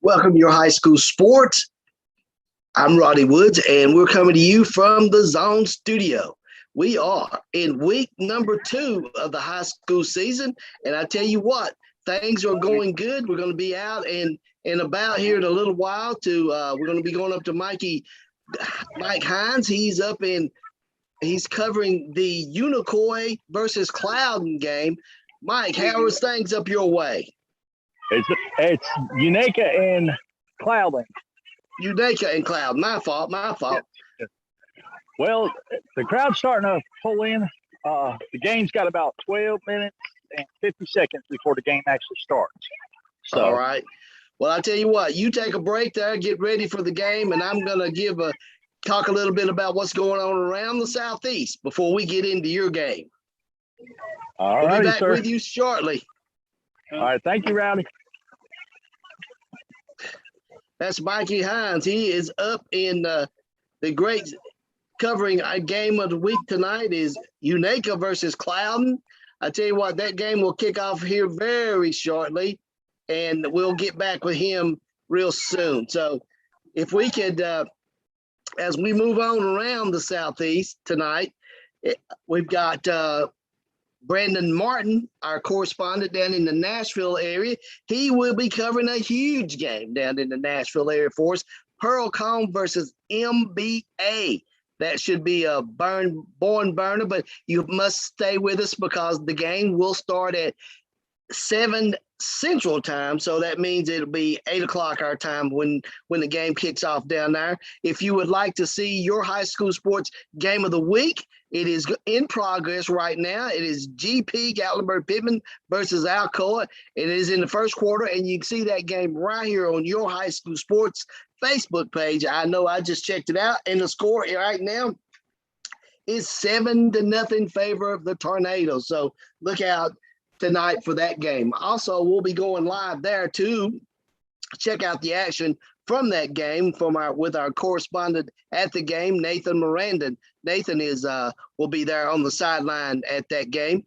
Welcome to your high school sports. I'm Roddy Woods, and we're coming to you from the Zone studio. We are in week number 2 of the high school season, and I tell you what, things are going good. We're going to be out and about here in a little while. We're going to be going up to Mike Hines. He's covering the Unicoi versus Cloudon game. Mike, how are things up your way? It's Unica and Cloudon. Unica and Cloud. My fault. Yes. Well, the crowd's starting to pull in. The game's got about 12 minutes and 50 seconds before the game actually starts. So, all right. Well, I'll tell you what, you take a break there, get ready for the game, and I'm going to talk a little bit about what's going on around the Southeast before we get into your game. All right, we'll be back sir. with you shortly. All right. Thank you, Rowdy. That's Mikey Hines. He is up in the great covering a game of the week tonight is Unica versus Cloudon. I tell you what, that game will kick off here very shortly, and we'll get back with him real soon. So if we could, as we move on around the Southeast tonight, we've got Brandon Martin, our correspondent down in the Nashville area. He will be covering a huge game down in the Nashville area for us. Pearl-Cohn versus MBA. That should be a barn burner, but you must stay with us because the game will start at 7 Central Time. So that means it'll be 8 o'clock our time when the game kicks off down there. If you would like to see your high school sports game of the week, it is in progress right now. It is GP Gatlinburg-Pittman versus Alcoa. It is in the first quarter, and you can see that game right here on your high school sports Facebook page. I know I just checked it out, and the score right now is 7-0 favor of the Tornadoes. So look out tonight for that game. Also, we'll be going live there to check out the action from that game with our correspondent at the game, Nathan Miranda. Nathan will be there on the sideline at that game.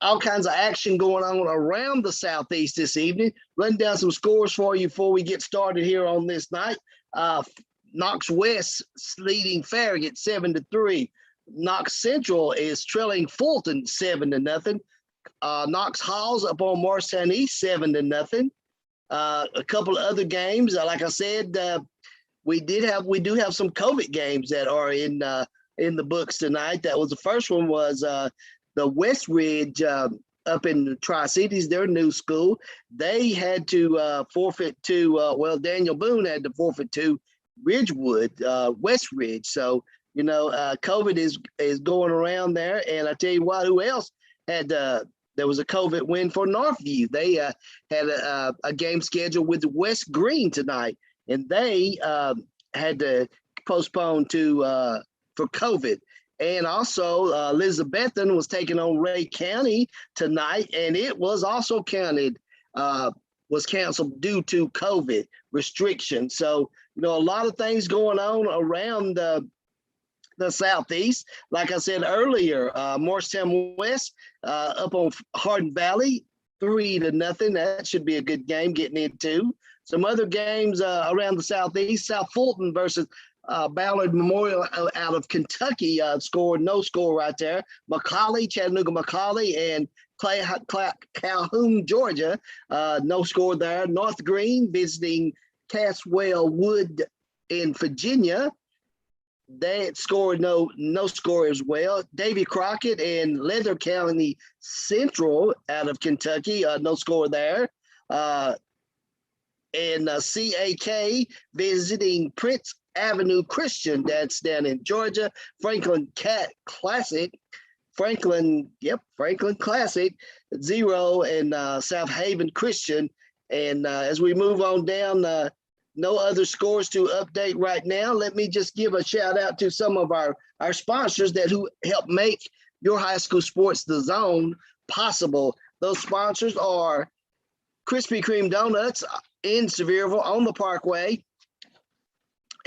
All kinds of action going on around the Southeast this evening. Run down some scores for you before we get started here on this night. Knox West leading Farragut 7-3. Knox Central is trailing Fulton 7-0. Knox Halls up on Morristown East 7-0. A couple of other games, like I said, we do have some COVID games that are in the books tonight. That was the first one was the West Ridge up in the Tri-Cities, their new school. They had to forfeit to Daniel Boone had to forfeit to Ridgewood, West Ridge. So COVID is going around there, and I tell you what, who else had there was a COVID win for Northview. They had a game scheduled with West Green tonight, and they had to postpone for COVID. And also, Elizabethan was taking on Ray County tonight, and it was also was canceled due to COVID restrictions. So, a lot of things going on around the Southeast. Like I said earlier, Morristown West up on Hardin Valley, 3-0. That should be a good game getting into. Some other games around the Southeast. South Fulton versus Ballard Memorial out of Kentucky scored no score right there. Chattanooga McCallie and Calhoun, Georgia, no score there. North Green visiting Caswell Wood in Virginia. They scored no score as well. Davy Crockett and Leather County Central out of Kentucky, no score there. And CAK visiting Prince Avenue Christian, that's down in Georgia. Franklin Classic, 0, and South Haven Christian. And as we move on down, no other scores to update right now. Let me just give a shout out to some of our sponsors who help make your high school sports, the Zone, possible. Those sponsors are Krispy Kreme Donuts in Sevierville on the Parkway,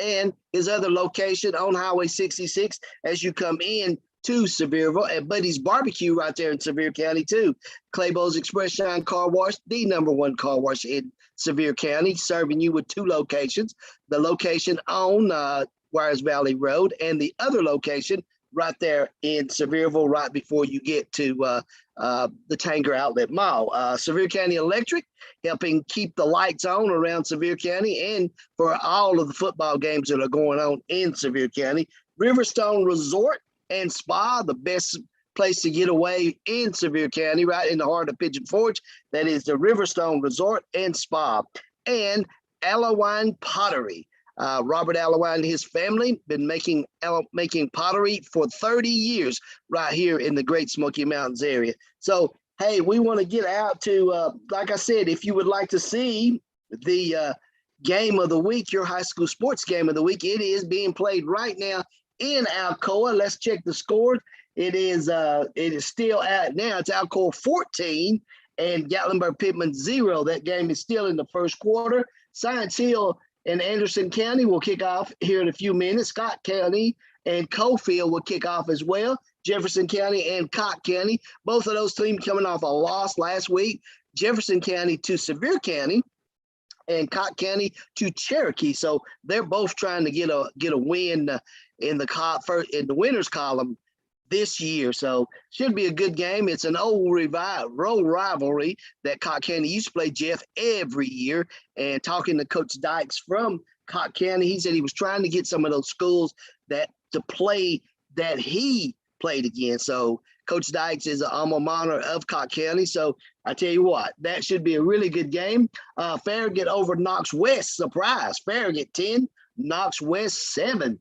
and his other location on Highway 66 as you come in to Sevierville, at Buddy's Barbecue right there in Sevier County too. Claybo's Express Shine Car Wash, the #1 car wash in Sevier County, serving you with 2 locations. The location on Wires Valley Road and the other location right there in Sevierville, right before you get to the Tanger Outlet Mall. Sevier County Electric helping keep the lights on around Sevier County and for all of the football games that are going on in Sevier County. Riverstone Resort and Spa, the best place to get away in Sevier County, right in the heart of Pigeon Forge. That is the Riverstone Resort and Spa. And Allowine Pottery. Robert Allowine and his family been making pottery for 30 years right here in the Great Smoky Mountains area. So, hey, we want to get out to, like I said, if you would like to see the game of the week, your high school sports game of the week, it is being played right now in Alcoa. Let's check the score. It is still at now. It's Alcoa 14 and Gatlinburg Pittman 0. That game is still in the first quarter. Science Hill and Anderson County will kick off here in a few minutes. Scott County and Cofield will kick off as well. Jefferson County and Cott County, both of those teams coming off a loss last week. Jefferson County to Sevier County and Cott County to Cherokee. So they're both trying to get a win in the winners column this year. So should be a good game. It's an old rivalry that Cott County used to play Jeff every year. And talking to Coach Dykes from Cott County, he said he was trying to get some of those schools to play that he played against. So Coach Dykes is an alma mater of Cott County. So I tell you what, that should be a really good game. Farragut over Knox West, surprise. Farragut 10, Knox West 7.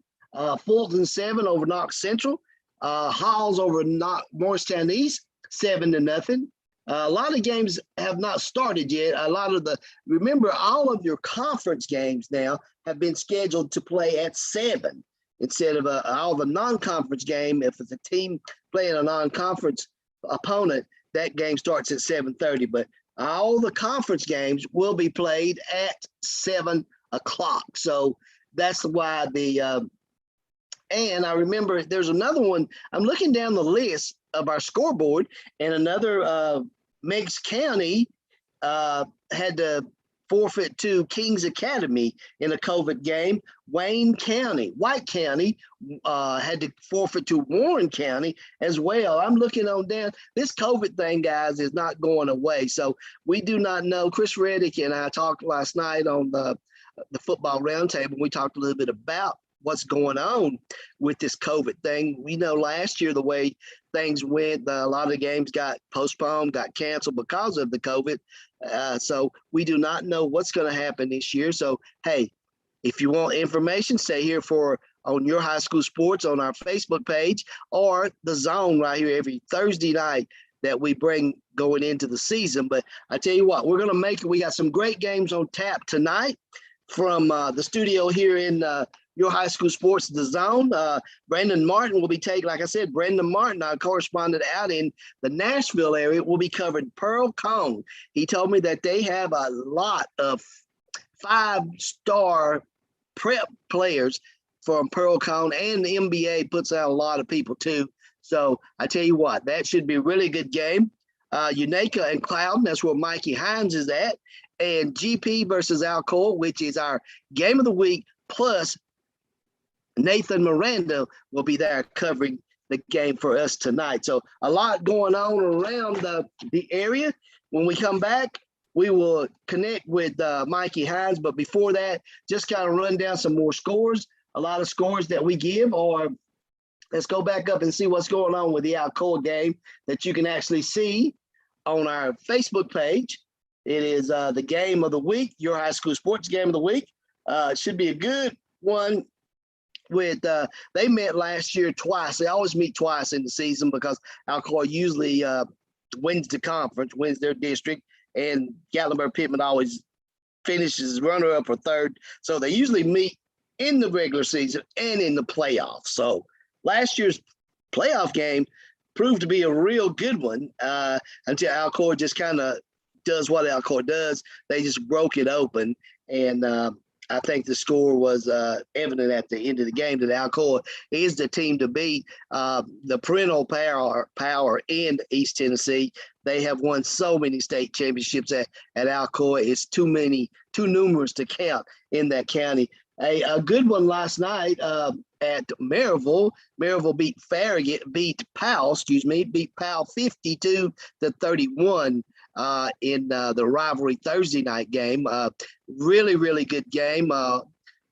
Fulton 7 over Knox Central. Halls over Morristown East, 7-0. A lot of games have not started yet. Remember, all of your conference games now have been scheduled to play at 7 instead of all the non-conference game. If it's a team playing a non-conference opponent, that game starts at 7:30. But all the conference games will be played at 7 o'clock. So that's why and I remember there's another one. I'm looking down the list of our scoreboard, and another Meigs County had to forfeit to Kings Academy in a COVID game. White County had to forfeit to Warren County as well. I'm looking on down. This COVID thing, guys, is not going away. So we do not know. Chris Reddick and I talked last night on the football roundtable. We talked a little bit about what's going on with this COVID thing. We know last year the way things went, a lot of games got postponed, got canceled because of the COVID. So we do not know what's going to happen this year. So, hey, if you want information, stay here on your high school sports on our Facebook page or the Zone right here every Thursday night that we bring going into the season. But I tell you what, we're going to make it. We got some great games on tap tonight from the studio here in your high school sports, the Zone. Brandon Martin will be like I said, Brandon Martin, our correspondent out in the Nashville area, will be covering Pearl Cone. He told me that they have a lot of 5-star prep players from Pearl Cone, and the NBA puts out a lot of people too. So I tell you what, that should be a really good game. Unaka and Cloudon, that's where Mikey Hines is at. And GP versus Alcoa, which is our game of the week, plus Nathan Miranda will be there covering the game for us tonight. So a lot going on around the area. When we come back, we will connect with Mikey Hines. But before that, just kind of run down some more scores. A lot of scores that we give, or let's go back up and see what's going on with the Alcoa game that you can actually see on our Facebook page. It is the game of the week, your high school sports game of the week. It should be a good one. They met last year twice. They always meet twice in the season because Alcoa usually wins the conference, wins their district, and Gatlinburg Pittman always finishes runner-up or third. So they usually meet in the regular season and in the playoffs. So last year's playoff game proved to be a real good one until Alcoa just kind of does what Alcoa does. They just broke it open, and I think the score was evident at the end of the game that Alcoa is the team to beat. The parental power in East Tennessee. They have won so many state championships at Alcoa. It's too numerous to count in that county. A good one last night at Maryville. Maryville beat Powell 52-31 in the rivalry Thursday night game. Really, really good game.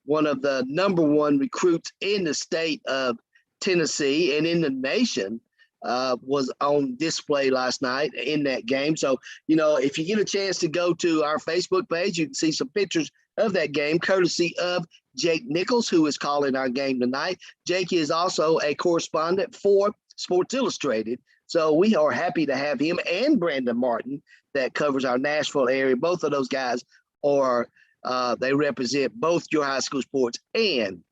One of the #1 recruits in the state of Tennessee and in the nation was on display last night in that game. So, if you get a chance to go to our Facebook page, you can see some pictures of that game, courtesy of Jake Nichols, who is calling our game tonight. Jake is also a correspondent for Sports Illustrated. So we are happy to have him and Brandon Martin that covers our Nashville area. Both of those guys they represent both your high school sports and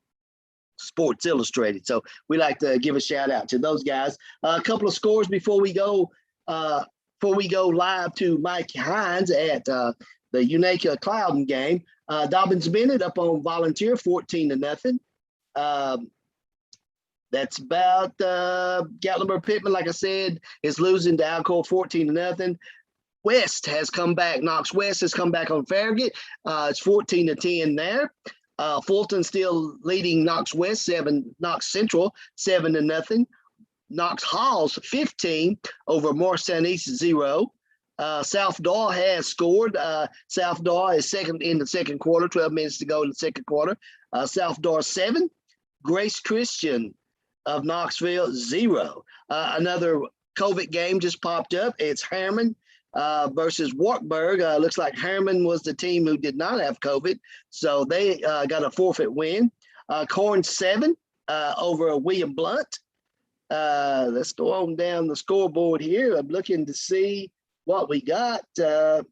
Sports Illustrated. So we like to give a shout out to those guys. A couple of scores before we go live to Mike Hines at the Unaka Cloudon game. Dobbins Bennett up on Volunteer 14-0. That's about Gatlinburg Pittman, like I said, is losing to Alcoa 14-0. West has come back. Knox West has come back on Farragut. It's 14-10 there. Fulton still leading Knox West, Knox Central 7-0. Knox Halls 15 over Morristown East 0. South Daw has scored. South Daw is second in the second quarter, 12 minutes to go in the second quarter. South Daw 7. Grace Christian of Knoxville 0. Another COVID game just popped up. It's Harriman versus Wartburg. Looks like Harriman was the team who did not have COVID, so they got a forfeit win. Corn 7 over William Blunt. Let's go on down the scoreboard here. I'm looking to see what we got. That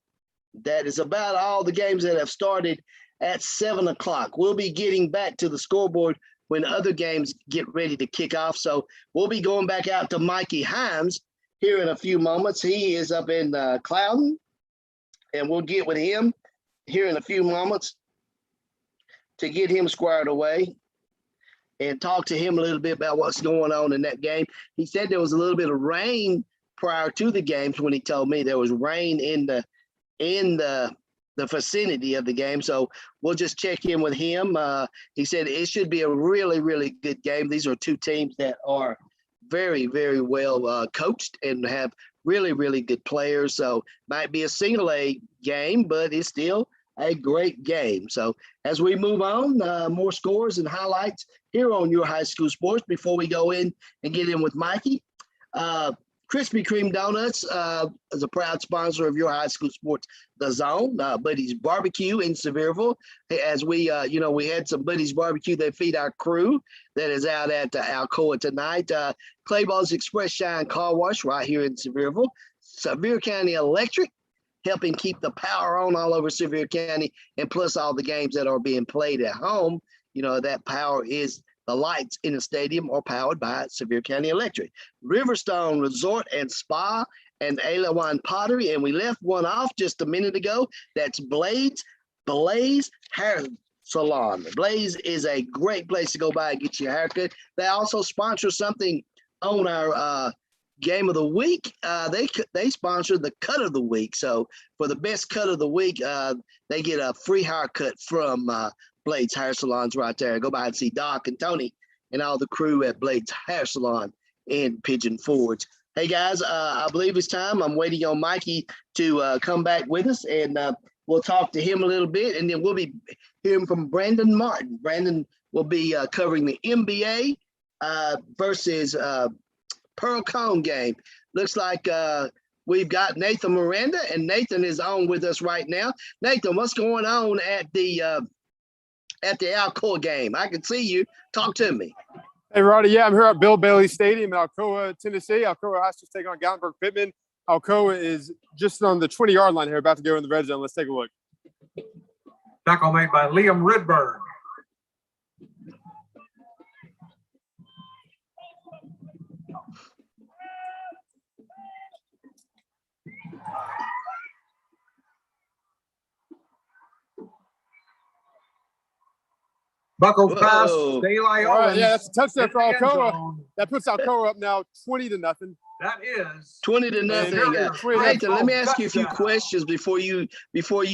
is about all the games that have started at 7 o'clock. We'll be getting back to the scoreboard when other games get ready to kick off. So we'll be going back out to Mikey Himes here in a few moments. He is up in Cloudon, and we'll get with him here in a few moments to get him squared away and talk to him a little bit about what's going on in that game. He said there was a little bit of rain prior to the games when he told me there was rain in the vicinity of the game. So we'll just check in with him. He said it should be a really, really good game. These are two teams that are very, very well coached and have really, really good players. So might be a single A game, but it's still a great game. So as we move on, more scores and highlights here on Your High School Sports before we go in and get in with Mikey. Krispy Kreme Donuts is a proud sponsor of Your High School Sports, the Zone. Buddy's Barbecue in Sevierville. As we had some Buddy's Barbecue. They feed our crew that is out at Alcoa tonight. Clayball's Express Shine Car Wash right here in Sevierville. Sevier County Electric, helping keep the power on all over Sevier County, and plus all the games that are being played at home. That power is the lights in the stadium are powered by Sevier County Electric. Riverstone Resort and Spa and Alewan Pottery, and we left one off just a minute ago. That's Blaze Hair Salon. Blaze is a great place to go by and get your haircut. They also sponsor something on our game of the week. They sponsor the cut of the week. So for the best cut of the week, they get a free haircut from Blades Hair Salons right there. Go by and see Doc and Tony and all the crew at Blades Hair Salon in Pigeon Forge. Hey guys, I believe it's time. I'm waiting on Mikey to come back with us, and we'll talk to him a little bit, and then we'll be hearing from Brandon Martin. Brandon will be covering the NBA versus Pearl Cone game. Looks like we've got Nathan Miranda, and Nathan is on with us right now. Nathan, what's going on at the Alcoa game? I can see you. Talk to me. Hey, Roddy. Yeah, I'm here at Bill Bailey Stadium in Alcoa, Tennessee. Alcoa has to take on Gatlinburg Pittman. Alcoa is just on the 20-yard line here, about to go in the red zone. Let's take a look. Tackle made by Liam Redburn. Buckle pass, daylight. All right, yeah, that's a touchdown for Alcoa. That puts Alcoa up now 20-0. That is 20 to nothing. Nathan, let me ask you a few questions before you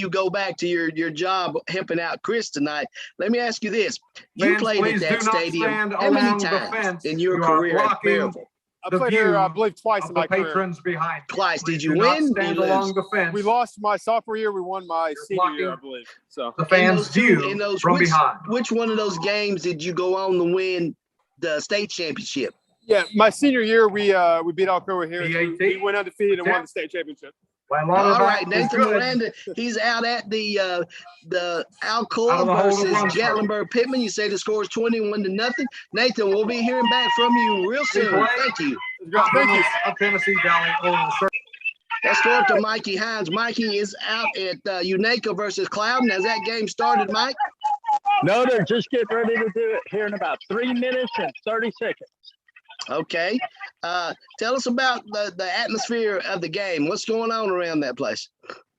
go back to your job helping out Chris tonight. Let me ask you this. You Fans, played at please that do not stadium stand how many along the times fence. in your You are career at blocking Maryville? I the played here, I view believe, twice of in the my career. patrons behind you. Twice. Please Did you do not win? stand Did you along lose? the fence. We lost my sophomore year. We won my senior year, I blocking believe. So the fans' view from behind. Which one of those games did you go on to win the state championship? yeah, my senior year we beat Alcoa here. PAT. We went undefeated and won the state championship. Well, All right, is Nathan good. Miranda, he's out at the Out of Alcoa the hole to versus run from. Gatlinburg Pittman. You say the score is 21 to nothing. Nathan, we'll be hearing back from you real soon. Replay. Thank you. Thank you. Of Tennessee Valley over the circle. Let's go up to Mikey Hines. Mikey is out at Unaka versus Clouden. Has that game started, Mike? No, they're just getting ready to do it here in about 3 minutes and 30 seconds. Okay. Tell us about the atmosphere of the game. What's going on around that place?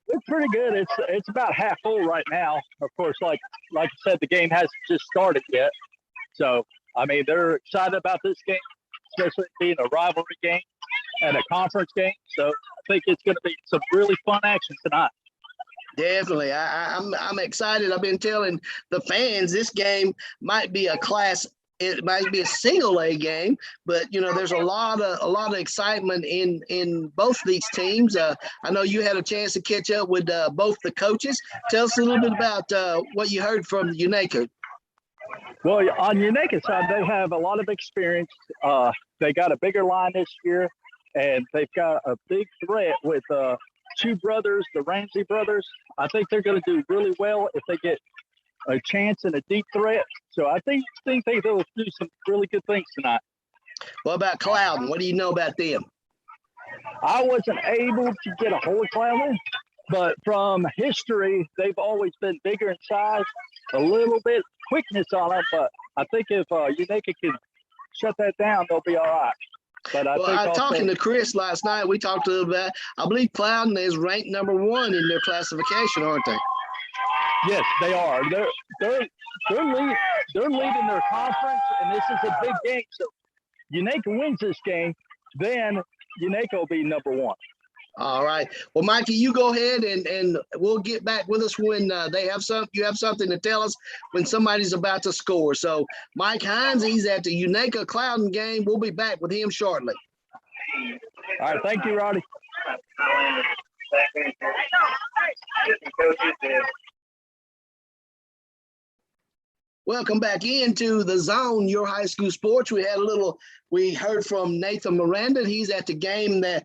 It's pretty good. It's about half full right now. Of course, like I said, the game hasn't just started yet. So, I mean, they're excited about this game, especially being a rivalry game and a conference game. So, I think it's going to be some really fun action tonight. Definitely. I'm excited. I've been telling the fans this game might be it might be a single A game, but there's a lot of excitement in both these teams. I know you had a chance to catch up with both the coaches. Tell us a little bit about what you heard from Unaka. Well, on Unaka's side, they have a lot of experience. They got a bigger line this year, and they've got a big threat with two brothers, the Ramsey brothers. I think they're going to do really well if they get a chance and a deep threat. So I think they'll do some really good things tonight. What about Clouden? What do you know about them? I wasn't able to get a hold of Clouden, but from history, they've always been bigger in size, a little bit quickness on them. But I think if Unaka can shut that down, they'll be all right. But I was talking to Chris last night. We talked a little bit. I believe Clouden is ranked number 1 in their classification, aren't they? Yes, they are. They're leading their conference, and this is a big game. So Unaka wins this game, then Unaka will be number 1. All right. Well, Mikey, you go ahead and we'll get back with us when you have something to tell us when somebody's about to score. So Mike Hines, he's at the Unaka Clouden game. We'll be back with him shortly. All right. Thank you, Roddy. Welcome back into the Zone, your high school sports. We heard from Nathan Miranda. He's at the game that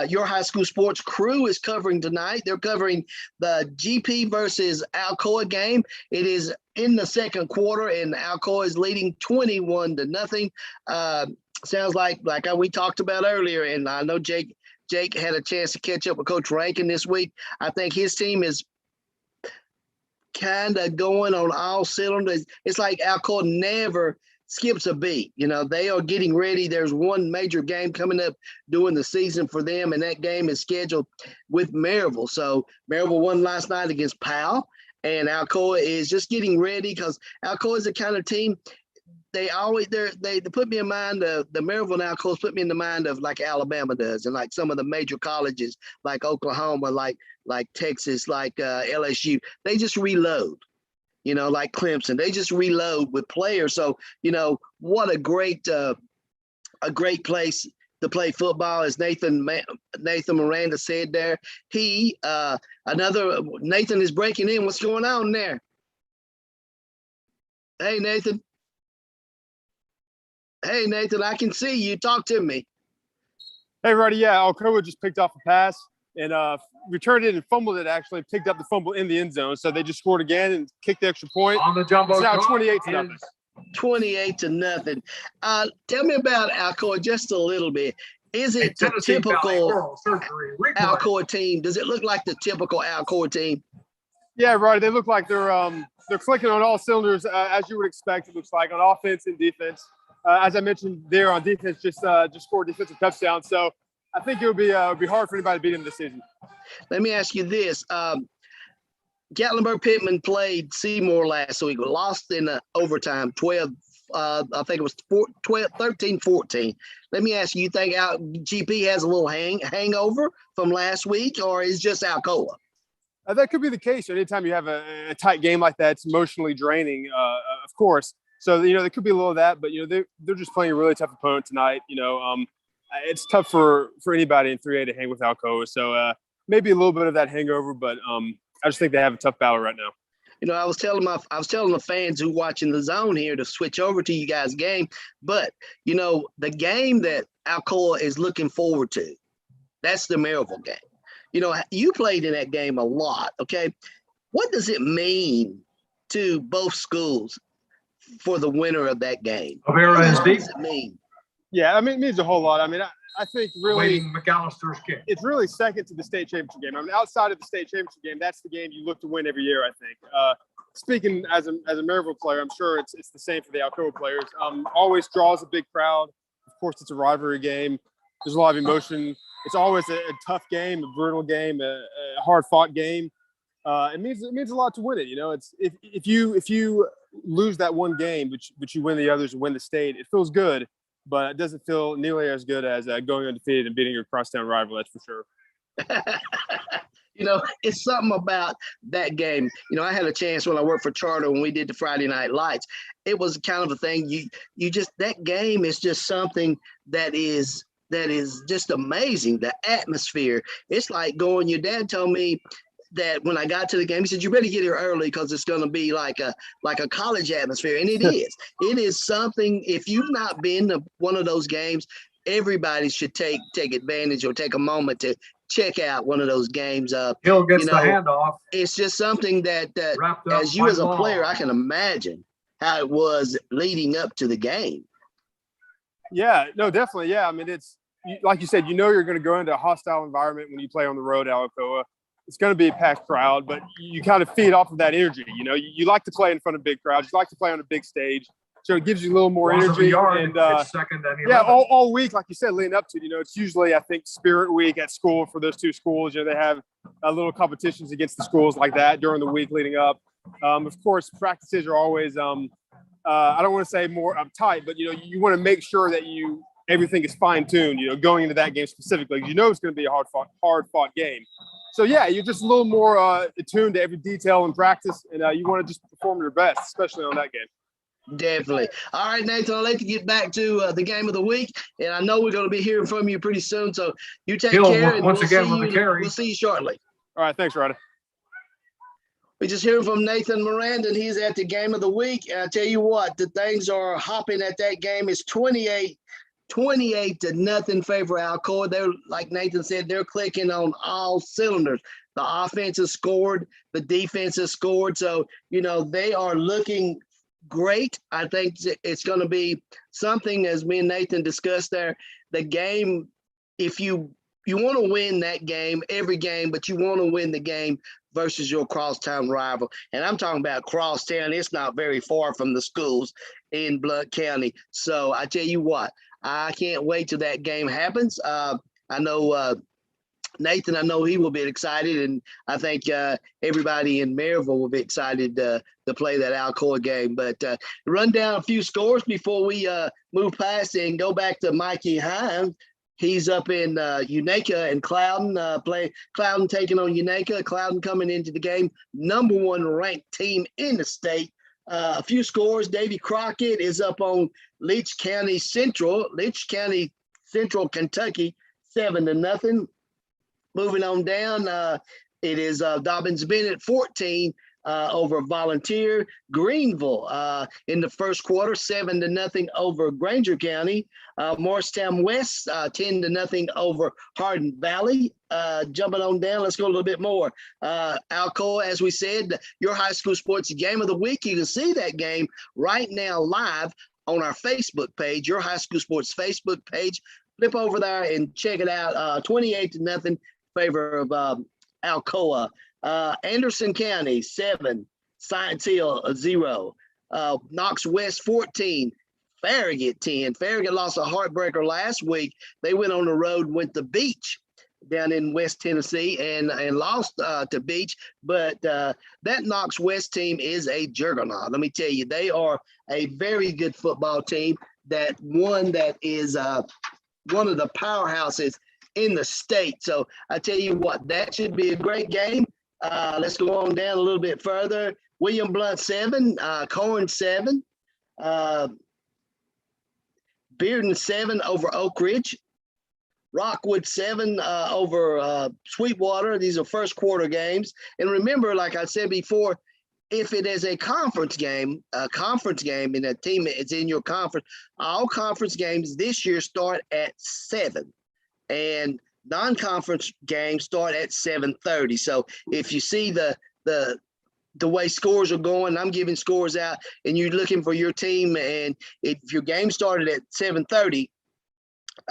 your high school sports crew is covering tonight. They're covering the GP versus Alcoa game. It is in the second quarter, and Alcoa is leading 21 to nothing. Sounds like we talked about earlier, and I know Jake had a chance to catch up with Coach Rankin this week. I think his team is kind of going on all cylinders. It's like Alcoa never skips a beat. They are getting ready. There's one major game coming up during the season for them, and that game is scheduled with Maryville. So Maryville won last night against Powell, and Alcoa is just getting ready because Alcoa is the kind of team they put me in mind of the Maryville and Alcoa put me in the mind of like Alabama does, and like some of the major colleges like Oklahoma, like Texas, like LSU. They just reload, like Clemson. They just reload with players. So what a great place to play football, as Nathan Miranda said there. Nathan is breaking in. What's going on there? Hey, Nathan. Hey, Nathan, I can see you. Talk to me. Hey, Roddy. Yeah, Alcoa just picked off a pass and returned it and fumbled it, actually. Picked up the fumble in the end zone. So they just scored again and kicked the extra point. On the jumbo. It's now 28 to nothing. 28 to nothing. Tell me about Alcoa just a little bit. Is it the typical Alcoa team? Does it look like the typical Alcoa team? Yeah, Roddy. They look like they're clicking on all cylinders, as you would expect. It looks like on offense and defense. As I mentioned, there on defense, just scored defensive touchdown. So I think it would be hard for anybody to beat them this season. Let me ask you this: Gatlinburg Pittman played Seymour last week, lost in overtime, 12 I think it was 13-14. Let me ask you, you think GP has a little hangover from last week, or is just Alcoa? That could be the case. Anytime you have a tight game like that, it's emotionally draining, of course. So, there could be a little of that, but, they're just playing a really tough opponent tonight. It's tough for anybody in 3A to hang with Alcoa. So maybe a little bit of that hangover, but I just think they have a tough battle right now. I was telling the fans who watching the zone here to switch over to you guys' game, but the game that Alcoa is looking forward to, that's the Maryville game. You played in that game a lot. Okay, what does it mean to both schools for the winner of that game? What does it mean? Yeah, it means a whole lot. I think really Waiting McAllister's kick. It's really second to the state championship game. Outside of the state championship game, that's the game you look to win every year, I think. Speaking as a Maryville player, I'm sure it's the same for the Alcoa players. Always draws a big crowd. Of course, it's a rivalry game. There's a lot of emotion. It's always a tough game, a brutal game, a hard-fought game. It means a lot to win it. It's if you lose that one game, but you win the others and win the state, it feels good. But it doesn't feel nearly as good as going undefeated and beating your crosstown rival. That's for sure. It's something about that game. I had a chance when I worked for Charter when we did the Friday Night Lights. It was kind of a thing. You just, that game is just something that is just amazing. The atmosphere. It's like going. Your dad told me that when I got to the game, he said, you better get here early because it's going to be like a college atmosphere. And it is. It is something, if you've not been to one of those games, everybody should take advantage or take a moment to check out one of those games. Hill gets the handoff. It's just something that as you as a player, I can imagine how it was leading up to the game. Yeah, no, definitely. Yeah. It's like you said, you're going to go into a hostile environment when you play on the road at Alcoa. It's going to be a packed crowd, but you kind of feed off of that energy. You like to play in front of big crowds. You like to play on a big stage. So it gives you a little more energy. And second and yeah, all week, like you said, leading up to, it's usually, I think, Spirit Week at school for those two schools. They have little competitions against the schools like that during the week leading up. Of course, practices are always, I don't want to say more uptight, but, you want to make sure that everything is fine-tuned, going into that game specifically. It's going to be a hard-fought game. So, yeah, you're just a little more attuned to every detail in practice, and you want to just perform your best, especially on that game. Definitely. All right, Nathan, I'd like to get back to the game of the week, and I know we're going to be hearing from you pretty soon, so you take care, and we'll see you shortly. All right, thanks, Ryder. We just heard from Nathan Miranda, and he's at the game of the week. And I tell you what, the things are hopping at that game. It's 28-0 favor Alcoa. They're, like Nathan said, they're clicking on all cylinders. The offense has scored, the defense has scored. So, they are looking great. I think it's going to be something, as me and Nathan discussed there, the game, if you want to win that game, every game, but you want to win the game versus your crosstown rival. And I'm talking about crosstown. It's not very far from the schools in Blount County. So I tell you what, I can't wait till that game happens. I know Nathan, I know he will be excited, and I think everybody in Maryville will be excited to play that Alcoa game. But run down a few scores before we move past and go back to Mikey Hines. He's up in Unaka and Clouden. Clouden taking on Unaka. Clouden coming into the game, number 1 ranked team in the state. A few scores. Davy Crockett is up on Leech County Central, Kentucky, 7-0. Moving on down, it is Dobbins Bennett 14 over Volunteer. Greenville in the first quarter, 7-0 over Granger County. Morristown West 10-0 over Hardin Valley. Jumping on down, let's go a little bit more. Alcoa, as we said, your high school sports game of the week. You can see that game right now live on our Facebook page, your high school sports Facebook page. Flip over there and check it out. 28-0 favor of Alcoa. Anderson County 7, Science Hill 0. Knox West 14, Farragut 10. Farragut lost a heartbreaker last week. They went on the road, went to Beach. down in West Tennessee and lost to Beach. But that Knox West team is a juggernaut. Let me tell you, they are a very good football team. That is one of the powerhouses in the state. So I tell you what, that should be a great game. Let's go on down a little bit further. William Blount 7, Corn 7, Bearden 7 over Oak Ridge, Rockwood 7 over Sweetwater. These are first quarter games. And remember, like I said before, if it is a conference game and a team is in your conference, all conference games this year start at 7 and non-conference games start at 7:30. So if you see the way scores are going, I'm giving scores out and you're looking for your team, and if your game started at 7:30,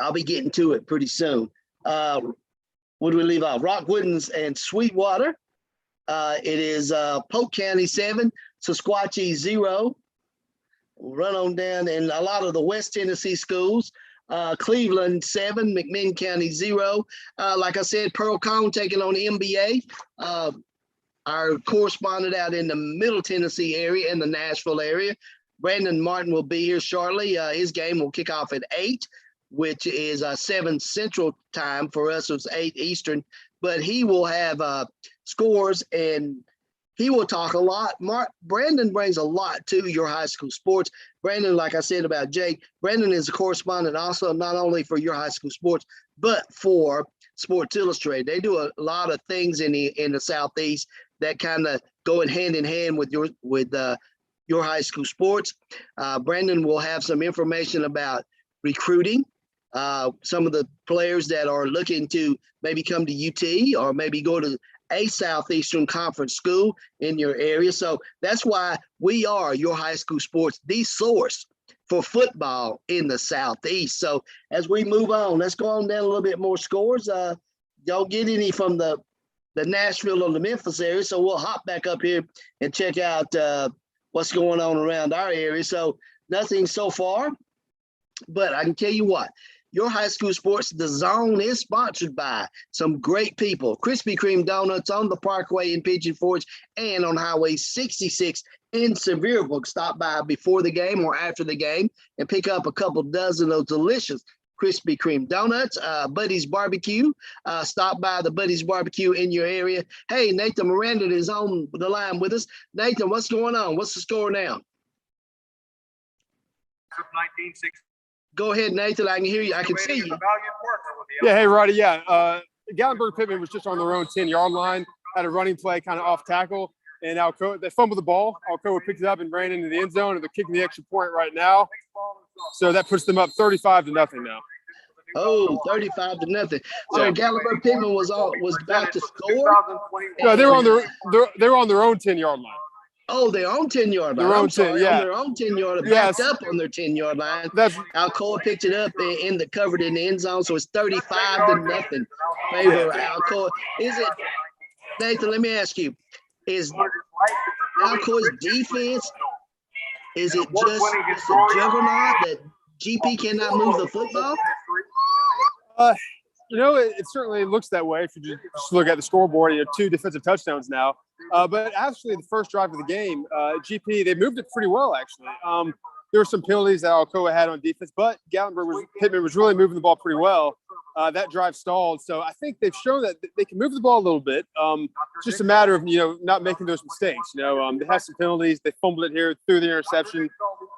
I'll be getting to it pretty soon. What do we leave off? Rockwood and Sweetwater. It is Polk County 7, Sequatchie 0. We'll run on down, and a lot of the West Tennessee schools. Cleveland 7, McMinn County 0. Like I said, Pearl Cone taking on MBA. Our correspondent out in the Middle Tennessee area and the Nashville area, Brandon Martin, will be here shortly. His game will kick off at 8, which is 7 Central Time. For us, it's 8 Eastern. But he will have scores and he will talk a lot. Brandon brings a lot to your high school sports. Brandon, like I said about Jake, Brandon is a correspondent also not only for your high school sports, but for Sports Illustrated. They do a lot of things in the Southeast that kind of go hand in hand with your high school sports. Brandon will have some information about recruiting, some of the players that are looking to maybe come to UT or maybe go to a Southeastern Conference school in your area. So that's why we are your high school sports, the source for football in the Southeast. So as we move on, let's go on down a little bit more scores. Don't get any from the Nashville or the Memphis area. So we'll hop back up here and check out what's going on around our area. So nothing so far, but I can tell you what, your high school sports, the Zone, is sponsored by some great people. Krispy Kreme Donuts on the Parkway in Pigeon Forge and on Highway 66 in Sevierville. Stop by before the game or after the game and pick up a couple dozen of those delicious Krispy Kreme Donuts. Buddy's Barbecue. Stop by the Buddy's Barbecue in your area. Hey, Nathan Miranda is on the line with us. Nathan, what's going on? What's the score now? 19-6. Go ahead, Nathan. I can hear you. I can see you. Yeah, hey, Roddy. Yeah, Gallenberg Pittman was just on their own 10-yard line, had a running play kind of off tackle, and Alcoa, they fumbled the ball. Alcoa picked it up and ran into the end zone, and they're kicking the extra point right now. So that puts them up 35-0 now. Oh, 35-0. So Gallenberg Pittman was about to score. No, they were on their own 10-yard line. Oh, their own 10-yard line. Their own 10, yeah. On their own 10-yard, backed up on their 10-yard line. Alcoa picked it up and covered in the end zone, so it's 35-0 favor Alcoa. Is it, Nathan? Let me ask you: is Alcoa's defense? Is it just a juggernaut that GP cannot move the football? It certainly looks that way if you just look at the scoreboard. 2 defensive touchdowns now. But actually, the first drive of the game, GP, they moved it pretty well, actually. There were some penalties that Alcoa had on defense, but Pittman was really moving the ball pretty well. That drive stalled. So I think they've shown that they can move the ball a little bit. It's just a matter of, not making those mistakes. They had some penalties. They fumbled it here through the interception.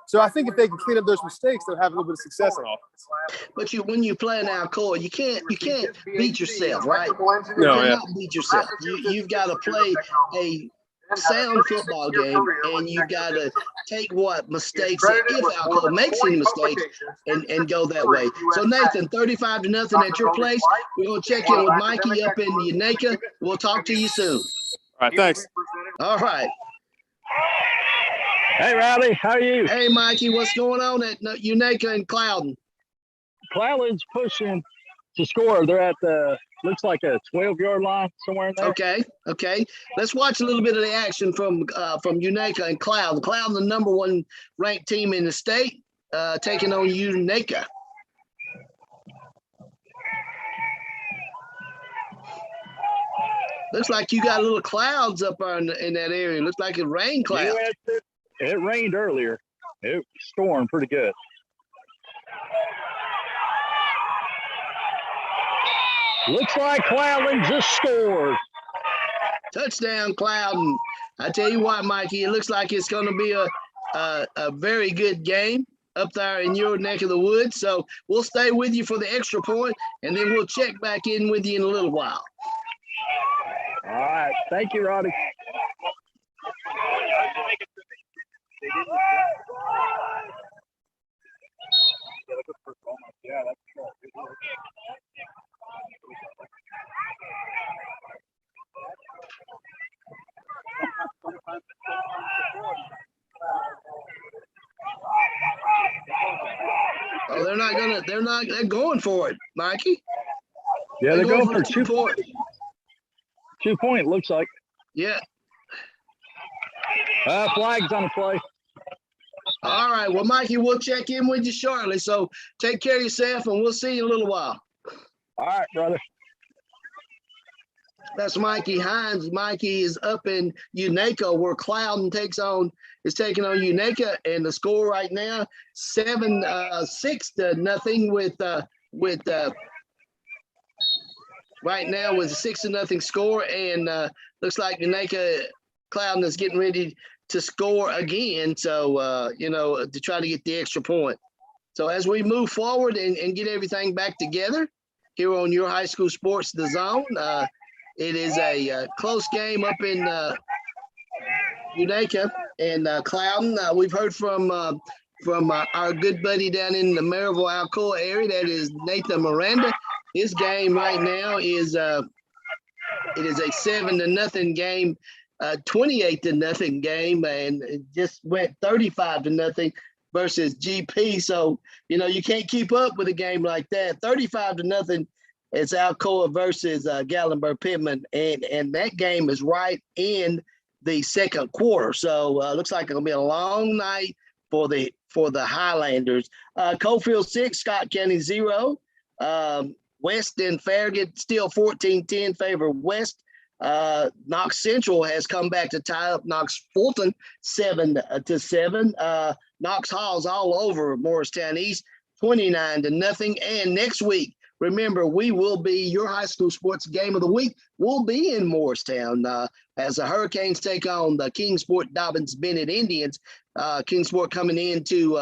So I think if they can clean up those mistakes, they'll have a little bit of success on offense. But when you play in Alcoa, you can't beat yourself, right? No, you cannot beat yourself. You've got to play a sound football game, and you got to take mistakes, if Alcoa makes any mistakes, and go that way. So Nathan, 35-0 at your place. We're gonna check in with Mikey up in Unaka. We'll talk to you soon. All right, thanks. All right. Hey, Riley, how are you? Hey, Mikey, what's going on at Unaka and Clouden? Cloudland's pushing to score. They're at looks like a 12-yard line somewhere in there. Okay. Let's watch a little bit of the action from Unaka and Clouden. Clouden, the number 1 ranked team in the state, taking on Unaka. Looks like you got little clouds up in that area. Looks like it rain clouds. Yeah, it rained earlier. It stormed pretty good. Looks like Cloudland just scored. Touchdown, Cloudon. I tell you what, Mikey, it looks like it's going to be a very good game up there in your neck of the woods. So we'll stay with you for the extra point, and then we'll check back in with you in a little while. All right. Thank you, Roddy. Oh, they're going for it, Mikey. Yeah, they're going for 2 point. 2 point, looks like. Yeah. Flags on the play. All right. Well, Mikey, we'll check in with you shortly. So take care of yourself, and we'll see you in a little while. All right, brother. That's Mikey Hines. Mikey is up in Unaka, where Cloudon is taking on Unaka, and the score right now 6-0 with right now with a 6-0 score, and looks like Unaka Cloudon is getting ready to score again. So to try to get the extra point. So as we move forward and get everything back together here on your high school sports, the Zone. It is a close game up in Unaka and Cloudon. We've heard from our good buddy down in the Maryville, Alcoa area. That is Nathan Miranda. His game right now is it is a 7-0 game, 28-0 game, and it just went 35-0 versus GP. So you can't keep up with a game like that. 35-0. It's Alcoa versus Gallenberg Pittman, and that game is right in the second quarter. So looks like it'll be a long night for the Highlanders. Coalfield 6, Scott County 0. West and Farragut still 14-10 favor West. Knox Central has come back to tie up Knox Fulton 7-7. Knox Hall's all over Morristown East 29-0. And next week, remember, we will be your high school sports game of the week. We'll be in Morristown as the Hurricanes take on the Kingsport Dobbins Bennett Indians. Kingsport coming into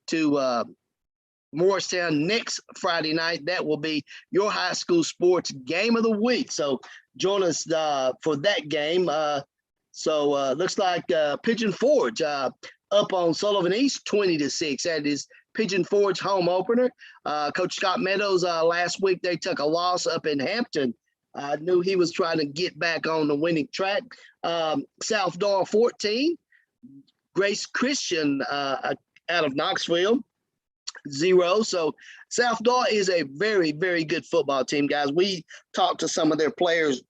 to Morristown next Friday night. That will be your high school sports game of the week. So join us for that game. Looks like Pigeon Forge up on Sullivan East 20-6. That is Pigeon Forge home opener. Coach Scott Meadows, last week they took a loss up in Hampton. I knew he was trying to get back on the winning track. South Door 14, Grace Christian out of Knoxville 0. So South Door is a very, very good football team, guys. We talked to some of their players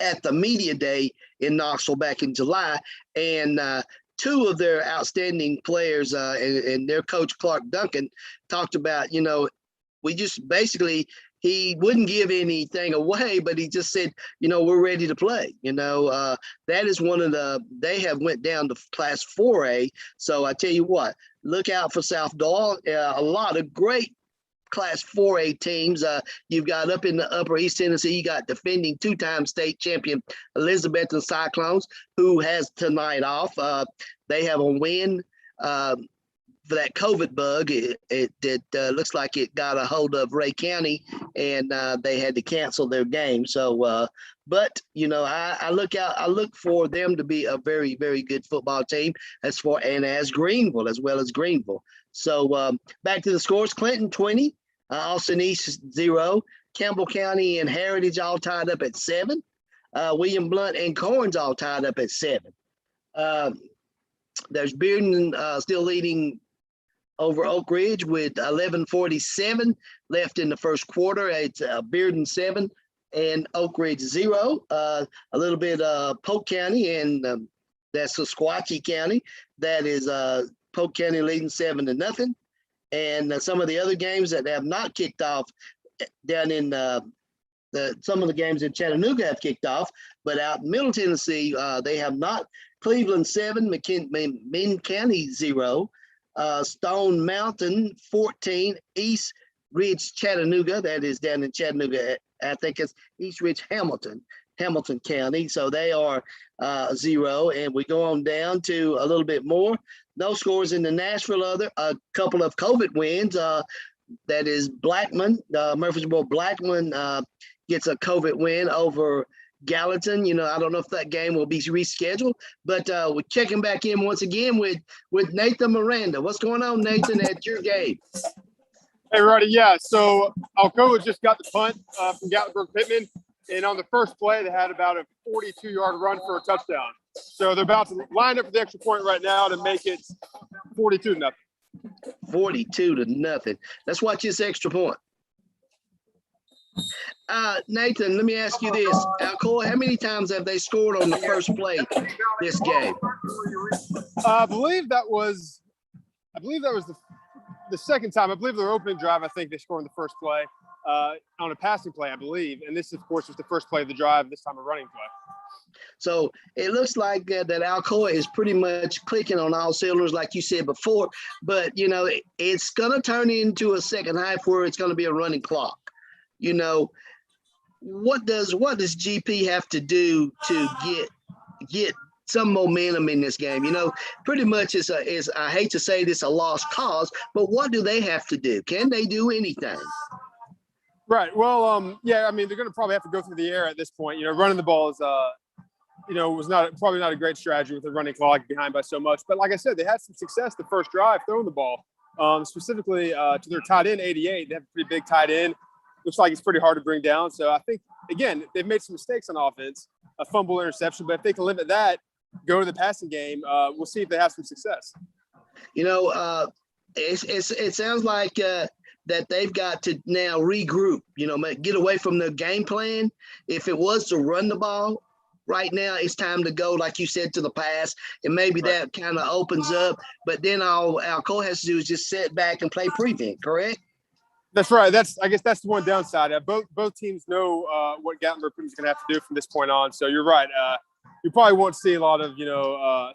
at the media day in Knoxville back in July, and two of their outstanding players and their coach, Clark Duncan, talked about, we just basically, he wouldn't give anything away, but he just said, we're ready to play. That is they have went down to class 4A. So I tell you what, look out for South Doyle. A lot of great class 4A teams. You've got up in the upper East Tennessee, you got defending two-time state champion Elizabethton Cyclones, who has tonight off. They have a win for that COVID bug. It looks like it got a hold of Ray County, and they had to cancel their game. So, but I look for them to be a very, very good football team as well as Greenville. So back to the scores: Clinton 20, Austin East 0, Campbell County and Heritage all tied up at 7. William Blunt and Corns all tied up at 7. There's Bearden still leading over Oak Ridge with 11:47 left in the first quarter. It's Bearden 7 and Oak Ridge 0. A little bit Polk County and that's Sequatchie County. That is Polk County leading 7-0. And some of the other games that have not kicked off down in some of the games in Chattanooga have kicked off, but out in Middle Tennessee, they have not. Cleveland 7, Min County 0, Stone Mountain 14, East Ridge Chattanooga, that is down in Chattanooga, I think it's East Ridge Hamilton County. So they are 0, and we go on down to a little bit more. No scores in the Nashville a couple of COVID wins. That is Blackman, Murfreesboro Blackman gets a COVID win over Gallatin. I don't know if that game will be rescheduled, but we're checking back in once again with Nathan Miranda. What's going on, Nathan, at your game? Hey, Roddy. Yeah, so Alcoa just got the punt from Gatlinburg-Pittman, and on the first play, they had about a 42-yard run for a touchdown. So they're about to line up for the extra point right now to make it 42-0. 42-0. Let's watch this extra point. Nathan, let me ask you this. Alcoa, how many times have they scored on the first play this game? I believe that was the second time. I believe their opening drive, I think they scored on the first play on a passing play, I believe. And this, of course, was the first play of the drive, this time a running play. So it looks like that Alcoa is pretty much clicking on all cylinders, like you said before. But, it's going to turn into a second half where it's going to be a running clock. What does GP have to do to get some momentum in this game? Pretty much is I hate to say this, a lost cause, but what do they have to do? Can they do anything? Right. Well, yeah, I mean, they're going to probably have to go through the air at this point. Running the ball is, was probably not a great strategy with the running clock behind by so much. But like I said, they had some success the first drive throwing the ball, specifically to their tight end, 88. They have a pretty big tight end. Looks like it's pretty hard to bring down. So I think, again, they've made some mistakes on offense, a fumble, interception. But if they can limit that, go to the passing game, we'll see if they have some success. It sounds like that they've got to now regroup, get away from the game plan. If it was to run the ball, right now it's time to go, like you said, to the pass, and maybe that kind of opens up. But then all Alcoa has to do is just sit back and play prevent, correct? That's right. I guess that's the one downside. Both teams know what Gatlinburg is going to have to do from this point on. So you're right. You probably won't see a lot of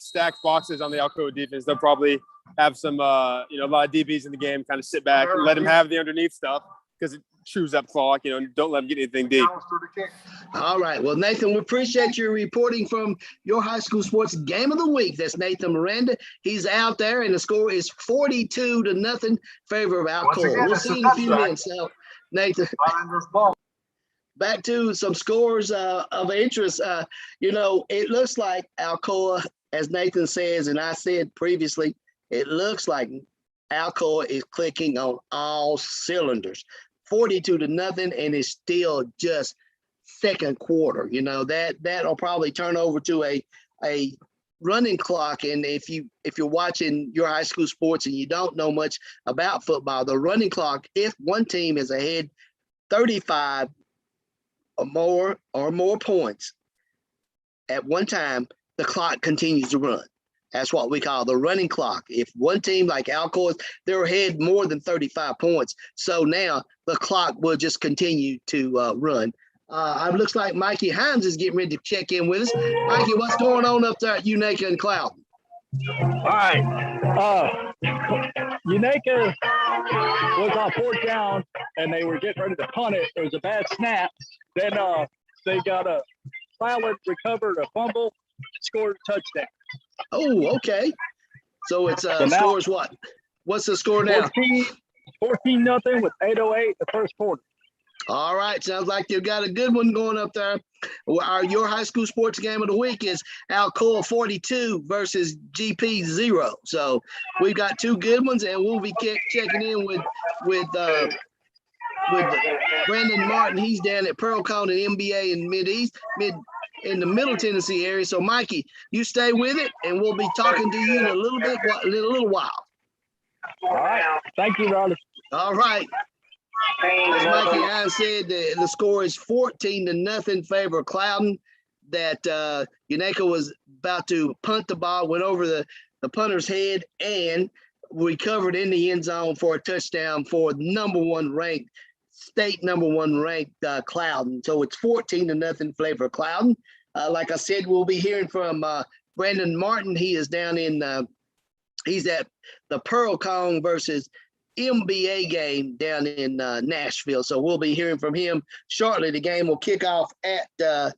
stacked boxes on the Alcoa defense. They'll probably have some a lot of DBs in the game, kind of sit back and let them have the underneath stuff because it chews up clock. Don't let them get anything deep. All right. Well, Nathan, we appreciate your reporting from your high school sports game of the week. That's Nathan Miranda. He's out there, and the score is 42-0 favor of Alcoa. We'll see in a few minutes. So, Nathan, back to some scores of interest. It looks like Alcoa, as Nathan says, and I said previously, it looks like Alcoa is clicking on all cylinders. 42-0, and it's still just second quarter. That'll probably turn over to a running clock. And if you're watching your high school sports and you don't know much about football, the running clock, if one team is ahead 35 or more points at one time, the clock continues to run. That's what we call the running clock. If one team like Alcoa, they're ahead more than 35 points. So now the clock will just continue to run. It looks like Mikey Hines is getting ready to check in with us. Mikey, what's going on up there at Unaka and Cloudon? All right. Unaka was on fourth down, and they were getting ready to punt it. It was a bad snap. Then they got a silent, recovered a fumble, scored a touchdown. Oh, okay. So it's scores what? What's the score now? 14-0 with 8:08 the first quarter. All right. Sounds like you've got a good one going up there. Your high school sports game of the week is Alcoa 42 versus GP 0. So we've got two good ones, and we'll be checking in with Brandon Martin. He's down at Pearl County MBA in the Middle Tennessee area. So Mikey, you stay with it, and we'll be talking to you in a little while. All right. Thank you, Ronnie. All right. As Mikey Hines said, the score is 14-0 favor of Cloudon. That Unaka was about to punt the ball, went over the punter's head, and recovered in the end zone for a touchdown for number one ranked state #1 ranked Cloudon. So it's 14-0 in favor of Cloudon. Like I said, we'll be hearing from Brandon Martin. He is down in, he's at the Pearl Kong versus MBA game down in Nashville. So we'll be hearing from him shortly. The game will kick off at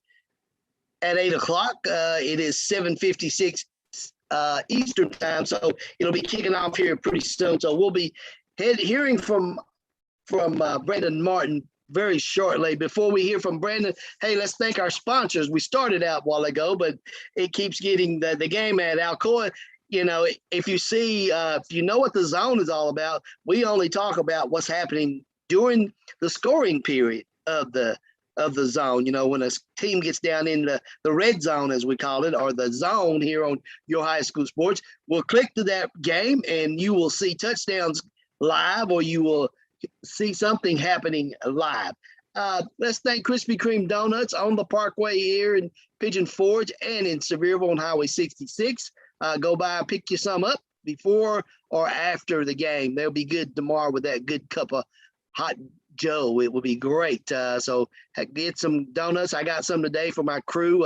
8 o'clock. It is 7:56 Eastern time. So it'll be kicking off here pretty soon. So we'll be hearing from Brandon Martin very shortly. Before we hear from Brandon, hey, let's thank our sponsors. We started out a while ago, but it keeps getting the game at Alcoa. You know, if you see, if you know what the zone is all about, we only talk about what's happening during the scoring period of the zone. You know, when a team gets down in the red zone, as we call it, or the zone here on Your High School Sports, we'll click to that game and you will see touchdowns live, or you will see something happening live. Let's thank Krispy Kreme Donuts on the Parkway here in Pigeon Forge and in Sevierville on Highway 66. Go by and pick you some up before or after the game. They'll be good tomorrow with that good cup of hot Joe. It will be great. So get some donuts. I got some today for my crew.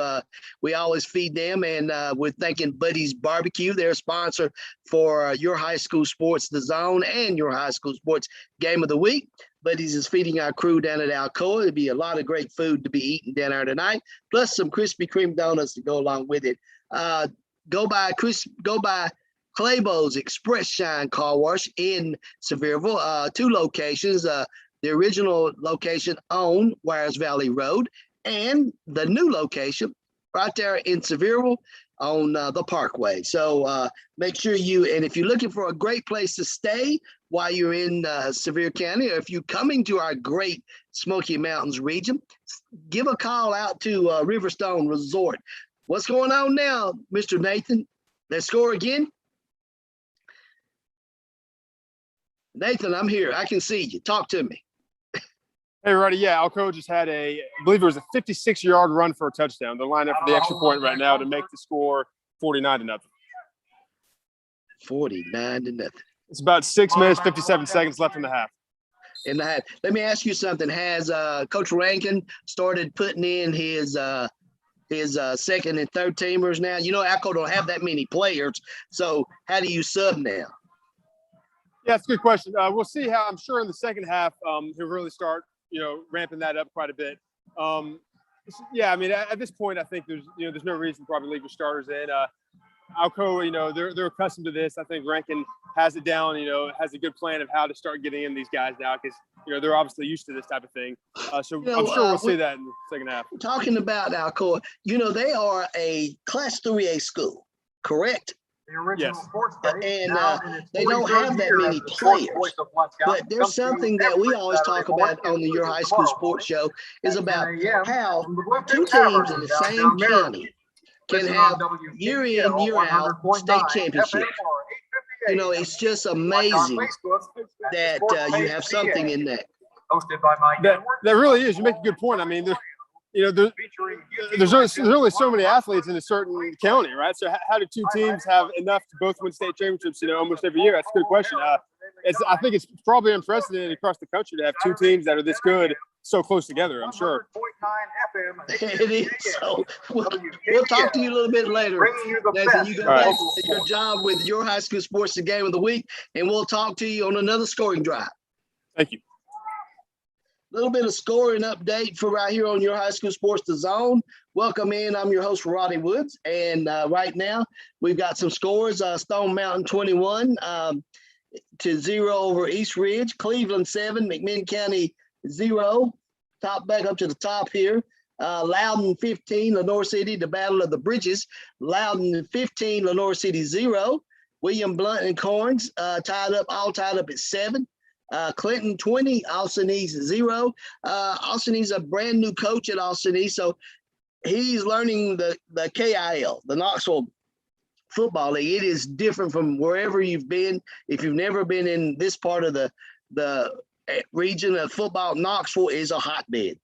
We always feed them, and we're thanking Buddy's Barbecue. They're a sponsor for Your High School Sports, the Zone, and Your High School Sports Game of the Week. Buddy's is feeding our crew down at Alcoa. It'll be a lot of great food to be eaten down there tonight, plus some Krispy Kreme donuts to go along with it. Go by Claybo's Express Shine Car Wash in Sevierville. 2 locations. The original location on Wires Valley Road, and the new location right there in Sevierville on the Parkway. So make sure and if you're looking for a great place to stay while you're in Sevier County, or if you're coming to our great Smoky Mountains region, give a call out to Riverstone Resort. What's going on now, Mr. Nathan? Let's score again. Nathan, I'm here. I can see you. Talk to me. Hey, Ruddy. Yeah, Alcoa just had I believe it was a 56-yard run for a touchdown. They're lined up for the extra point right now to make the score 49-0. 49-0. It's about 6 minutes, 57 seconds left in the half. Let me ask you something. Has Coach Rankin started putting in his second and third teamers now? You know, Alcoa don't have that many players. So how do you sub now? Yeah, it's a good question. We'll see how. I'm sure in the second half he'll really start, ramping that up quite a bit. Yeah, I mean, at this point, I think there's no reason to probably leave your starters in. Alcoa, they're accustomed to this. I think Rankin has it down. Has a good plan of how to start getting in these guys now, because they're obviously used to this type of thing. So I'm sure we'll see that in the second half. Talking about Alcoa, they are a Class 3A school, correct? The original Yes. sports page, And they they don't have that many players. But there's something that we always talk about on the Your High School Sports Show is about how 2 teams in the same county can have year in, year out state championship. It's just amazing that you have something in that. Hosted by Mike That really is. You make a good point. I mean, there's only so many athletes in a certain county, right? So how do 2 teams have enough to both win state championships, almost every year? That's a good question. I think it's probably unprecedented across the country to have 2 teams that are this good so close together, I'm sure. It is. So we'll talk to you a little bit later. Nathan, you go back to your job with Your High School Sports, the Game of the Week, and we'll talk to you on another scoring drive. Thank you. Little bit of scoring update for right here on Your High School Sports, the Zone. Welcome in. I'm your host, Roddy Woods. And right now we've got some scores. Stone Mountain 21 to 0 over East Ridge. Cleveland 7, McMinn County 0. Top back up to the top here. Loudon 15, Lenore City, the Battle of the Bridges. Loudon 15, Lenore City 0. William Blunt and Corns all tied up at 7. Clinton 20, Austin East 0. Austin East a brand new coach at Austin East, so he's learning the KIL, the Knoxville Football League. It is different from wherever you've been. If you've never been in this part of the region of football, Knoxville is a hotbed.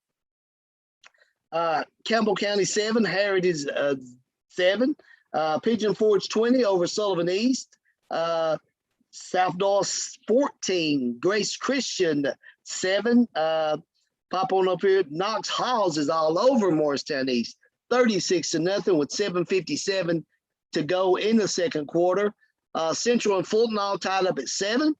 Campbell County 7, Heritage 7. Pigeon Forge 20 over Sullivan East. South Dawes 14, Grace Christian 7. Pop on up here. Knox Halls is all over Morristown East, 36-0 with 7:57 to go in the second quarter. Central and Fulton all tied up at 7.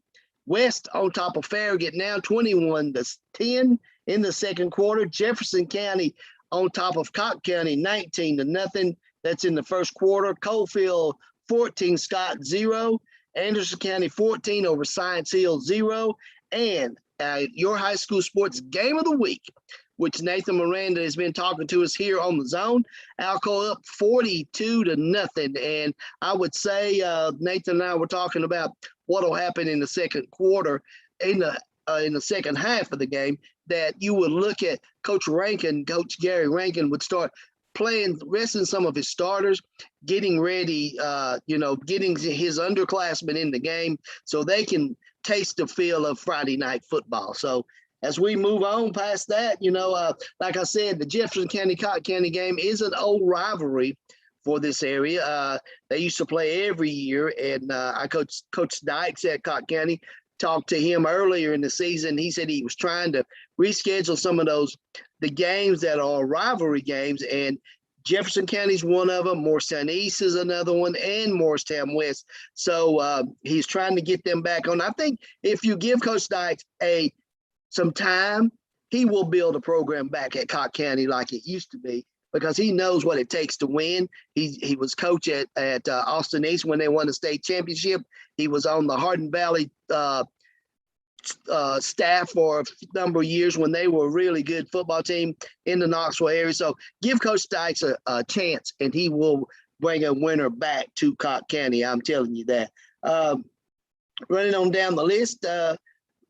West on top of Farragut now 21-10 in the second quarter. Jefferson County on top of Cott County 19-0. That's in the first quarter. Coalfield 14, Scott 0. Anderson County 14 over Science Hill 0. And your high school sports game of the week, which Nathan Miranda has been talking to us here on the zone. Alco up 42-0. And I would say Nathan and I were talking about what will happen in the second quarter, in the second half of the game, that you would look at Coach Gary Rankin would start resting some of his starters, getting ready, getting his underclassmen in the game so they can taste the feel of Friday night football. So as we move on past that, like I said, the Jefferson County-Cott County game is an old rivalry for this area. They used to play every year, and I Coach Dykes at Cott County. Talked to him earlier in the season. He said he was trying to reschedule some of the games that are rivalry games, and Jefferson County's one of them. Morristown East is another one, and Morristown West. So he's trying to get them back on. I think if you give Coach Dykes some time, he will build a program back at Cott County like it used to be, because he knows what it takes to win. He was coach at Austin East when they won the state championship. He was on the Hardin Valley staff for a number of years when they were a really good football team in the Knoxville area. So give Coach Dykes a chance, and he will bring a winner back to Cott County. I'm telling you that. Running on down the list,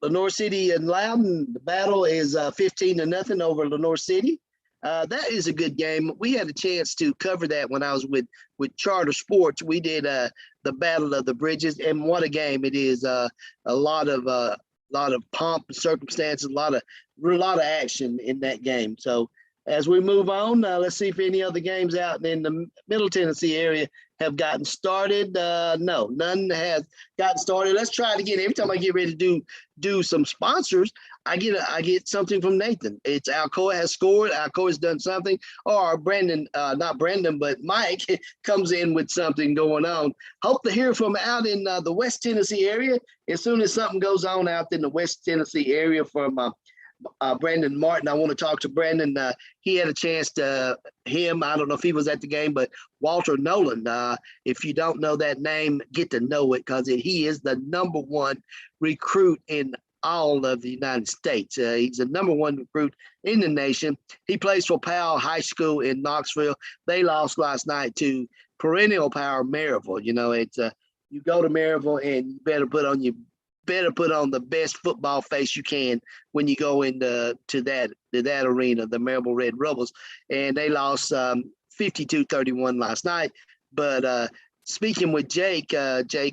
Lenore City and Loudon, the battle is 15-0 over Lenore City. That is a good game. We had a chance to cover that when I was with Charter Sports. We did the Battle of the Bridges, and what a game it is. A lot of pomp and circumstances, a lot of action in that game. So as we move on, let's see if any other games out in the Middle Tennessee area have gotten started. No, none has gotten started. Let's try it again. Every time I get ready to do some sponsors, I get something from Nathan. It's Alcoa has scored, Alcoa has done something, or Brandon, not Brandon, but Mike comes in with something going on. Hope to hear from out in the West Tennessee area as soon as something goes on out in the West Tennessee area from Brandon Martin. I want to talk to Brandon. He had a chance to I don't know if he was at the game, but Walter Nolan, if you don't know that name, get to know it, because he is the #1 recruit in all of the United States. He's the #1 recruit in the nation. He plays for Powell High School in Knoxville. They lost last night to perennial power Maryville. It's you go to Maryville and you better put on the best football face you can when you go into that arena, the Maryville Red Rebels, and they lost 52-31 last night. But speaking with Jake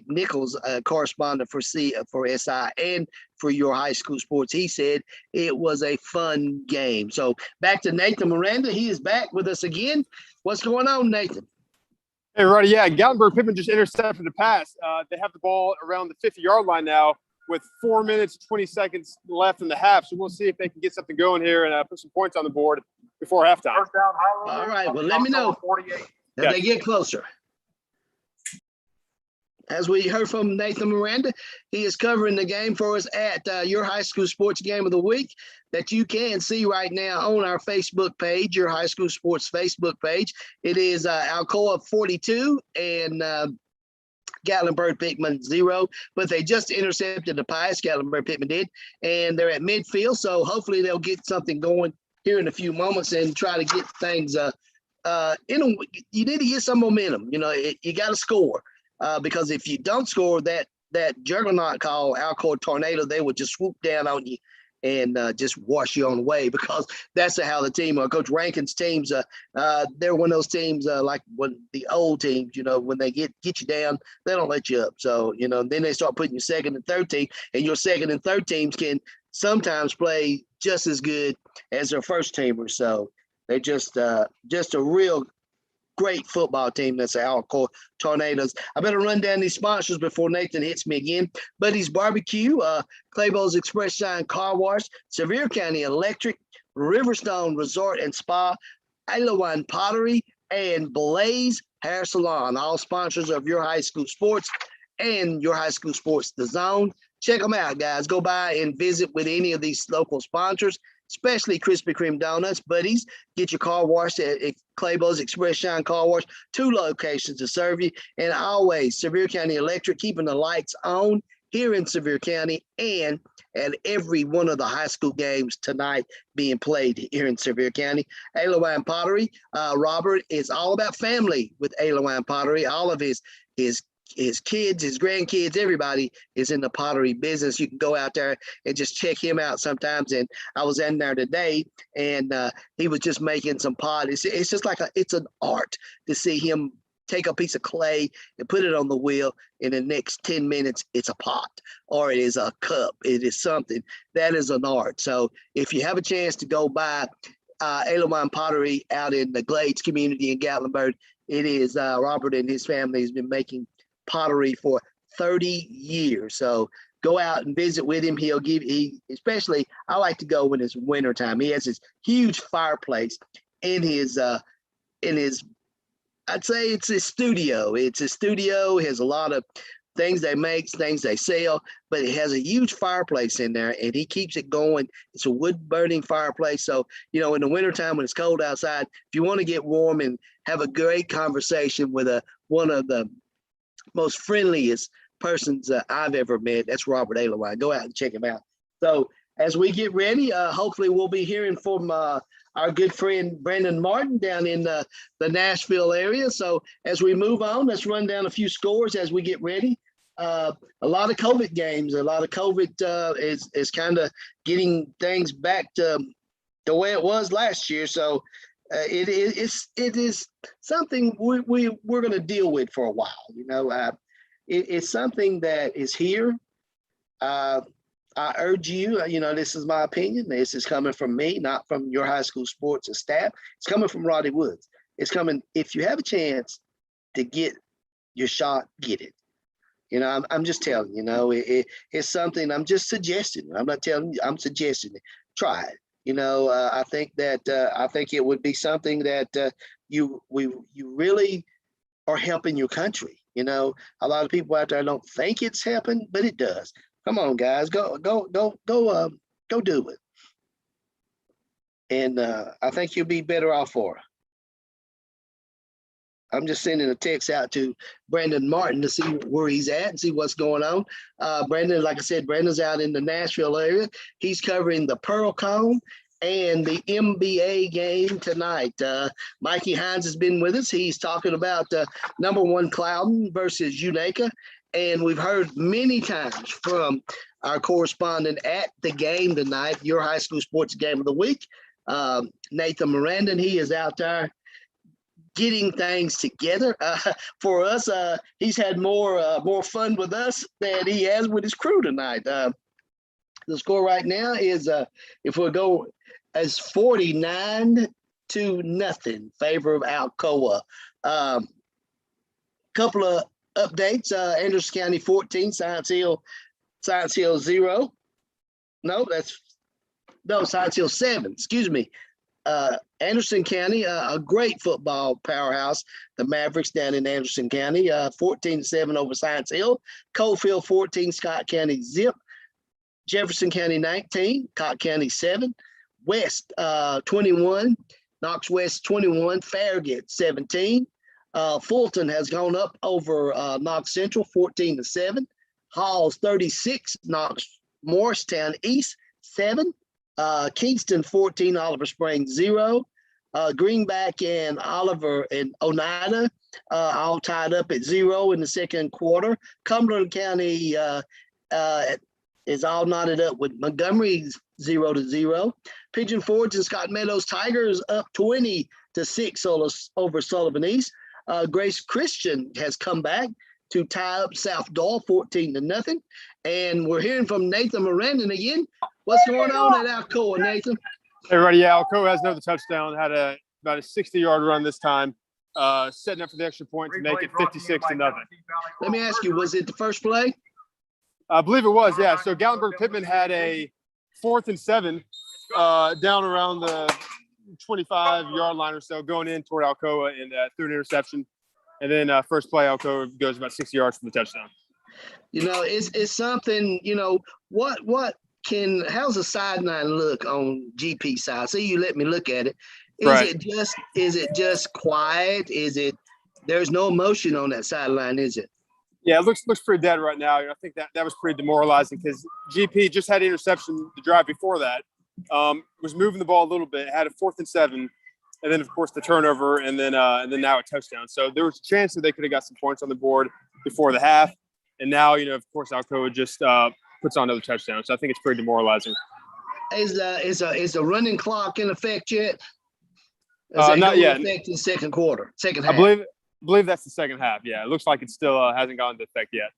Nichols, correspondent for SI and for your high school sports, he said it was a fun game. So back to Nathan Miranda. He is back with us again. What's going on, Nathan? Hey, Roddy. Yeah, Gatlinburg-Pittman just intercepted the pass. They have the ball around the 50-yard line now with 4 minutes, 20 seconds left in the half. So we'll see if they can get something going here and put some points on the board before halftime. First down, All right. Well, let me know 48. as they get closer. As we heard from Nathan Miranda, he is covering the game for us at your high school sports game of the week that you can see right now on our Facebook page, your high school sports Facebook page. It is Alcoa 42 and Gatlinburg-Pittman 0, but they just intercepted the pass. Gatlinburg-Pittman did, and they're at midfield, so hopefully they'll get something going here in a few moments and try to get things you need to get some momentum. You got to score. Because if you don't score, that juggernaut called Alcoa Tornado, they would just swoop down on you and just wash you on the way, because that's how the team, Coach Rankin's teams, they're one of those teams like when the old teams, when they get you down, they don't let you up. So, then they start putting you second and third team, and your second and third teams can sometimes play just as good as their first teamers. So they're just a real great football team. That's the Alcoa Tornadoes. I better run down these sponsors before Nathan hits me again. Buddy's Barbecue, Claybo's Express Shine Car Wash, Sevier County Electric, Riverstone Resort and Spa, Alewan Pottery, and Blaze Hair Salon, all sponsors of Your High School Sports and Your High School Sports the Zone. Check them out, guys. Go by and visit with any of these local sponsors, especially Krispy Kreme Donuts. Buddies, get your car washed at Claybo's Express Shine Car Wash, 2 locations to serve you. And always, Sevier County Electric, keeping the lights on here in Sevier County and at every one of the high school games tonight being played here in Sevier County. Alewan Pottery, Robert is all about family with Alewan Pottery. All of his kids, his grandkids, everybody is in the pottery business. You can go out there and just check him out sometimes. And I was in there today, and he was just making some pot. It's just like it's an art to see him take a piece of clay and put it on the wheel. In the next 10 minutes, it's a pot or it is a cup. It is something that is an art. So if you have a chance to go by Alewan Pottery out in the Glades community in Gatlinburg, it is Robert and his family has been making pottery for 30 years. So go out and visit with him. He'll give, especially, I like to go when it's winter time. He has this huge fireplace in his, I'd say it's his studio. It's a studio. It has a lot of things they make, things they sell, but it has a huge fireplace in there and he keeps it going. It's a wood burning fireplace. So, in the wintertime when it's cold outside, if you want to get warm and have a great conversation with one of the most friendliest persons I've ever met, that's Robert Alewan. Go out and check him out. So as we get ready, hopefully we'll be hearing from our good friend Brandon Martin down in the Nashville area. So as we move on, let's run down a few scores as we get ready. A lot of COVID games, a lot of COVID is kind of getting things back to the way it was last year. So it is something we're going to deal with for a while. It's something that is here. I urge you, this is my opinion. This is coming from me, not from Your High School Sports or staff. It's coming from Roddy Woods. It's coming, if you have a chance to get your shot, get it. I'm just telling you, it's something I'm just suggesting. I'm not telling you, I'm suggesting it. Try it. I think it would be something that you really are helping your country. A lot of people out there don't think it's helping, but it does. Come on, guys, go do it. And I think you'll be better off for it. I'm just sending a text out to Brandon Martin to see where he's at and see what's going on. Brandon, like I said, Brandon's out in the Nashville area. He's covering the Pearl Cone and the MBA game tonight. Mikey Hines has been with us. He's talking about number 1 Cloudon versus Unaka. And we've heard many times from our correspondent at the game tonight, Your High School Sports Game of the Week, Nathan Miranda. He is out there getting things together for us. He's had more fun with us than he has with his crew tonight. The score right now is, if we go, as 49-0 favor of Alcoa. Couple of updates. Anderson County 14, Science Hill 0. Science Hill 7, excuse me. Anderson County, a great football powerhouse. The Mavericks down in Anderson County, 14-7 over Science Hill. Coalfield 14, Scott County Zip. Jefferson County 19, Cott County 7. West 21, Knox West 21, Farragut 17. Fulton has gone up over Knox Central 14-7. Halls 36, Knox Morristown East 7. Kingston 14, Oliver Springs 0. Greenback and Oliver and Oneida all tied up at 0 in the second quarter. Cumberland County is all knotted up with Montgomery 0-0. Pigeon Forge and Scott Meadows Tigers up 20-6 over Sullivan East. Grace Christian has come back to tie up South Doyle 14-0. And we're hearing from Nathan Miranda again. What's going on at Alcoa, Nathan? Hey, everybody. Yeah, Alcoa has another touchdown. Had about a 60-yard run this time. setting up for the extra point to make it 56-0. Let me ask you, was it the first play? I believe it was, yeah. So Gallenberg Pittman had a 4th and 7 down around the 25-yard line or so, going in toward Alcoa, and threw an interception. And then first play, Alcoa goes about 60 yards from the touchdown. You know, it's something, you know, how's the sideline look on GP side? See, you let me look at it. Right. Is it just quiet? There's no emotion on that sideline, is it? Yeah, it looks pretty dead right now. I think that was pretty demoralizing because GP just had an interception the drive before that. Was moving the ball a little bit, had a 4th and 7, and then of course the turnover, and then now a touchdown. So there was a chance that they could have got some points on the board before the half, and now of course Alcoa just puts on another touchdown. So I think it's pretty demoralizing. Is the running clock in effect yet? Not yet. In effect in second half. I believe that's the second half. Yeah, it looks like it still hasn't gone into effect yet.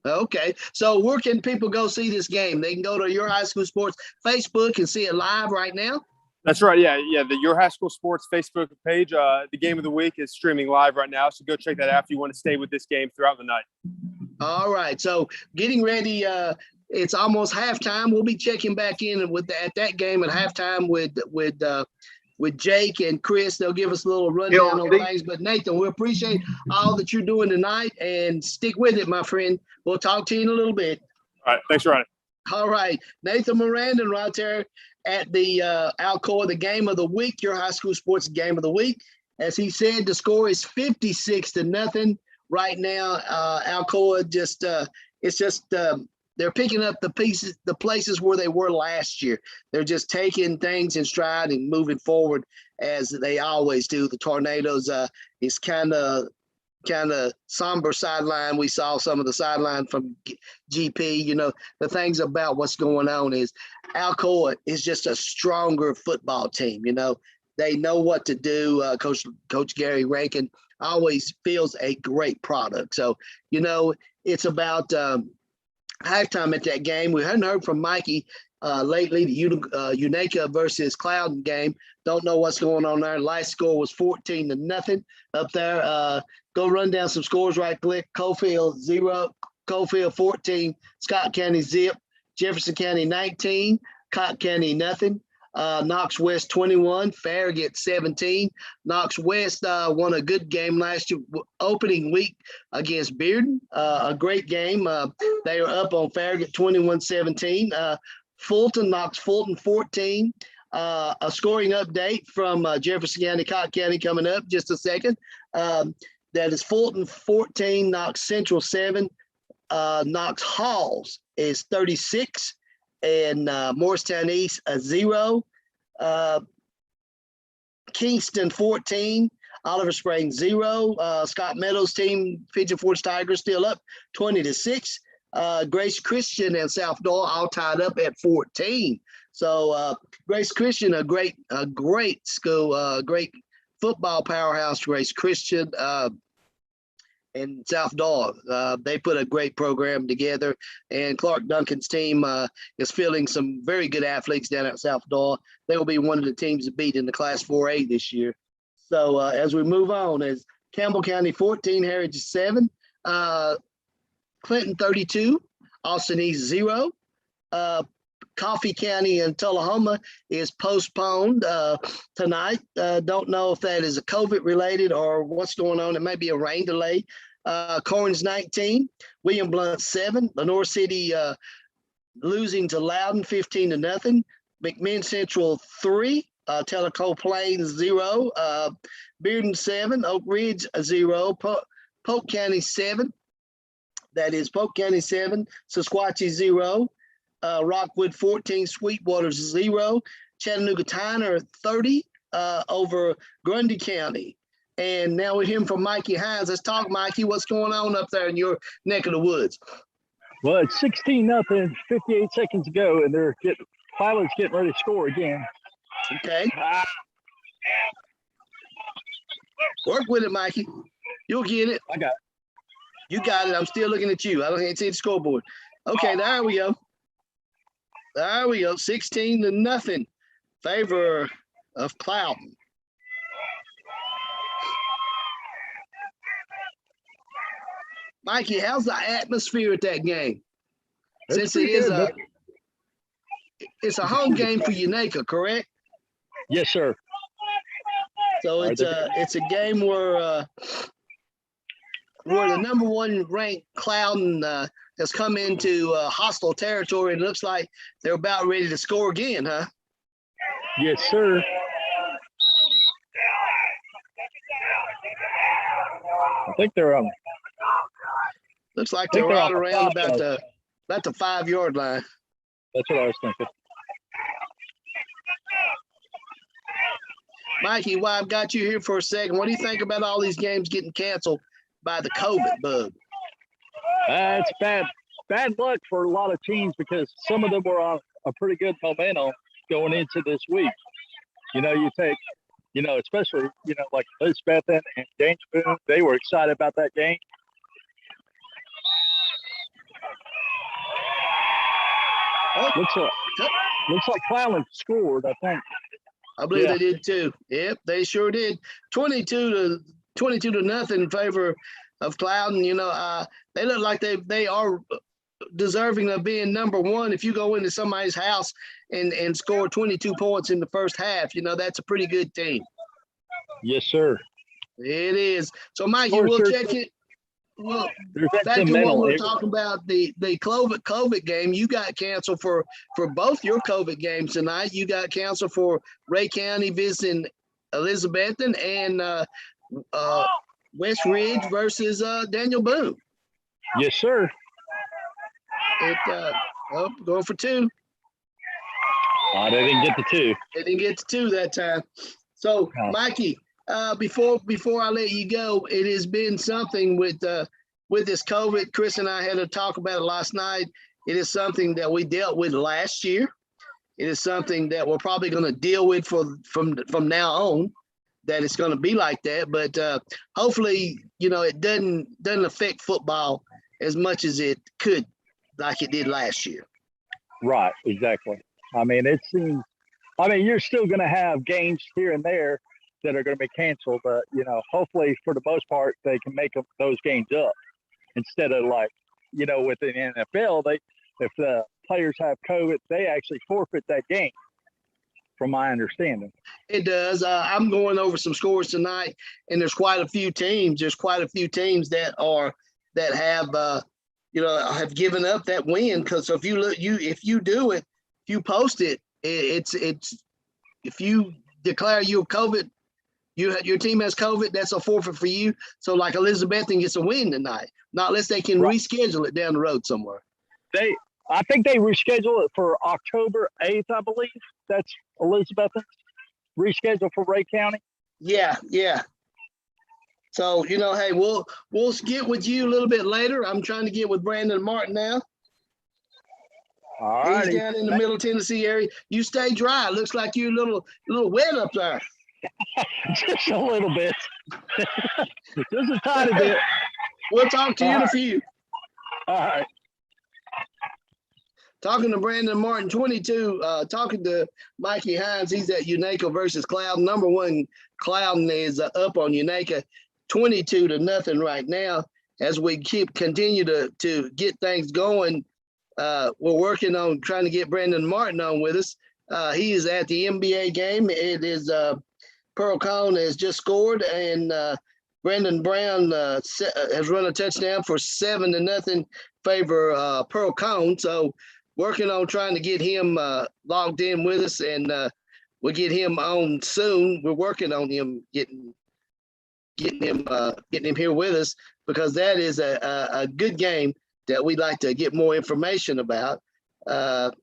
Okay, so where can people go see this game? They can go to Your High School Sports Facebook and see it live right now? That's right, yeah. The Your High School Sports Facebook page, the game of the week is streaming live right now, so go check that out if you want to stay with this game throughout the night. All right, so getting ready, it's almost halftime. We'll be checking back in at that game at halftime with Jake and Chris. They'll give us a little rundown on things. But Nathan, we appreciate all that you're doing tonight, and stick with it, my friend. We'll talk to you in a little bit. All right. Thanks, Ronnie. All right. Nathan Miranda right there at the Alcoa, the game of the week, Your High School Sports game of the week. As he said, the score is 56-0 right now. Alcoa they're picking up the places where they were last year. They're just taking things in stride and moving forward as they always do. The Tornadoes is kind of somber sideline. We saw some of the sideline from GP. You know, the things about what's going on is Alcoa is just a stronger football team. You know, they know what to do. Coach Gary Rankin always feels a great product. So, you know, it's about halftime at that game. We hadn't heard from Mikey lately, the Unaka versus Cloudon game. Don't know what's going on there. Last score was 14-0 up there. Go run down some scores right quick. Cofield 0, Cofield 14, Scott County zip, Jefferson County 19, Cott County nothing. Knox West 21, Farragut 17. Knox West won a good game last year, opening week against Bearden. A great game. They were up on Farragut 21-17. Fulton knocks Fulton 14. A scoring update from Jefferson County, Cott County coming up just a second. That is Fulton 14, Knox Central 7. Knox Halls is 36. And Morristown East 0. Kingston 14, Oliver Springs 0. Scott Meadows team, Pigeon Forge Tigers still up 20-6. Grace Christian and South Door all tied up at 14. So Grace Christian, a great school, great football powerhouse. Grace Christian. And South Dog, they put a great program together. And Clark Duncan's team is fielding some very good athletes down at South Dog. They will be one of the teams to beat in the Class 4A this year. So as we move on, as Campbell County 14, Heritage 7, Clinton 32, Austin East 0. Coffee County and Tullahoma is postponed tonight. Don't know if that is a COVID related or what's going on. It may be a rain delay. Corns 19, William Blunt 7, Lenore City losing to Loudon 15-0. McMinn Central 3, Tellico Plains 0, Bearden 7, Oak Ridge 0, Polk County 7. That is Polk County 7, Sequatchie 0. Rockwood 14, Sweetwater 0, Chattanooga Tyner 30 over Grundy County. And now we're hearing from Mikey Hines. Let's talk, Mikey. What's going on up there in your neck of the woods? Well, it's 16-0, 58 seconds to go, and Pilot's getting ready to score again. Okay. Work with it, Mikey. You'll get it. I got it. You got it. I'm still looking at you. I don't can't see the scoreboard. Okay, there we go. There we go, 16-0, favor of Cloudon. Mikey, how's the atmosphere at that game? It's Since it pretty is good. it's a home game for Unaka, correct? Yes, sir. So All right, it's a game where the number one ranked Cloudon has come into hostile territory, and it looks like they're about ready to score again, huh? Yes, sir. I think they're Looks like they're they're right on the around clock, about the 5-yard line. That's what I was thinking. Mikey, while I've got you here for a second, what do you think about all these games getting canceled by the COVID bug? It's bad luck for a lot of teams because some of them were on a pretty good momentum going into this week. You take, especially, like Elizabeth and James Boone, they were excited about that game. Oh, Looks like Cloudland scored, I think. I believe Yeah. they did too. Yep, they sure did. 22 to nothing in favor of Cloudon. They look like they are deserving of being number one. If you go into somebody's house and score 22 points in the first half, that's a pretty good team. Yes, sir. It is. So, Mikey, Of course, we'll check it. Well, There's that back to what mental. we were talking about, the COVID game, you got canceled for both your COVID games tonight. You got canceled for Ray County visiting Elizabethton and West Ridge versus Daniel Boone. Yes, sir. Going for 2. They didn't get the 2. They didn't get to 2 that time. So, No. Mikey, before I let you go, it has been something with this COVID. Chris and I had a talk about it last night. It is something that we dealt with last year. It is something that we're probably going to deal with from now on. That it's going to be like that, but hopefully, it doesn't affect football as much as it could, like it did last year. Right, exactly. I mean, it seems. You're still going to have games here and there that are going to be canceled, but hopefully for the most part they can make those games up instead of with the NFL, if the players have COVID, they actually forfeit that game. From my understanding, it does. I'm going over some scores tonight, and there's quite a few teams. That have given up that win. Because if you post it, it's if you declare you're COVID, your team has COVID, that's a forfeit for you. So like Elizabethton gets a win tonight, not unless they can reschedule it down the road somewhere. I think they reschedule it for October 8th, I believe. That's Elizabethton's rescheduled for Ray County. Yeah. So, hey, we'll get with you a little bit later. I'm trying to get with Brandon Martin now. All right. He's down in the Middle Tennessee area. You stay dry. Looks like you're a little wet up there. Just a little bit. Just a tiny bit. We'll talk to you in a few. All right. Talking to Brandon Martin, 22, talking to Mikey Hines. He's at Unaka versus Cloudon. Number one, Cloudon is up on Unaka, 22 to nothing right now. As we continue to get things going, we're working on trying to get Brandon Martin on with us. He is at the NBA game. It is Pearl Cone has just scored, and Brandon Brown has run a touchdown for 7-0 favor Pearl Cone. So working on trying to get him logged in with us, and we'll get him on soon. We're working on him getting him here with us, because that is a good game that we'd like to get more information about. But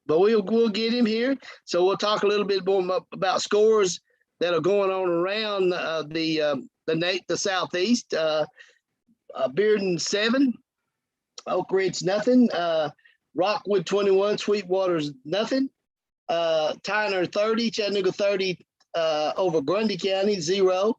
we'll get him here. So we'll talk a little bit more about scores that are going on around the Southeast. Bearden 7, Oak Ridge nothing. Rockwood 21, Sweetwater's nothing. Tyner 30, Chattanooga 30 over Grundy County 0.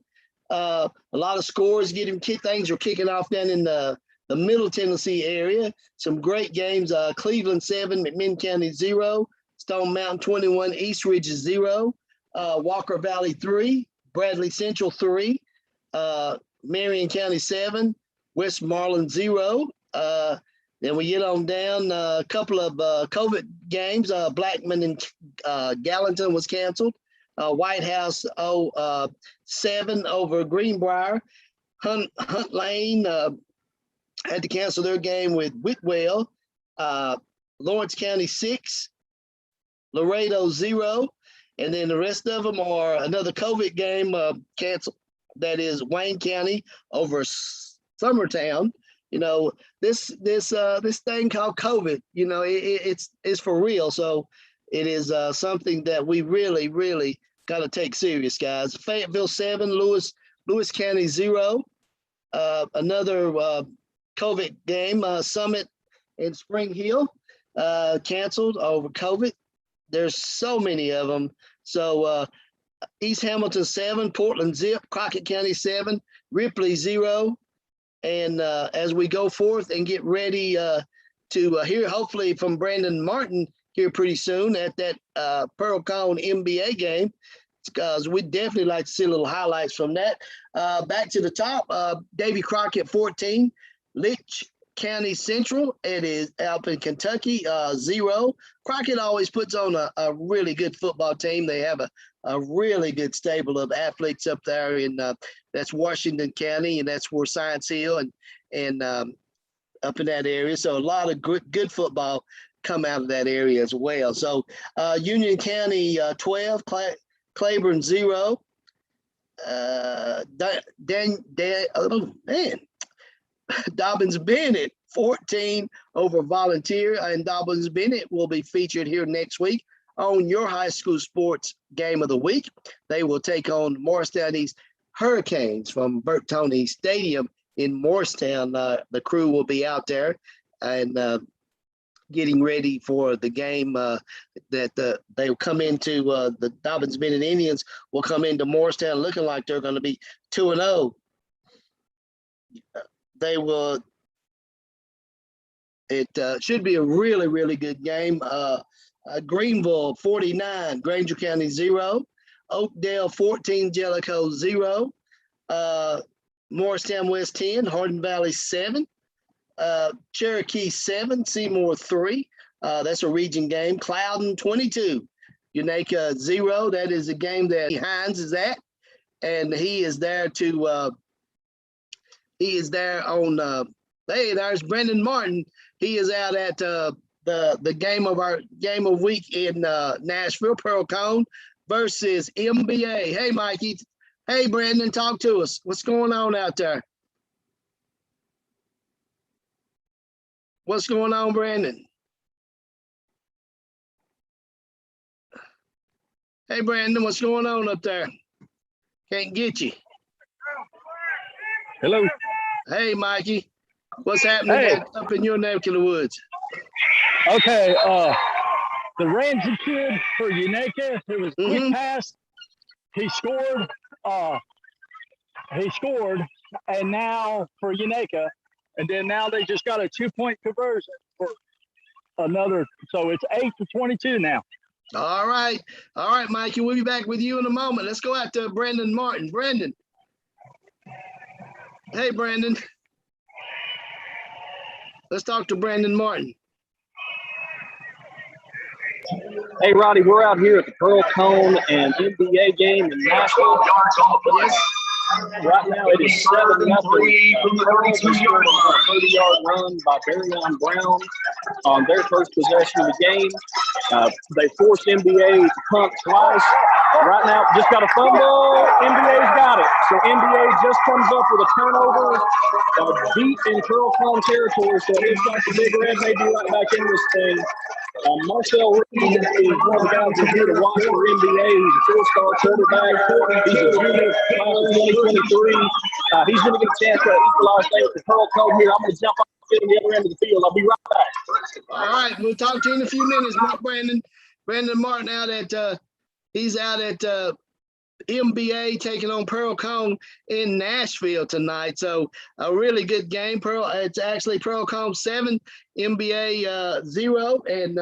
A lot of scores things are kicking off down in the Middle Tennessee area. Some great games. Cleveland 7, McMinn County 0. Stone Mountain 21, East Ridge is 0. Walker Valley 3, Bradley Central 3. Marion County 7, Westmoreland 0. Then we get on down a couple of COVID games. Blackman and Gallatin was canceled. White House 7 over Greenbrier. Hunt Lane had to cancel their game with Whitwell. Lawrence County 6, Laredo 0, and then the rest of them are another COVID game canceled. That is Wayne County over Summertown. You know, this thing called COVID, you know, it's for real. So it is something that we really got to take serious, guys. Fayetteville 7, Lewis County 0. Another COVID game, Summit and Spring Hill canceled over COVID. There's so many of them. So East Hamilton 7, Portland Zip, Crockett County 7, Ripley 0. And as we go forth and get ready to hear hopefully from Brandon Martin here pretty soon at that Pearl Cone NBA game, because we'd definitely like to see a little highlights from that. Back to the top, Davy Crockett 14, Litch County Central, it is up in Kentucky, 0. Crockett always puts on a really good football team. They have a really good stable of athletes up there in that's Washington County, and that's where Science Hill and up in that area. So a lot of good football come out of that area as well. So Union County 12, Claiborne 0. Dobbins Bennett 14 over Volunteer, and Dobbins Bennett will be featured here next week on your high school sports game of the week. They will take on Morristown East Hurricanes from Bert Toney Stadium in Morristown. The crew will be out there and getting ready for the game that they will come into. The Dobbins Bennett Indians will come into Morristown looking like they're going to be 2-0. They will. It should be a really good game. Greenville 49, Granger County 0, Oakdale 14, Jellicoe 0, Morristown West 10, Hardin Valley 7, Cherokee 7, Seymour 3. That's a region game. Cloudon 22, Unaka 0. That is a game that Hines is at, and he is there to. He is there on. Hey, there's Brendan Martin. He is out at the game of week in Nashville, Pearl Cone versus MBA. Hey, Mikey. Hey, Brandon, talk to us. What's going on out there? What's going on, Brandon? Hey, Brandon, what's going on up there? Can't get you. Hello. Hey, Mikey. What's happening up in your neck of the woods? Okay, the Ramsey kid for Unaka, it was quick pass. He scored, and now for Unaka, and then now they just got a 2-point conversion for another, so it's 8-22 now. All right, Mikey, we'll be back with you in a moment. Let's go out to Brandon Martin. Brandon. Hey, Brandon. Let's talk to Brandon Martin. Hey, Roddy, we're out here at the Pearl Cone and NBA game in Nashville. Yes. Right now it is 7-0. From the 32-yard line. 30-yard run by Barryon Brown on their first possession of the game. They forced NBA to punt twice. Right now, just got a fumble. NBA's got it. So NBA just comes up with a turnover, deep in Pearl Cone territory. So it looks like the Big Red may be right back in this thing. Marcel Reed is one of the guys who's here to watch for NBA. He's a four-star quarterback. He's a junior, class of 2023. He's going to get a chance to equalize things with Pearl Cone here. I'm going to jump off on the other end of the field. I'll be right back. All right, we'll talk to you in a few minutes, Brandon Martin out at he's out at MBA taking on Pearl Cone in Nashville tonight. So a really good game. It's actually Pearl Cone 7, MBA 0. And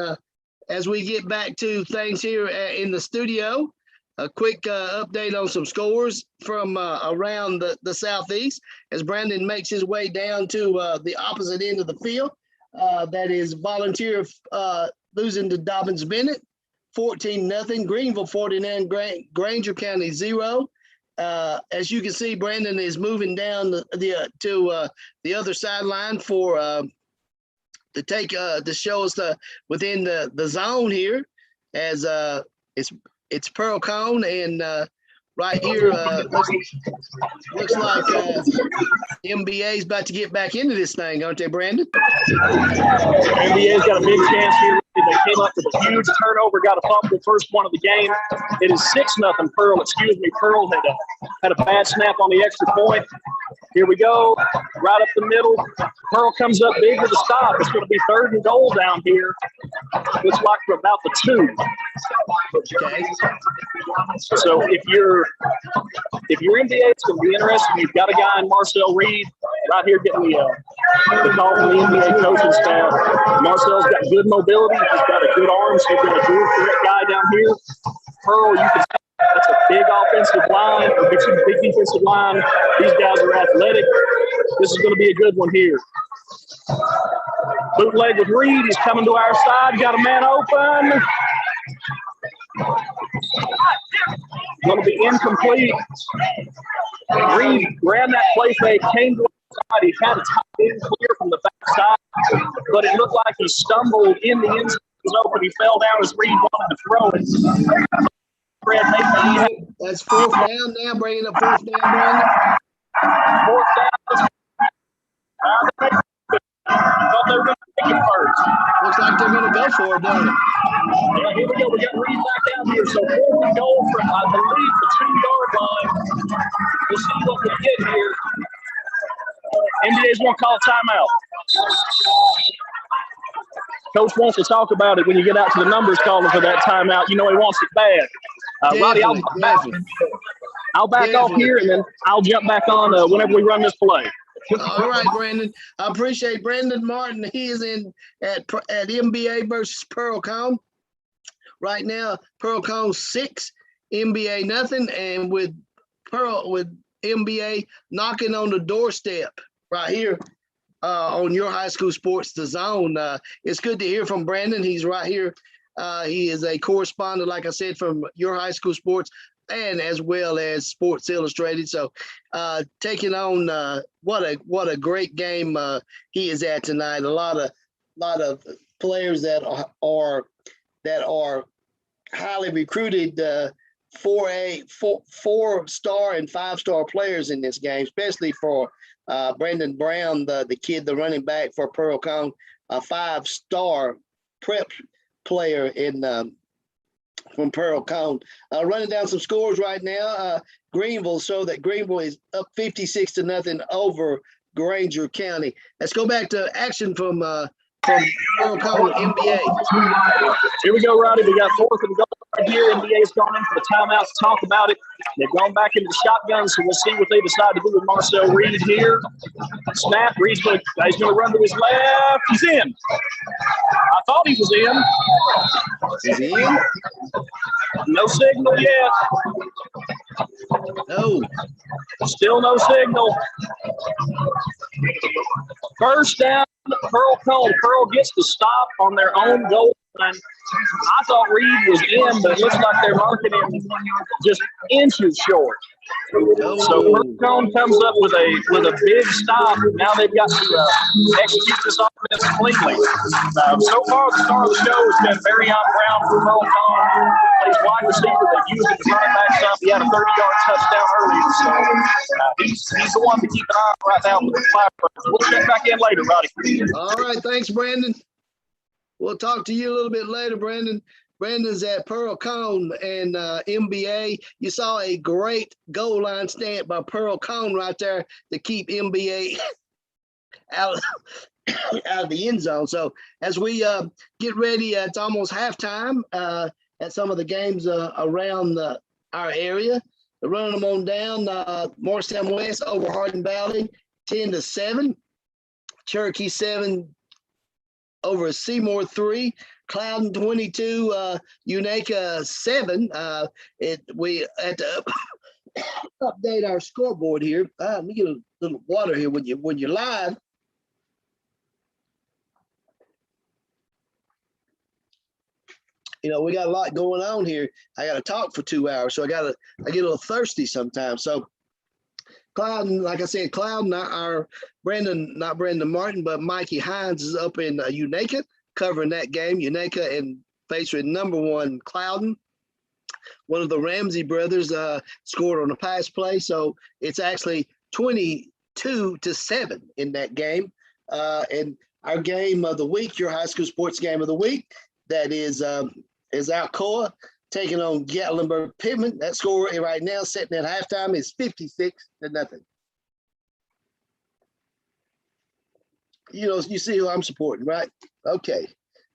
as we get back to things here in the studio, a quick update on some scores from around the Southeast as Brandon makes his way down to the opposite end of the field. That is Volunteer losing to Dobbins Bennett, 14-0. Greenville 49, Granger County 0. As you can see, Brandon is moving down to the other sideline for to take to show us within the zone here, as it's Pearl Cone, and right here looks like NBA is about to get back into this thing, aren't they, Brandon? NBA's got a big chance here. They came up with a huge turnover, got a fumble, first one of the game. It is 6-0 Pearl. Pearl had a bad snap on the extra point. Here we go, right up the middle. Pearl comes up big with a stop. It's going to be 3rd and goal down here. Looks like for about the 2. Okay. So if you're NBA, it's going to be interesting. You've got a guy in Marcel Reed right here getting the call from the NBA coaching staff. Marcel's got good mobility. He's got a good arm, so he's got a dual threat guy down here. Pearl, you can see that's a big offensive line, or big defensive line. These guys are athletic. This is going to be a good one here. Bootleg with Reed. He's coming to our side. Got a man open. Going to be incomplete. Reed ran that play fake, came to the side. He had a tight end clear from the backside, but it looked like he stumbled in the end zone. It was open. He fell down as Reed wanted to throw it. That's 4th down now, bringing up 4th down, Brandon. 4th down. Thought they were going to take it first. Looks like they're going to go for it, doesn't it? Yeah, here we go. We got Reed back down here. So 4th and goal from, I believe, the 2-yard line. We'll see what we get here. NBA's going to call timeout. Coach wants to talk about it when you get out to the numbers calling for that timeout. You know he wants it bad. Roddy, I'll back off here, and then I'll jump back on whenever we run this play. All right, Brandon. I appreciate Brandon Martin. He is in at NBA versus Pearl Cone. Right now, Pearl Cone 6, NBA nothing, and with NBA knocking on the doorstep right here on Your High School Sports the Zone. It's good to hear from Brandon. He's right here. He is a correspondent, like I said, from Your High School Sports and as well as Sports Illustrated. So taking on what a great game he is at tonight. A lot of players that are highly recruited 4-star and 5-star players in this game, especially for Brandon Brown, the kid, the running back for Pearl Cone, a 5-star prep player from Pearl Cone. Running down some scores right now. Greenville is up 56-0 over Granger County. Let's go back to action from Pearl Cone NBA. Here we go, Roddy. We got 4th and goal right here. NBA's gone in for the timeout to talk about it. They've gone back into the shotgun, so we'll see what they decide to do with Marcel Reed here. Snap. Reed's going to run to his left. He's in. I thought he was in. Is he in? No signal yet. No. Still no signal. First down, Pearl Cone. Pearl gets the stop on their own goal line. I thought Reed was in, but it looks like they're marking him just inches short. So Pearl Cone comes up with a big stop. Now they've got to execute this offense cleanly. So far, the star of the show has been Barryon Brown for Pearl Cone. Plays wide receiver. They've used him to running back up. He had a 30-yard touchdown earlier. So he's the one to keep an eye on right now with the Flyers. We'll check back in later, Roddy. All right, thanks, Brandon. We'll talk to you a little bit later, Brandon. Brandon's at Pearl Cone and NBA. You saw a great goal line stand by Pearl Cone right there to keep NBA out of the end zone. So as we get ready, it's almost halftime at some of the games around our area. They're running them on down. Morristown West over Hardin Valley, 10-7. Cherokee 7 over Seymour 3. Cloudon 22, Unaka 7. We had to update our scoreboard here. Let me get a little water here when you're live. You know, we got a lot going on here. I got to talk for 2 hours, so I get a little thirsty sometimes. So Cloudon, like I said, Cloudon, not Brandon Martin, but Mikey Hines is up in Unaka covering that game. Unaka and facing number 1 Cloudon. One of the Ramsey brothers scored on a pass play, so it's actually 22-7 in that game. And our game of the week, your high school sports game of the week, that is Alcoa taking on Gatlinburg Pittman. That score right now, sitting at halftime, is 56-0. You know, you see who I'm supporting, right? Okay,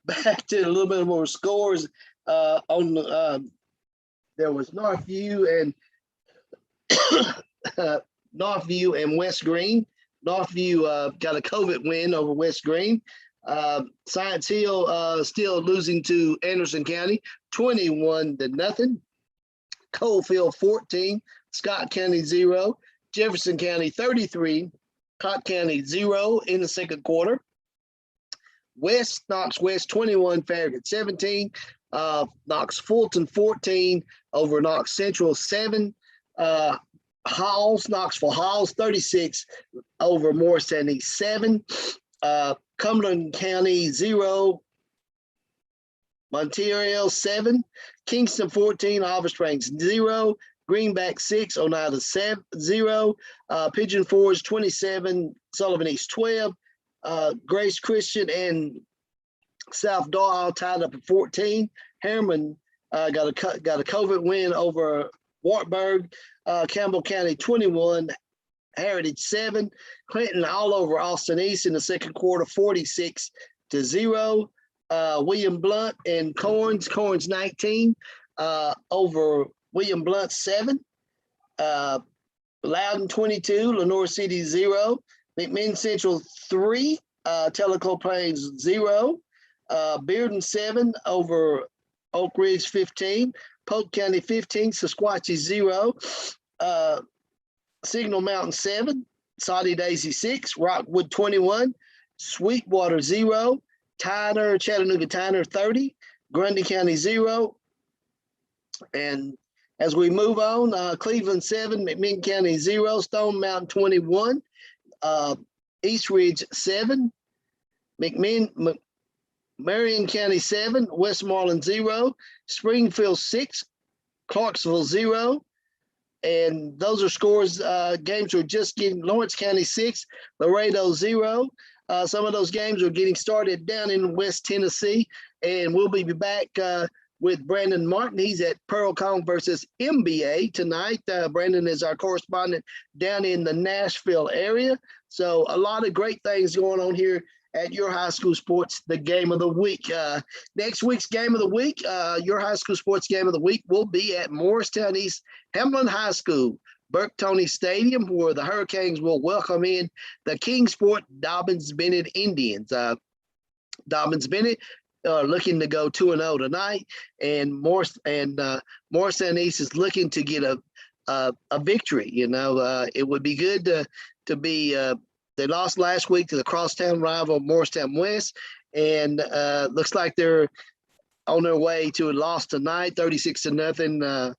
back to a little bit more scores on the. There was Northview and West Green. Northview got a COVID win over West Green. Science Hill still losing to Anderson County, 21-0. Coalfield 14, Scott County 0, Jefferson County 33, Cott County 0 in the second quarter. Knox West 21, Farragut 17. Knox Fulton 14 over Knox Central 7. Knoxville Halls 36 over Morristown East 7. Cumberland County 0. Monterio 7. Kingston 14. Oliver Springs 0. Greenback 6. Oneida 0. Pigeon Forge 27. Sullivan East 12. Grace Christian and South Doyle tied up at 14. Harriman got a COVID win over Wartburg. Campbell County 21. Heritage 7. Clinton all over Austin East in the second quarter, 46-0. William Blunt and Corns 19 over William Blunt 7. Loudon 22, Lenore City 0. McMinn Central 3, Tellico Plains 0. Bearden 7 over Oak Ridge 15. Polk County 15, Sequatchie 0. Signal Mountain 7, Saudi Daisy 6, Rockwood 21, Sweetwater 0, Chattanooga Tyner 30, Grundy County 0. And as we move on, Cleveland 7, McMinn County 0, Stone Mountain 21, East Ridge 7, Marion County 7, Westmoreland 0, Springfield 6, Clarksville 0. And those are scores. Games are just getting. Lawrence County 6, Laredo 0. Some of those games are getting started down in West Tennessee, and we'll be back with Brandon Martin. He's at Pearl-Cohn versus MBA tonight. Brandon is our correspondent down in the Nashville area. So a lot of great things going on here at your high school sports, the game of the week. Next week's game of the week, your high school sports game of the week will be at Morristown East Hamlin High School, Burke Toney Stadium, where the Hurricanes will welcome in the Kingsport Dobbins-Bennett Indians. Dobbins-Bennett looking to go 2-0 tonight, and Morristown East is looking to get a victory. You know, it would be good to be. They lost last week to the crosstown rival Morristown West, and looks like they're on their way to a loss tonight, 36-0,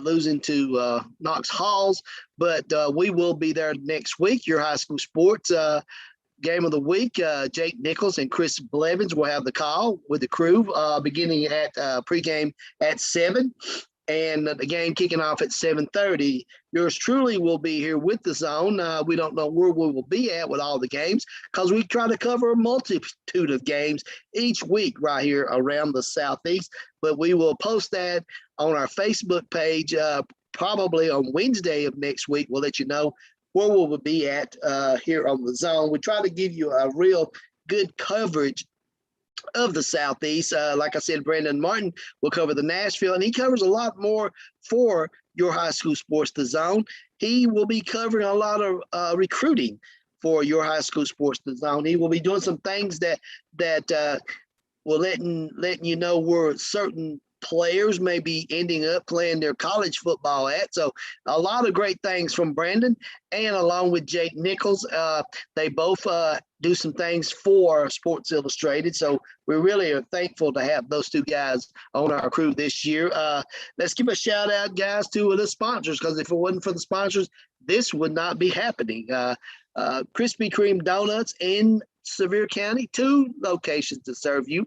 losing to Knox Halls. But we will be there next week. Your high school sports game of the week. Jake Nichols and Chris Blevins will have the call with the crew beginning at pregame at 7. And the game kicking off at 7:30. Yours truly will be here with the Zone. We don't know where we will be at with all the games because we try to cover a multitude of games each week right here around the Southeast. But we will post that on our Facebook page probably on Wednesday of next week. We'll let you know where we will be at here on the Zone. We try to give you a real good coverage of the Southeast. Like I said, Brandon Martin will cover the Nashville, and he covers a lot more for your high school sports, the Zone. He will be covering a lot of recruiting for your high school sports, the Zone. He will be doing some things that we're letting you know where certain players may be ending up playing their college football at. So a lot of great things from Brandon, and along with Jake Nichols, they both do some things for Sports Illustrated. So we really are thankful to have those two guys on our crew this year. Let's give a shout out, guys, to the sponsors, because if it wasn't for the sponsors, this would not be happening. Krispy Kreme Donuts in Sevier County, 2 locations to serve you.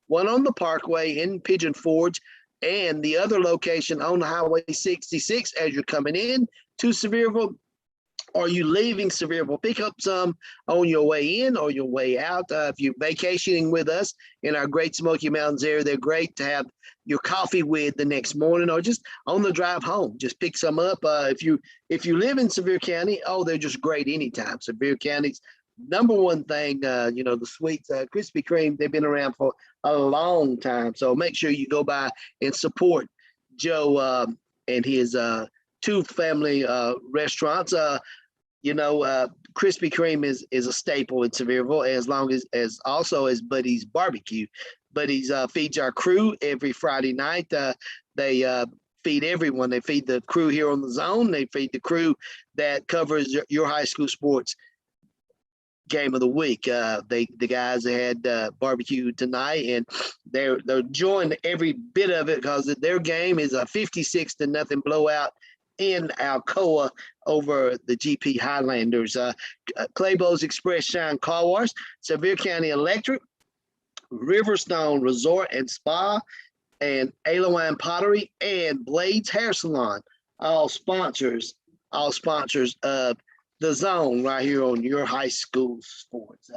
One on the Parkway in Pigeon Forge, and the other location on Highway 66 as you're coming in to Sevierville. Or you leaving Sevierville, pick up some on your way in or your way out. If you're vacationing with us in our Great Smoky Mountains area, they're great to have your coffee with the next morning or just on the drive home. Just pick some up. If you live in Sevier County, they're just great anytime. Sevier County's number one thing, the sweets, Krispy Kreme, they've been around for a long time. So make sure you go by and support Joe and his 2 family restaurants. Krispy Kreme is a staple in Sevierville, as long as also as Buddy's Barbecue. Buddy's feeds our crew every Friday night. They feed everyone. They feed the crew here on the zone. They feed the crew that covers your high school sports game of the week. The guys had barbecue tonight, and they're enjoying every bit of it because their game is a 56-0 blowout in Alcoa over the GP Highlanders. Claybo's Express Shine Car Wash, Sevier County Electric, Riverstone Resort and Spa, and Alawine Pottery, and Blades Hair Salon, all sponsors of the Zone right here on your high school sports.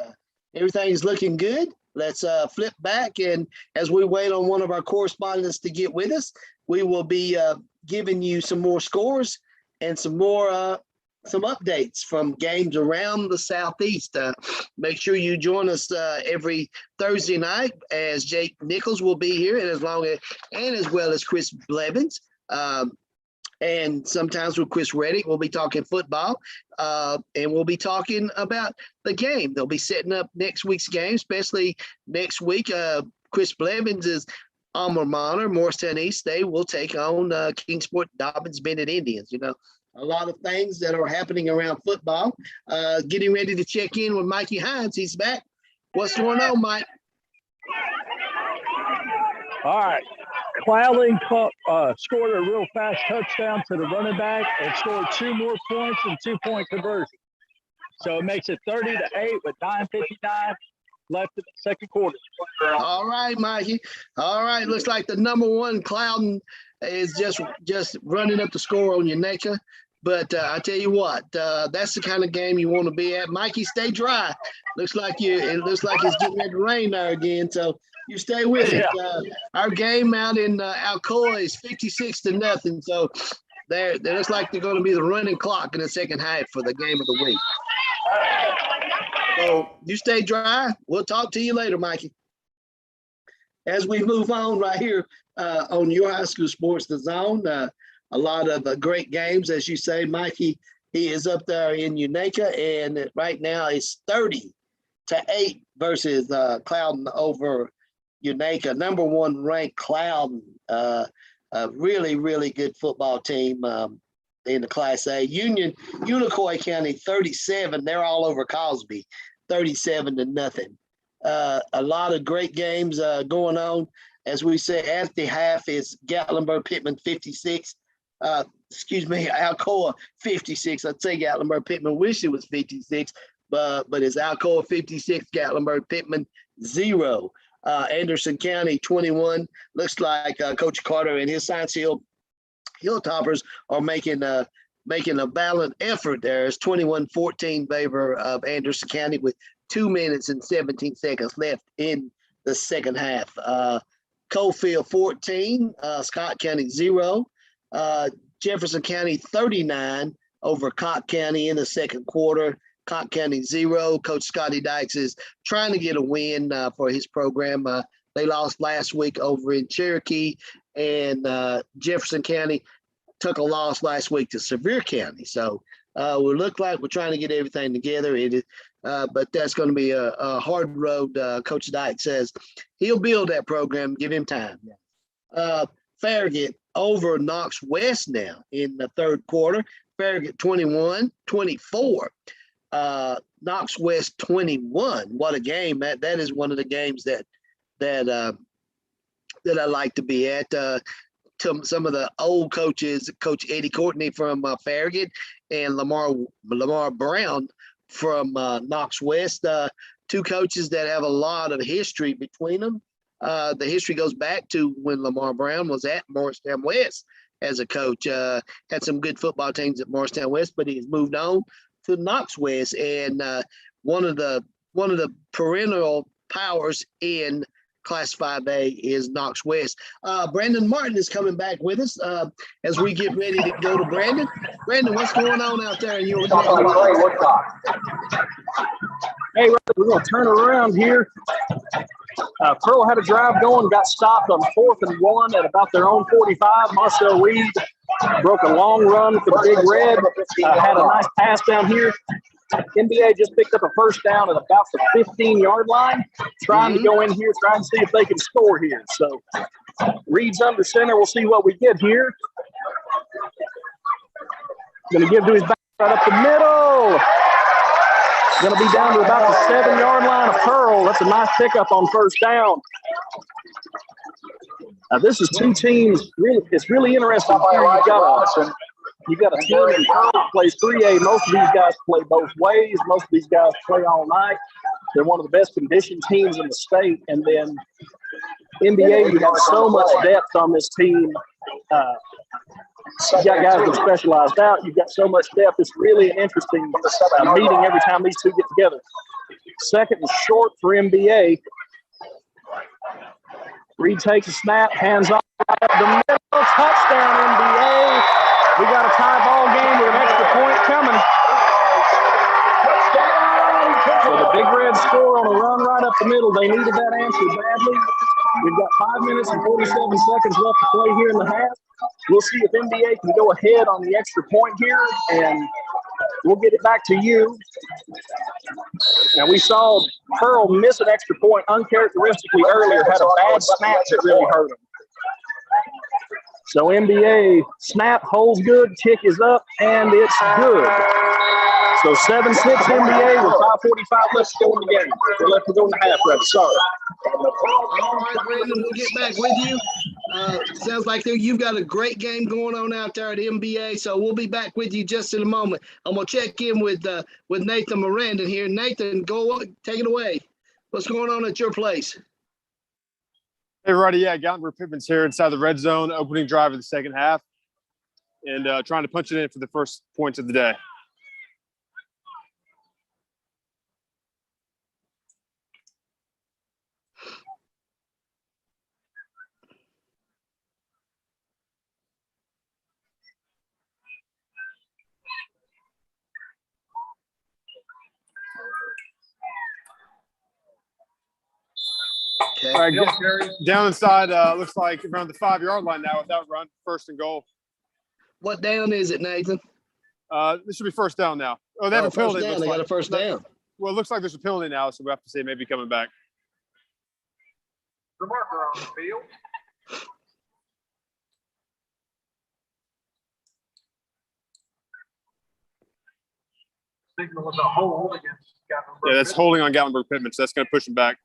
Everything's looking good. Let's flip back, and as we wait on one of our correspondents to get with us, we will be giving you some more scores and some updates from games around the Southeast. Make sure you join us every Thursday night, as Jake Nichols will be here, and as well as Chris Blevins. And sometimes with Chris Reddick, we'll be talking football, and we'll be talking about the game. They'll be setting up next week's game, especially next week. Chris Blevins' alma mater, Morristown East, they will take on Kingsport Dobbins Bennett Indians. A lot of things that are happening around football. Getting ready to check in with Mikey Hines. He's back. What's going on, Mike? All right. Clowling scored a real fast touchdown to the running back and scored 2 more points and 2-point conversion. So it makes it 30-8 with 9:59 left in the second quarter. All right, Mikey. All right. Looks like the number 1 Cloudon is just running up the score on Unaka. But I tell you what, that's the kind of game you want to be at. Mikey, stay dry. It looks like it's getting ready to rain there again. So you stay with it. Our game out in Alcoa is 56-0. So there looks like they're going to be the running clock in the second half for the game of the week. So you stay dry. We'll talk to you later, Mikey. As we move on right here on your high school sports, the Zone, a lot of great games, as you say, Mikey. He is up there in Unaka, and right now it's 30-8 versus Cloudon over Unaka. Number 1 ranked Cloudon, a really, really good football team in the Class A. Unicoi County 37. They're all over Cosby, 37-0. A lot of great games going on. As we said, at the half is Gatlinburg Pittman 56. Alcoa 56. I'd say Gatlinburg Pittman wish it was 56, but it's Alcoa 56, Gatlinburg Pittman 0. Anderson County 21. Looks like Coach Carter and his Science Hilltoppers are making a valiant effort there. It's 21-14 favor of Anderson County with 2 minutes and 17 seconds left in the second half. Coalfield 14, Scott County 0. Jefferson County 39 over Cott County in the second quarter. Cott County 0. Coach Scotty Dykes is trying to get a win for his program. They lost last week over in Cherokee, and Jefferson County took a loss last week to Sevier County. So we look like we're trying to get everything together. but that's going to be a hard road. Coach Dyke says he'll build that program. Give him time. Farragut over Knox West now in the third quarter. Farragut 21-24. Knox West 21. What a game! That is one of the games that I like to be at. To some of the old coaches, Coach Eddie Courtney from Farragut and Lamar Brown from Knox West, two coaches that have a lot of history between them. The history goes back to when Lamar Brown was at Morristown West as a coach. Had some good football teams at Morristown West, but he's moved on to Knox West, and one of the perennial powers in Class 5A is Knox West. Brandon Martin is coming back with us as we get ready to go to Brandon. Brandon, what's going on out there in your neck of the woods? Hey, we're going to turn around here. Pearl had a drive going, got stopped on 4th and 1 at about their own 45. Marcel Reed broke a long run for the Big Red, had a nice pass down here. NBA just picked up a first down at about the 15-yard line, trying to go in here, trying to see if they can score here. So Reed's under center. We'll see what we get here. Going to give to his back right up the middle. Going to be down to about the 7-yard line of Pearl. That's a nice pickup on first down. Now, this is two teams. It's really interesting here. You got a team in Pearl that plays 3A. Most of these guys play both ways. Most of these guys play all night. They're one of the best conditioned teams in the state. And then NBA, you have so much depth on this team. You got guys that are specialized out. You've got so much depth. It's really an interesting meeting every time these two get together. Second and short for NBA. Reed takes a snap, hands off the middle, touchdown NBA. We got a tie ball game with an extra point coming. So the Big Red score on a run right up the middle. They needed that answer badly. We've got 5 minutes and 47 seconds left to play here in the half. We'll see if NBA can go ahead on the extra point here, and we'll get it back to you. Now, we saw Pearl miss an extra point uncharacteristically earlier, had a bad snap that really hurt him. So NBA snap, holds good, kick is up, and it's good. So 7-6 NBA with 5:45 left to go in the game. We're left to go in the half, rather. Sorry. All right, Brandon, we'll get back with you. Sounds like you've got a great game going on out there at NBA, so we'll be back with you just in a moment. I'm going to check in with Nathan Miranda here. Nathan, take it away. What's going on at your place? Hey, Roddy, yeah, Gatlinburg Pittman's here inside the red zone, opening drive of the second half, and trying to punch it in for the first points of the day. Okay. All right, down inside, looks like around the 5-yard line now without run, first and goal. What down is it, Nathan? This should be first down now. Oh, they have a penalty. They got a first down. Well, it looks like there's a penalty now, so we have to say maybe coming back. The marker on the field. Signal is a hold against Gatlinburg. Yeah, that's holding on Gatlinburg Pittman, so that's going to push him back.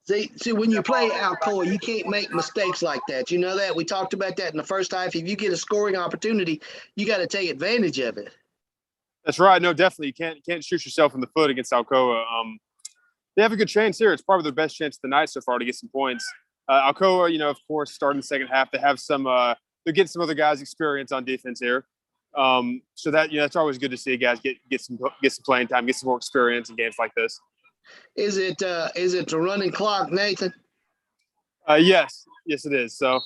See, when you play Alcoa, you can't make mistakes like that. You know that? We talked about that in the first half. If you get a scoring opportunity, you got to take advantage of it. That's right. No, definitely. You can't shoot yourself in the foot against Alcoa. They have a good chance here. It's probably their best chance of the night so far to get some points. Alcoa, of course, starting the second half, they have some they're getting some other guys' experience on defense here. So that that's always good to see guys get some playing time, get some more experience in games like this. Is it the running clock, Nathan? Yes, it is. So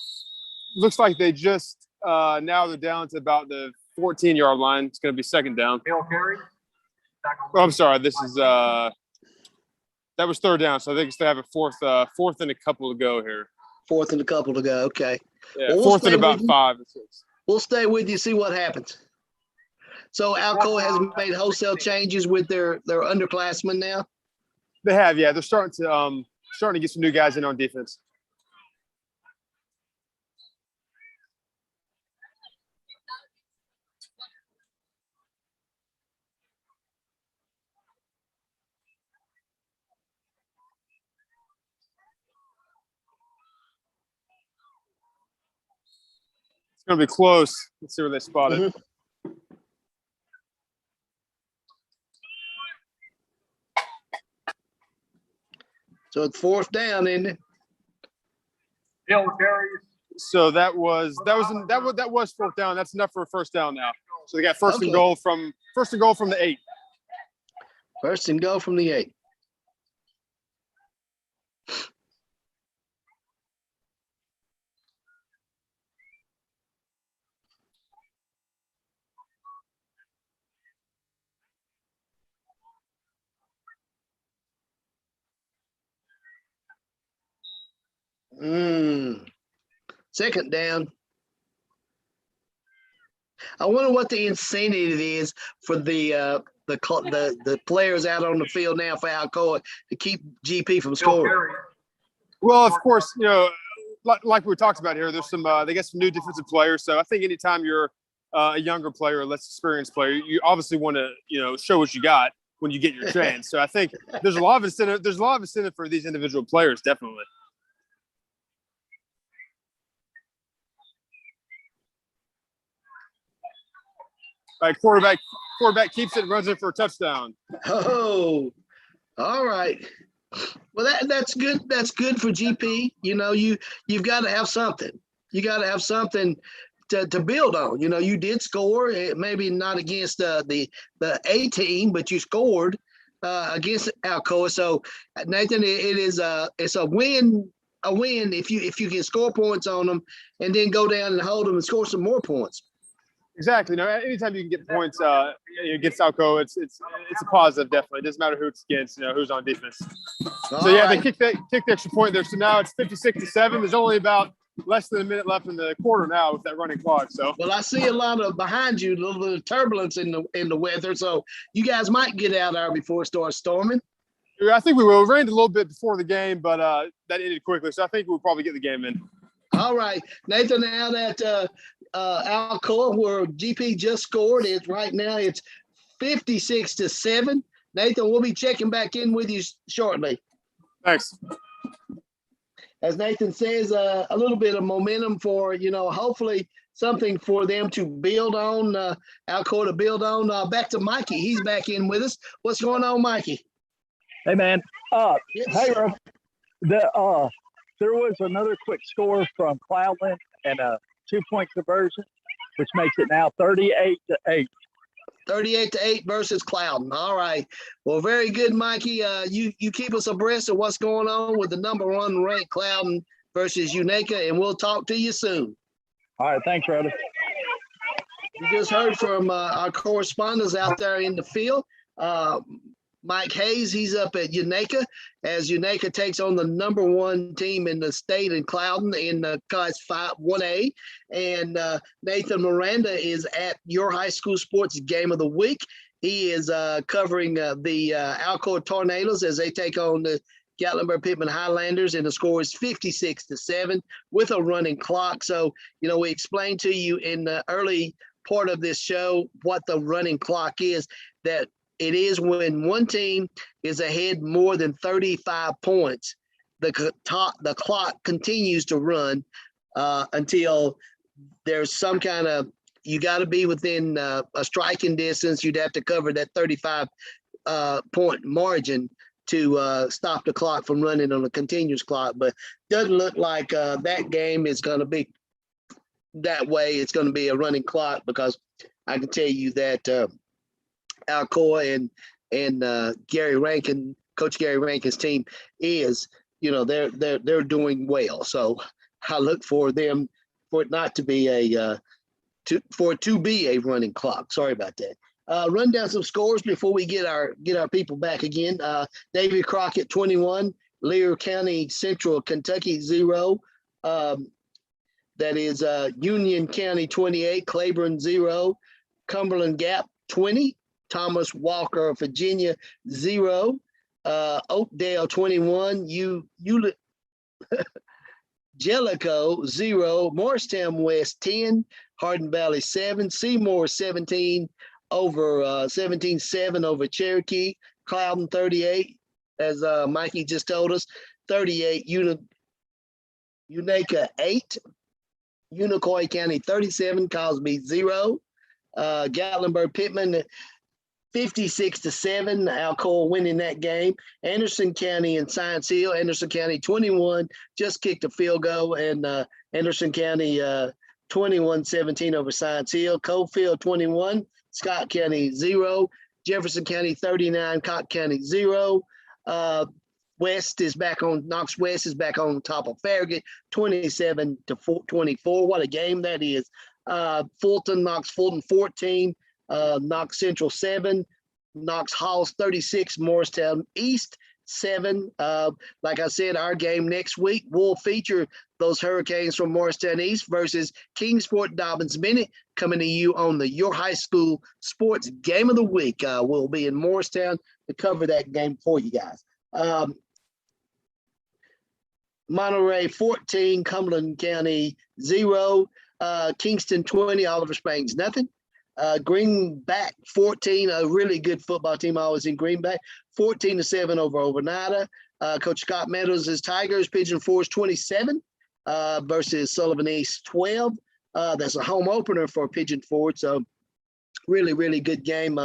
looks like they just now they're down to about the 14-yard line. It's going to be second down. Oh, I'm sorry. This is that was third down. So I think they have a fourth and a couple to go here. Fourth and a couple to go. Okay. Yeah, well, fourth and about 5 or 6. We'll stay with you, see what happens. So Alcoa has made wholesale changes with their underclassmen now. They have, yeah. They're starting to get some new guys in on defense. It's going to be close. Let's see where they spot it. Mm-hmm. So it's fourth down, isn't it? Hill carries. So that was fourth down. That's enough for a first down now. So they got first and goal from the 8. First and goal from the 8. Second down. I wonder what the incentive is for the players out on the field now for Alcoa to keep GP from scoring. Well, of course, like we talked about here, there's they got some new defensive players. So I think anytime you're a younger player, a less experienced player, you obviously want to show what you got when you get your chance. So I think there's a lot of incentive. There's a lot of incentive for these individual players, definitely. All right, quarterback keeps it, runs it for a touchdown. Oh, all right. Well, that's good. That's good for GP. You've got to have something. You got to have something to build on. You did score, maybe not against the A team, but you scored against Alcoa. So Nathan, it's a win. A win if you can score points on them and then go down and hold them and score some more points. Exactly. Anytime you can get points against Alcoa, it's a positive. Definitely, it doesn't matter who it's against. Who's on defense. They kicked the extra point there. So now it's 56-7. There's only about less than a minute left in the quarter now with that running clock. So well, I see a lot of behind you, a little bit of turbulence in the weather. So you guys might get out there before it starts storming. I think we will. It rained a little bit before the game, but that ended quickly. So I think we'll probably get the game in. All right, Nathan. Now that Alcoa, where GP just scored, right now it's 56-7. Nathan, we'll be checking back in with you shortly. Thanks. As Nathan says, a little bit of momentum for hopefully something for them to build on. Alcoa to build on. Back to Mikey. He's back in with us. What's going on, Mikey? Hey man. Yes. Hey, Ruff. There was another quick score from Cloudland and a 2-point conversion, which makes it now 38-8. 38-8 versus Cloudon. All right. Well, very good, Mikey. You keep us abreast of what's going on with the number 1 ranked Cloudon versus UNACA, and we'll talk to you soon. All right. Thanks, Rhoda. You just heard from our correspondents out there in the field. Mike Hayes, he's up at UNACA as UNACA takes on the number 1 team in the state in Cloudon in Class 1A. And Nathan Miranda is at Your High School Sports Game of the Week. He is covering the Alcoa Tornadoes as they take on the Gatlinburg-Pittman Highlanders, and the score is 56-7 with a running clock. So, we explained to you in the early part of this show what the running clock is, that it is when one team is ahead more than 35 points, the clock continues to run until there's some kind of, you got to be within a striking distance. You'd have to cover that 35 point margin to stop the clock from running on a continuous clock. But doesn't look like that game is going to be that way. It's going to be a running clock, because I can tell you that Alcoa and Gary Rankin, Coach Gary Rankin's team is, they're doing well. So I look for them for it not to be for it to be a running clock. Sorry about that. Run down some scores before we get our people back again. Davy Crockett 21, Lear County Central Kentucky 0. That is Union County 28, Claiborne 0, Cumberland Gap 20. Thomas Walker, Virginia, 0. Oakdale, 21. Jellicoe, 0. Morristown West, 10. Hardin Valley, 7. Seymour, 17 over 17-7 over Cherokee. Cloudon, 38, as Mikey just told us. 38, Unica, 8. Unicoi County, 37. Cosby, 0. Gatlinburg Pittman, 56-7. Alcoa winning that game. Anderson County and Science Hill. Anderson County 21 just kicked a field goal, and Anderson County 21-17 over Science Hill. Coalfield 21. Scott County 0. Jefferson County 39. Cott County 0. West is back on. Knox West is back on top of Farragut 27-24. What a game that is. Fulton knocks Fulton 14. Knox Central 7, Knox Halls 36, Morristown East 7. Like I said, our game next week will feature those Hurricanes from Morristown East versus Kingsport Dobbins Bennett, coming to you on the Your High School Sports Game of the Week. We'll be in Morristown to cover that game for you guys. Monterey 14, Cumberland County 0, Kingston 20, Oliver Springs nothing. Greenback 14, a really good football team always in Greenback, 14-7 over Oneida. Coach Scott Meadows' Tigers, Pigeon Forge 27 versus Sullivan East 12. That's a home opener for Pigeon Forge, so really, really good game.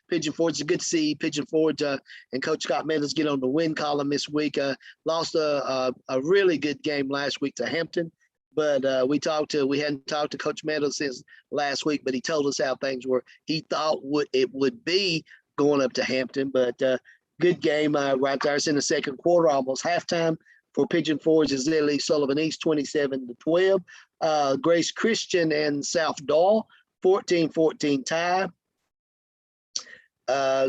Pigeon Forge, it's good to see Pigeon Forge and Coach Scott Meadows get on the win column this week. Lost a really good game last week to Hampton. But we hadn't talked to Coach Meadows since last week, but he told us how things were. He thought it would be going up to Hampton, but good game right there. It's in the second quarter, almost halftime for Pigeon Forge. Is Lily Sullivan East 27-12. Grace Christian and South Dahl 14-14 tie.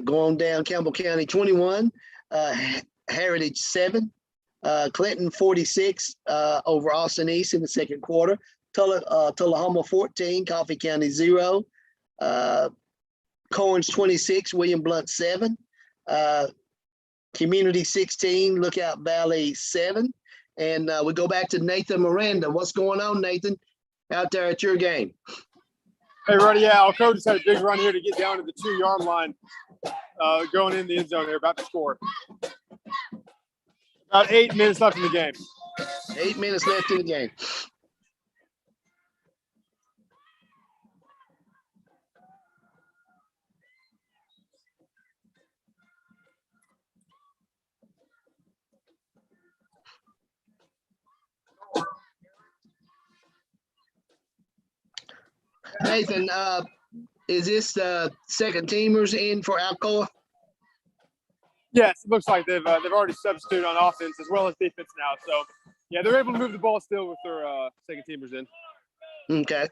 Going down, Campbell County 21, Heritage 7. Clinton 46 over Austin East in the second quarter. Tullahoma 14, Coffee County 0. Corns 26, William Blunt 7. Community 16, Lookout Valley 7. And we go back to Nathan Miranda. What's going on, Nathan, out there at your game? Hey, Ruddy, yeah, our coach had a big run here to get down to the 2-yard line, going in the end zone. They're about to score. About 8 minutes left in the game. 8 minutes left in the game. Nathan, is this second teamers in for Alcoa? Yes, it looks like they've already substituted on offense as well as defense now. So, yeah, they're able to move the ball still with their second teamers in. Okay.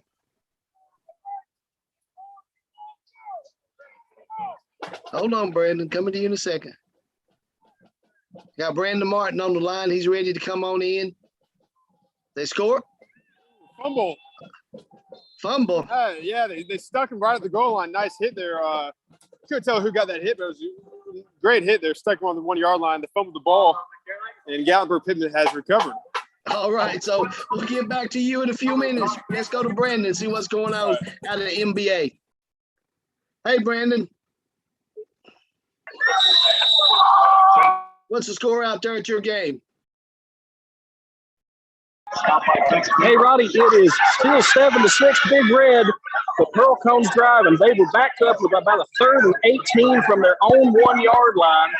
Hold on, Brandon. Coming to you in a second. Got Brandon Martin on the line. He's ready to come on in. They score? Fumble. Yeah, they stuck him right at the goal line. Nice hit there. Couldn't tell who got that hit, but it was a great hit there. Stuck him on the 1-yard line. They fumbled the ball, and Gatlinburg Pittman has recovered. All right, so we'll get back to you in a few minutes. Let's go to Brandon and see what's going on out of the NBA. Hey, Brandon. What's the score out there at your game? Hey, Roddy, it is still 7-6, Big Red. The Pearl Cones driving. They were backed up with about a 3rd and 18 from their own 1-yard line.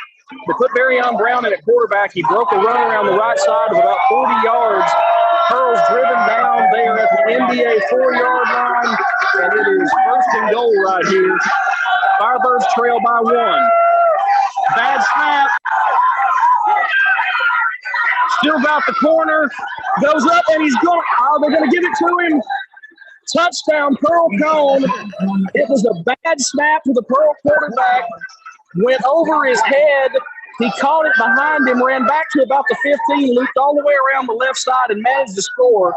They put Barryon Brown in at quarterback. He broke a run around the right side of about 40 yards. Pearl's driven down. They are at the NBA 4-yard line, and it is 1st and goal right here. Firebirds trail by 1. Bad snap. Still got the corner. Goes up, and he's going. They're going to give it to him. Touchdown, Pearl Cone. It was a bad snap to the Pearl quarterback. Went over his head. He caught it behind him, ran back to about the 15, looped all the way around the left side, and managed to score.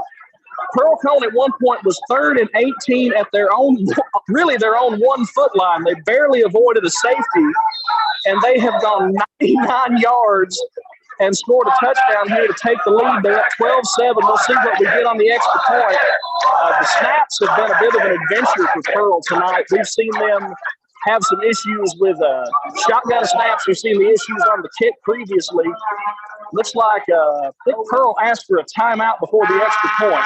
Pearl Cone at one point was 3rd and 18 at their own 1 foot line. They barely avoided a safety, and they have gone 99 yards and scored a touchdown here to take the lead. They're at 12-7. We'll see what we get on the extra point. The snaps have been a bit of an adventure for Pearl tonight. We've seen them have some issues with shotgun snaps. We've seen the issues on the kick previously. Looks like I think Pearl asked for a timeout before the extra point.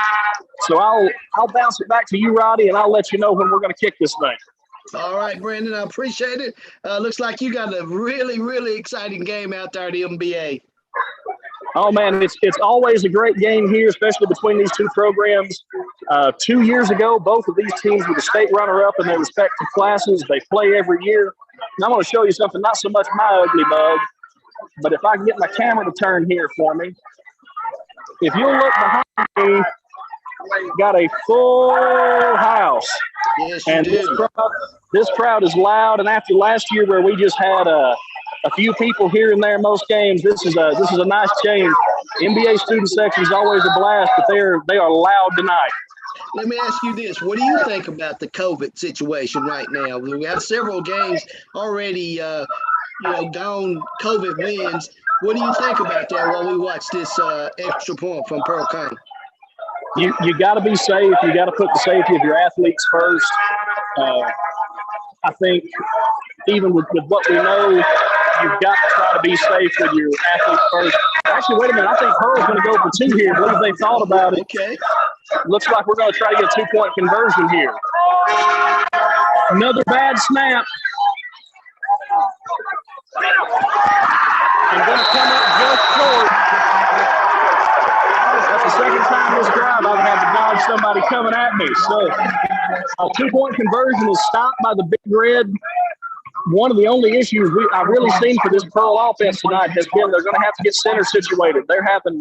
So I'll bounce it back to you, Roddy, and I'll let you know when we're going to kick this thing. All right, Brandon, I appreciate it. Looks like you got a really, really exciting game out there at the MBA. Oh, man, it's always a great game here, especially between these two programs. 2 years ago, both of these teams were the state runner-up in their respective classes. They play every year. And I'm going to show you something, not so much my ugly mug, but if I can get my camera to turn here for me. If you'll look behind me, got a full house. Yes, you and do. This crowd is loud. And after last year where we just had a few people here and there most games, this is a nice change. NBA student section is always a blast, but they are loud tonight. Let me ask you this. What do you think about the COVID situation right now? We have several games already, gone COVID wins. What do you think about that while we watch this extra point from Pearl County? You got to be safe. You got to put the safety of your athletes first. I think even with what we know, you've got to try to be safe with your athletes first. Actually, wait a minute. I think Pearl's going to go for 2 here. I believe they thought about it. Okay. Looks like we're going to try to get a 2-point conversion here. Another bad snap. I'm going to come up just short. That's the second time this drive I've had to dodge somebody coming at me. So a 2-point conversion is stopped by the Big Red. One of the only issues I've really seen for this Pearl offense tonight has been they're going to have to get center situated. They're having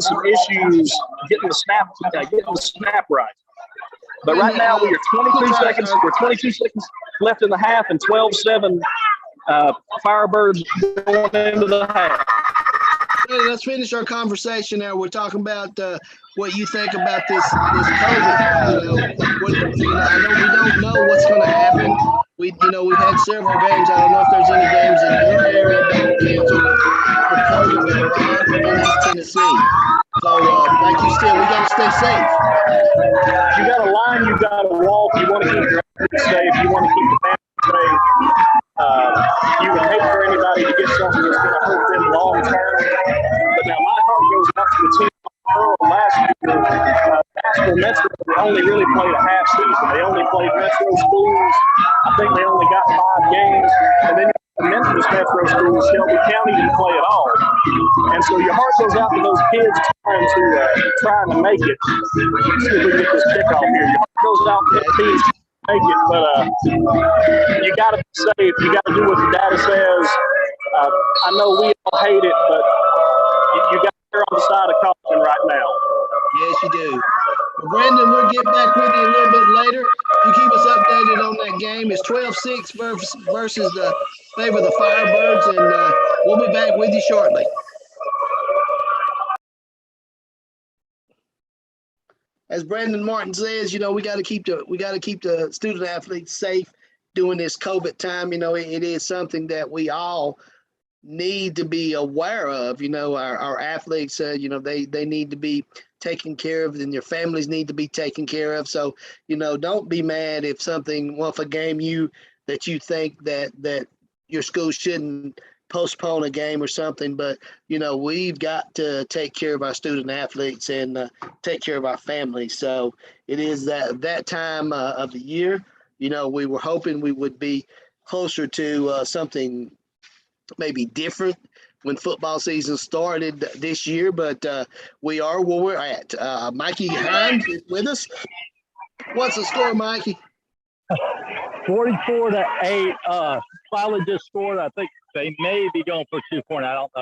some issues getting the snap right. But right now we are 22 seconds left in the half, and 12-7 Firebirds going into the half. Let's finish our conversation now. We're talking about what you think about this COVID. I know we don't know what's going to happen. We've had several games. I don't know if there's any games in your area that were canceled for COVID that are on in East Tennessee. So, like you said, we got to stay safe. You got to line, you got to walk. You want to keep your athletes safe. You want to keep the family safe. You would hate for anybody to get something that's going to hurt them long term. But now my heart goes out to the team last year. Nashville Metro only really played a half season. They only played Metro schools. I think they only got 5 games. And then the Memphis Metro schools, Shelby County didn't play at all. And so your heart goes out to those kids trying to make it. Let's see if we can get this kickoff here. Your heart goes out to the teams make it, but you got to be safe. You got to do what the data says. I know we all hate it, but you got to err on the side of caution right now. Yes, you do. Well, Brandon, we'll get back with you a little bit later. You keep us updated on that game. It's 12-6 versus the favor of the Firebirds, and we'll be back with you shortly. As Brandon Martin says, we got to keep the student athletes safe during this COVID time. It is something that we all need to be aware of. Our athletes, they need to be taken care of, and their families need to be taken care of. So, don't be mad if a game that you think that your school shouldn't postpone a game or something, but we've got to take care of our student athletes and take care of our families. So it is that time of the year. We were hoping we would be closer to something maybe different when football season started this year, but we are where we're at. Mikey Hines is with us. What's the score, Mikey? 44-8. Finally just scored. I think they may be going for 2-point. I don't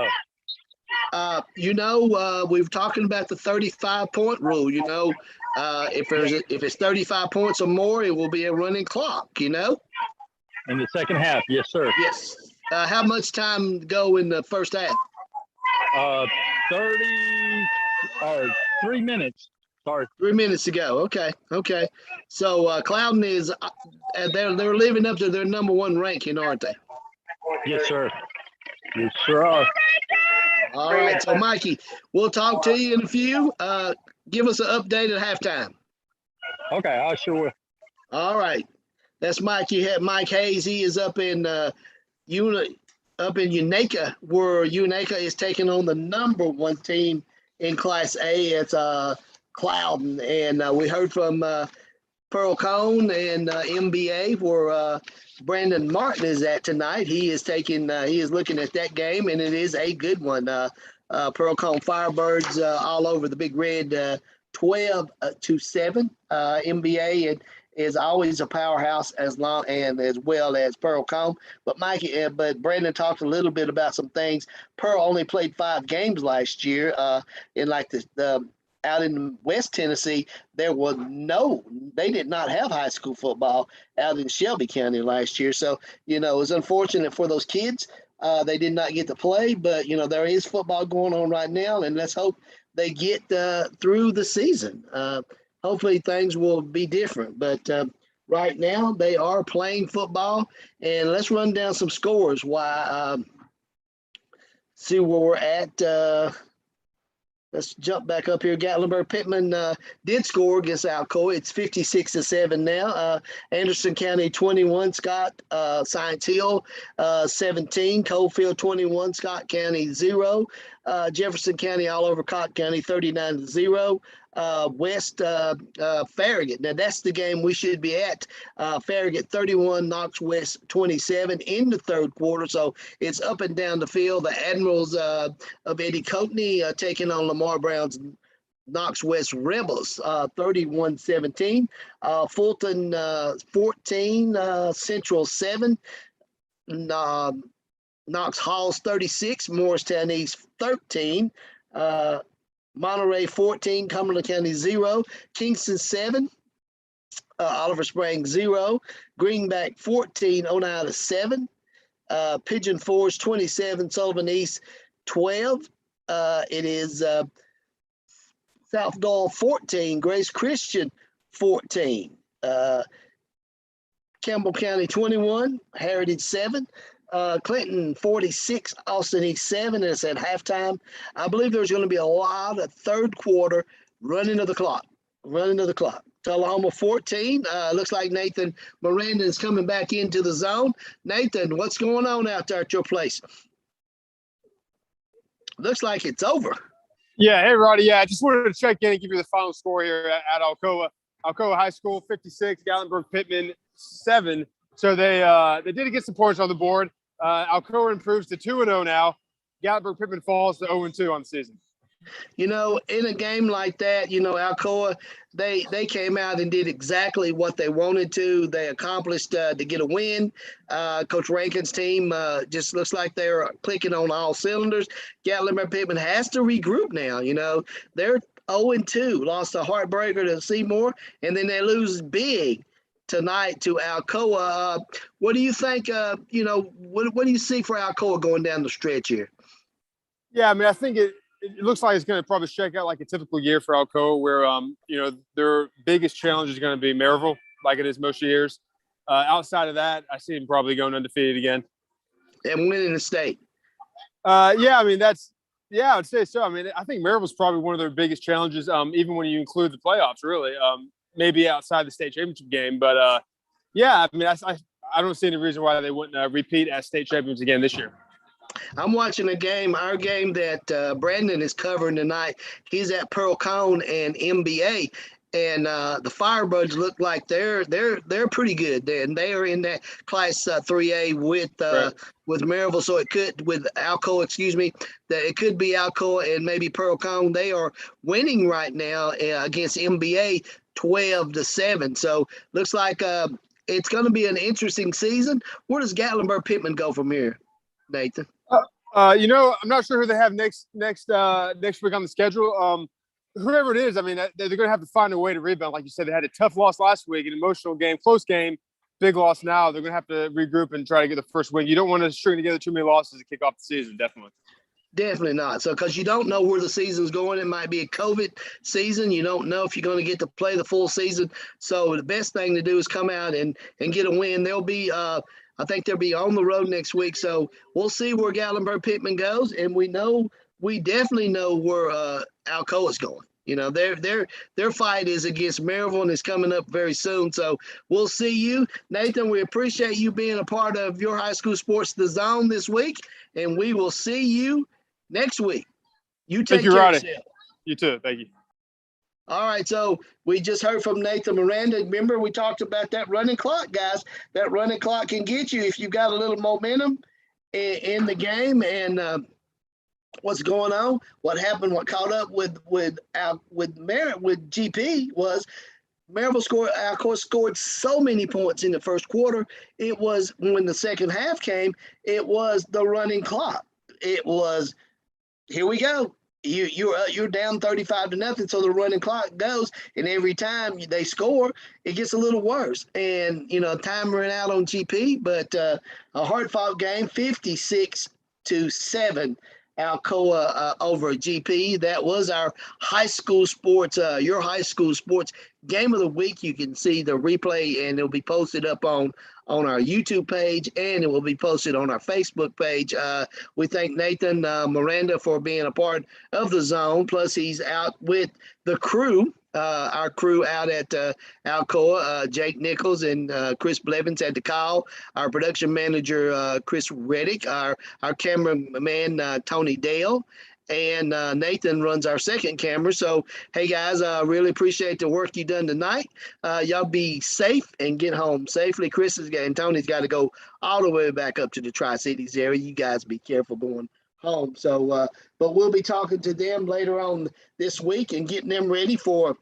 know. We're talking about the 35-point rule. If it's 35 points or more, it will be a running clock. In the second half, yes, sir. Yes. How much time to go in the first half? 3 minutes. Sorry. 3 minutes to go. Okay. So Clouden is they're living up to their number one ranking, aren't they? Yes, sir. Yes, sir. Are. All right. So Mikey, we'll talk to you in a few. Give us an update at halftime. Okay, I sure will. All right. That's Mikey. Mike Hayes. He is up in Unaka, where Unaka is taking on the number one team in Class A. It's Clouden, and we heard from Pearl Cone and MBA, where Brandon Martin is at tonight. He is looking at that game, and it is a good one. Pearl Cone Firebirds all over the Big Red, 12-7. MBA is always a powerhouse as well as Pearl Cone. But Brandon talked a little bit about some things. Pearl only played 5 games last year. In like the out in West Tennessee, they did not have high school football out in Shelby County last year. So, it was unfortunate for those kids. They did not get to play, but, there is football going on right now, and let's hope they get through the season. Hopefully things will be different, but right now they are playing football, and let's run down some scores. See where we're at. Let's jump back up here. Gatlinburg-Pittman did score against Alcoa. It's 56-7 now. Anderson County 21, Scott Science Hill 17, Coalfield 21, Scott County 0, Jefferson County all over Cotton County 39-0. West Farragut. Now that's the game we should be at. Farragut 31, Knox West 27 in the third quarter. So it's up and down the field. The Admirals of Eddie Coatney taking on Lamar Brown's Knox West Rebels 31-17. Fulton 14, Central 7. Knox Halls 36, Morristown East 13. Monterey 14, Cumberland County 0, Kingston 7, Oliver Springs 0, Greenback 14, Oneida 7, Pigeon Forge 27, Sullivan East 12. It is South Doyle 14, Grace Christian 14, Campbell County 21, Heritage 7. Clinton 46, Austin East 7. It's at halftime. I believe there's going to be a lot of third quarter running of the clock. Tullahoma 14. Looks like Nathan Miranda is coming back into the zone. Nathan, what's going on out there at your place? Looks like it's over. Yeah, hey, Roddy. Yeah, I just wanted to check in and give you the final score here at Alcoa. Alcoa High School 56, Gatlinburg-Pittman 7. So they did get some points on the board. Alcoa improves to 2-0 now. Gatlinburg-Pittman falls to 0-2 on the season. In a game like that, Alcoa, they came out and did exactly what they wanted to. They accomplished to get a win. Coach Rankin's team just looks like they're clicking on all cylinders. Gatlinburg-Pittman has to regroup now. They're 0-2, lost a heartbreaker to Seymour, and then they lose big tonight to Alcoa. What do you think? What do you see for Alcoa going down the stretch here? Yeah, I mean, I think it looks like it's going to probably shake out like a typical year for Alcoa, where their biggest challenge is going to be Maryville, like it is most years. Outside of that, I see them probably going undefeated again and winning the state. I would say so. I mean, I think Maryville's probably one of their biggest challenges, even when you include the playoffs, really. Maybe outside the state championship game, but I mean, I don't see any reason why they wouldn't repeat as state champions again this year. I'm watching our game that Brandon is covering tonight. He's at Pearl Cone and MBA, and the Firebirds look like they're pretty good. And they are in that Class 3A with Maryville, so it could with Alcoa. That it could be Alcoa and maybe Pearl Cone. They are winning right now against MBA 12-7. So looks like it's going to be an interesting season. Where does Gatlinburg-Pittman go from here, Nathan? I'm not sure who they have next week on the schedule. Whoever it is, I mean, they're going to have to find a way to rebound. Like you said, they had a tough loss last week, an emotional game, close game, big loss now. They're going to have to regroup and try to get the first win. You don't want to string together too many losses to kick off the season, definitely. Definitely not. So, because you don't know where the season's going, it might be a COVID season. You don't know if you're going to get to play the full season. So, the best thing to do is come out and get a win. They'll be, I think they'll be on the road next week. So, we'll see where Gatlinburg Pittman goes, and we definitely know where Alcoa's going. You know, their fight is against Maryville and it's coming up very soon. So we'll see you. Nathan, we appreciate you being a part of your high school sports, The Zone, this week, and we will see you next week. You take care of yourself. You too. Thank you. All right, so we just heard from Nathan Miranda. Remember, we talked about that running clock, guys. That running clock can get you if you've got a little momentum in the game and what's going on. What happened? What caught up with GP was Maryville Alcoa scored so many points in the first quarter. It was when the second half came. It was the running clock. It was, here we go. You're down 35-0, so the running clock goes, and every time they score, it gets a little worse. And time ran out on GP, but a hard-fought game, 56-7. Alcoa over GP. That was our high school sports, your high school sports game of the week. You can see the replay, and it'll be posted up on our YouTube page, and it will be posted on our Facebook page. We thank Nathan Miranda for being a part of The Zone. Plus, he's out with the crew. Our crew out at Alcoa, Jake Nichols and Chris Blevins had to call. Our production manager, Chris Reddick, our cameraman, Tony Dale, and Nathan runs our second camera. So, hey, guys, really appreciate the work you done tonight. Y'all be safe and get home safely. Chris and Tony's got to go all the way back up to the Tri-Cities area. You guys be careful going home. So, but we'll be talking to them later on this week and getting them ready for,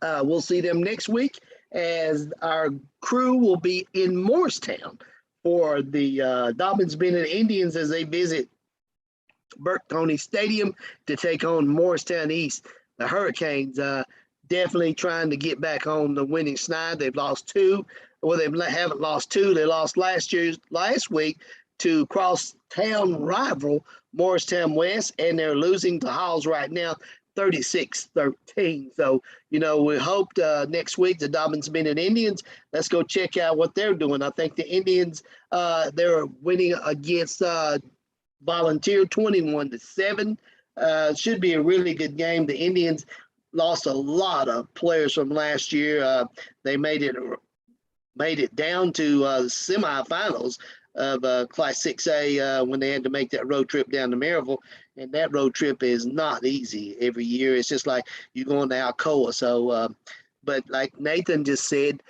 we'll see them next week as our crew will be in Morristown for the Dobbins Bennett Indians as they visit Burke Coney Stadium to take on Morristown East. The Hurricanes definitely trying to get back on the winning snide. They've lost two. Well, they haven't lost two. They lost last week to crosstown rival Morristown West, and they're losing to Halls right now, 36-13. So, we hope next week the Dobbins Bennett Indians, let's go check out what they're doing. I think the Indians, they're winning against Volunteer 21-7. Should be a really good game. The Indians lost a lot of players from last year. They made it down to the semifinals of Class 6A when they had to make that road trip down to Maryville. And that road trip is not easy every year. It's just like you're going to Alcoa. So, but like Nathan just said,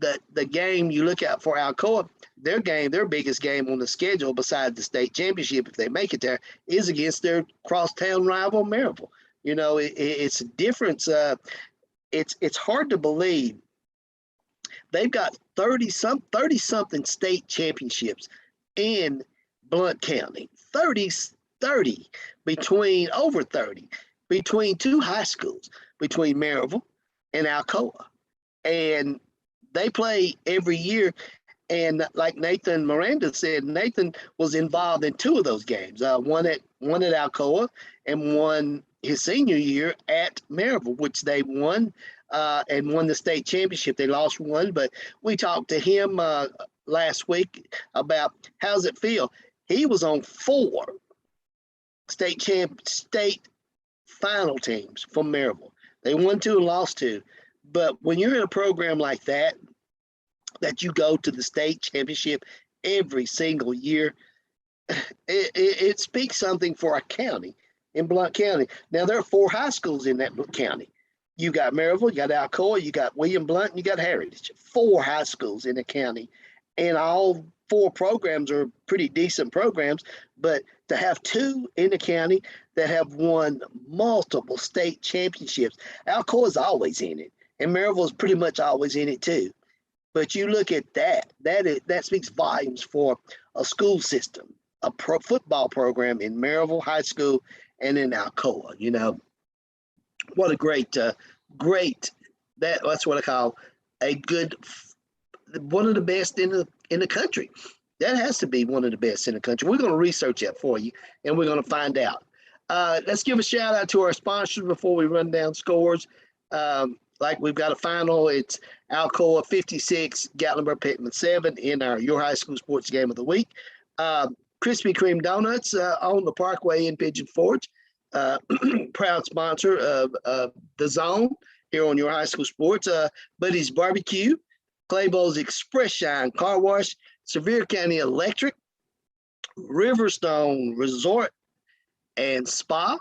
the game you look out for Alcoa, their biggest game on the schedule besides the state championship, if they make it there, is against their crosstown rival Maryville. It's a difference. It's hard to believe. They've got 30-something state championships in Blount County. 30 between two high schools, between Maryville and Alcoa. And they play every year. And like Nathan Miranda said, Nathan was involved in two of those games. One at Alcoa and one his senior year at Maryville, which they won. And won the state championship. They lost one, but we talked to him last week about how's it feel. He was on 4 state final teams from Maryville. They won 2 and lost 2. But when you're in a program like that you go to the state championship every single year, it speaks something for a county in Blount County. Now, there are 4 high schools in that county. You got Maryville, you got Alcoa, you got William Blount, and you got Heritage. 4 high schools in the county. And all 4 programs are pretty decent programs. But to have 2 in the county that have won multiple state championships, Alcoa is always in it. And Maryville is pretty much always in it too. But you look at that speaks volumes for a school system, a football program in Maryville High School and in Alcoa. What a great, that's what I call a good, one of the best in the country. That has to be one of the best in the country. We're going to research that for you, and we're going to find out. Let's give a shout out to our sponsors before we run down scores. Like we've got a final. It's Alcoa 56, Gatlinburg Pittman 7 in our Your High School Sports Game of the Week. Krispy Kreme Donuts on the Parkway in Pigeon Forge. Proud sponsor of the Zone here on Your High School Sports. Buddy's Barbecue, Claybo's Express Shine Car Wash, Sevier County Electric, Riverstone Resort and Spa,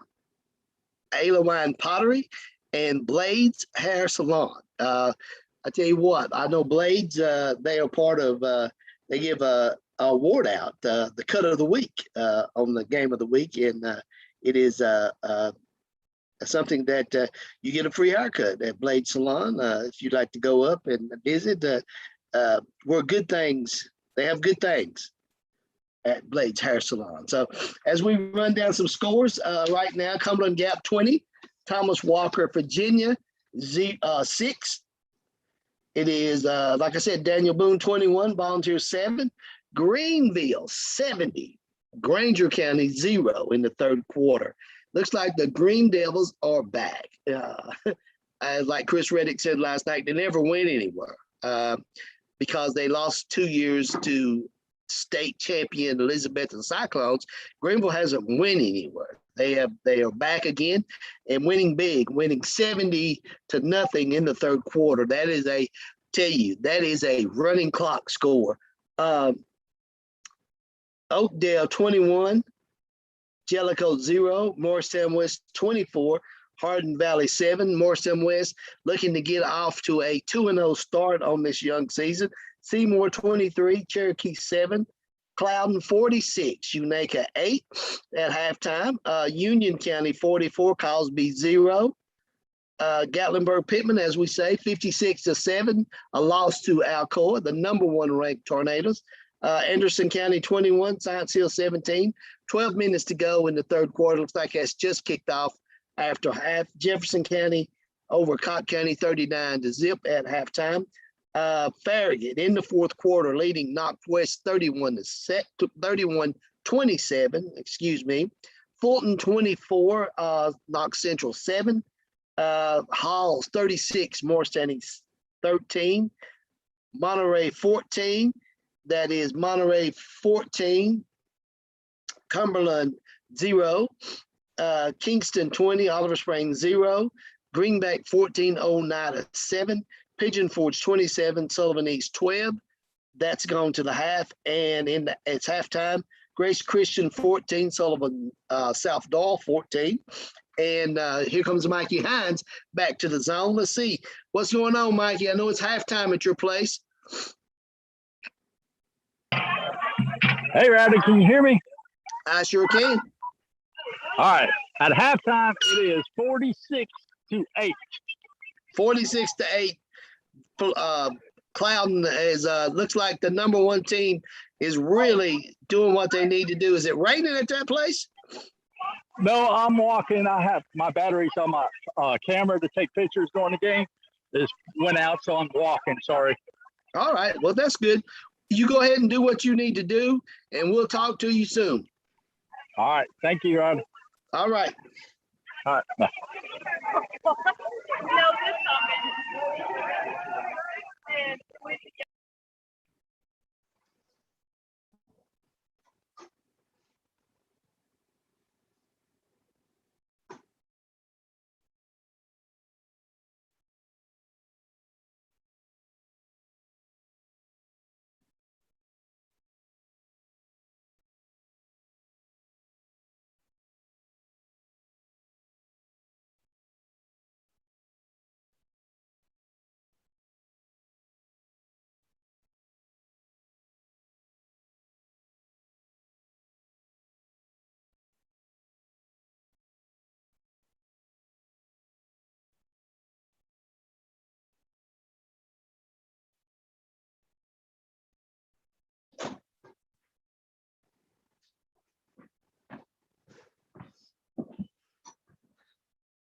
Ayla Wine Pottery, and Blades Hair Salon. I tell you what, I know Blades, they are part of, they give a award out, the cut of the week on the game of the week. And it is something that you get a free haircut at Blade Salon. If you'd like to go up and visit, where good things, they have good things at Blades Hair Salon. So as we run down some scores right now, Cumberland Gap 20, Thomas Walker, Virginia 6. It is, like I said, Daniel Boone 21, Volunteer 7, Greenville 70, Granger County 0 in the third quarter. Looks like the Green Devils are back. Like Chris Reddick said last night, they never went anywhere because they lost 2 years to state champion Elizabethton Cyclones. Greenville hasn't won anywhere. They are back again and winning big, winning 70-0 in the third quarter. That is that is a running clock score. Oakdale 21, Jellicoe 0, Morristown West 24, Hardin Valley 7, Morristown West looking to get off to a 2-0 start on this young season. Seymour 23, Cherokee 7, Cloudon 46, Unaka 8 at halftime. Union County 44, Cosby 0. Gatlinburg Pittman, as we say, 56-7, a loss to Alcoa, the #1 ranked Tornadoes. Anderson County 21, Science Hill 17, 12 minutes to go in the third quarter. Looks like that's just kicked off after half. Jefferson County over Cott County 39-0 at halftime. Farragut in the fourth quarter leading Knox West 31-27, excuse me. Fulton 24, Knox Central 7. Halls 36, Morristown 13. Monterey 14. That is Monterey 14, Cumberland 0, Kingston 20, Oliver Springs 0, Greenback 14, Oneida 7, Pigeon Forge 27, Sullivan East 12. That's gone to the half, and it's halftime. Grace Christian 14, Sullivan South Doll 14. And here comes Mikey Hines back to the zone. Let's see what's going on, Mikey. I know it's halftime at your place. Hey, Rowdy, can you hear me? I sure can. All right. At halftime, it is 46-8. 46-8. Cloudon is looks like the #1 team is really doing what they need to do. Is it raining at that place? No, I'm walking. I have my batteries on my camera to take pictures during the game. This went out, so I'm walking. Sorry. All right. Well, that's good. You go ahead and do what you need to do, and we'll talk to you soon. All right. Thank you, Rod. All right. All right. Bye.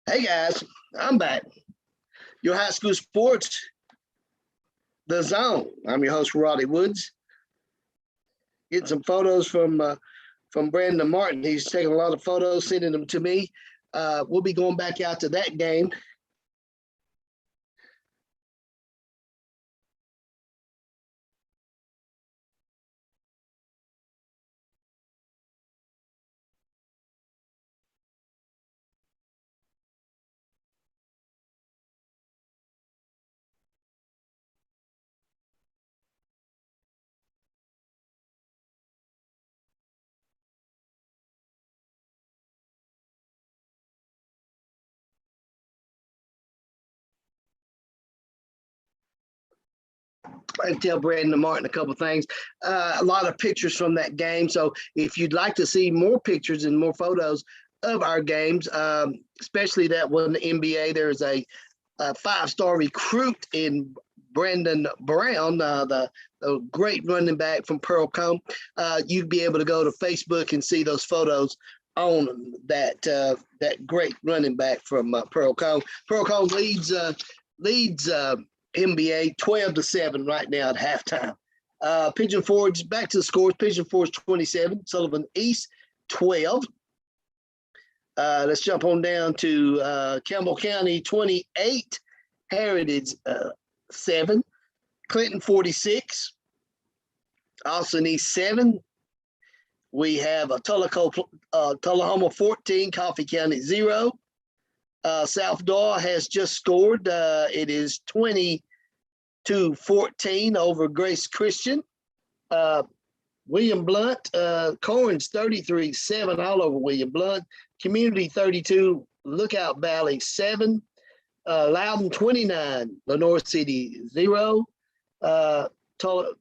Hey, guys. I'm back. Your high school sports, the zone. I'm your host, Roddy Woods. getting some photos from Brandon Martin. He's taking a lot of photos, sending them to me. We'll be going back out to that game. I can tell Brandon Martin a couple of things. A lot of pictures from that game. So if you'd like to see more pictures and more photos of our games, especially that one, the NBA, there's a 5-star recruit in Brandon Brown, the great running back from Pearl Cone. You'd be able to go to Facebook and see those photos on that great running back from Pearl Cone. Pearl Cone leads NBA 12-7 right now at halftime. Pigeon Forge, back to the scores. Pigeon Forge 27, Sullivan East 12. Let's jump on down to Campbell County 28, Heritage 7, Clinton 46, Austin East 7. We have a Tullahoma 14, Coffee County 0. South Daw has just scored. It is 20-14 over Grace Christian. William Blunt, Corin's 33-7 all over William Blunt. Community 32, Lookout Valley 7. Loudon 29, Lenore City 0. Tellico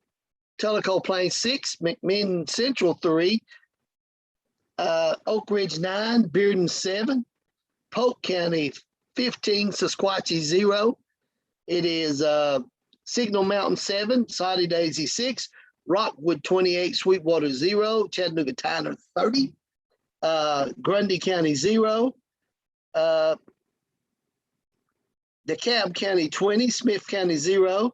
Plains 6, McMinn Central 3. Oak Ridge 9, Bearden 7. Polk County 15, Sequatchie 0. It is Signal Mountain 7, Saudi Daisy 6, Rockwood 28, Sweetwater 0, Chattanooga Tyner 30, Grundy County 0, DeKalb County 20, Smith County 0,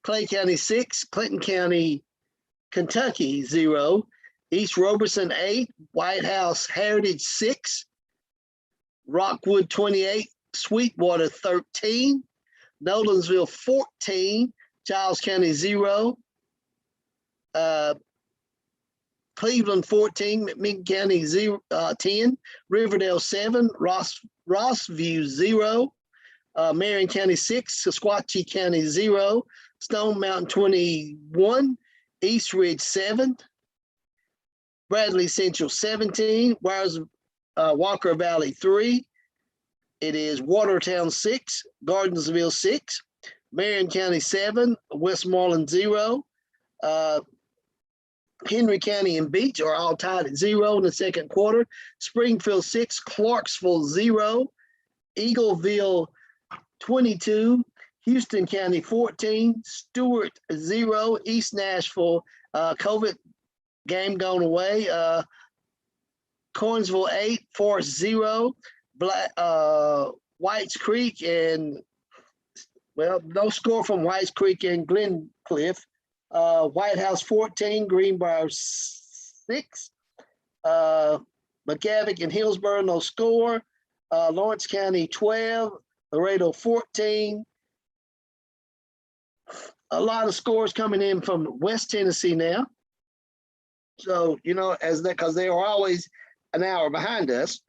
Clay County 6, Clinton County, Kentucky 0, East Robertson 8, White House Heritage 6, Rockwood 28, Sweetwater 13, Nolensville 14, Giles County 0, Cleveland 14, McMinn County 10, Riverdale 7, Rossview 0, Marion County 6, Sequatchie County 0, Stone Mountain 21, East Ridge 7, Bradley Central 17, Walker Valley 3. It is Watertown 6, Gardensville 6, Marion County 7, Westmoreland 0. Henry County and Beach are all tied at 0 in the second quarter. Springfield 6, Clarksville 0, Eagleville 22, Houston County 14, Stewart 0, East Nashville COVID game gone away. Coinsville 8, Forest 0, Whites Creek and no score from Whites Creek and Glencliff. White House 14, Greenbrier 6, McGavick and Hillsborough no score. Lawrence County 12, Laredo 14. A lot of scores coming in from West Tennessee now. So, because they are always an hour behind us.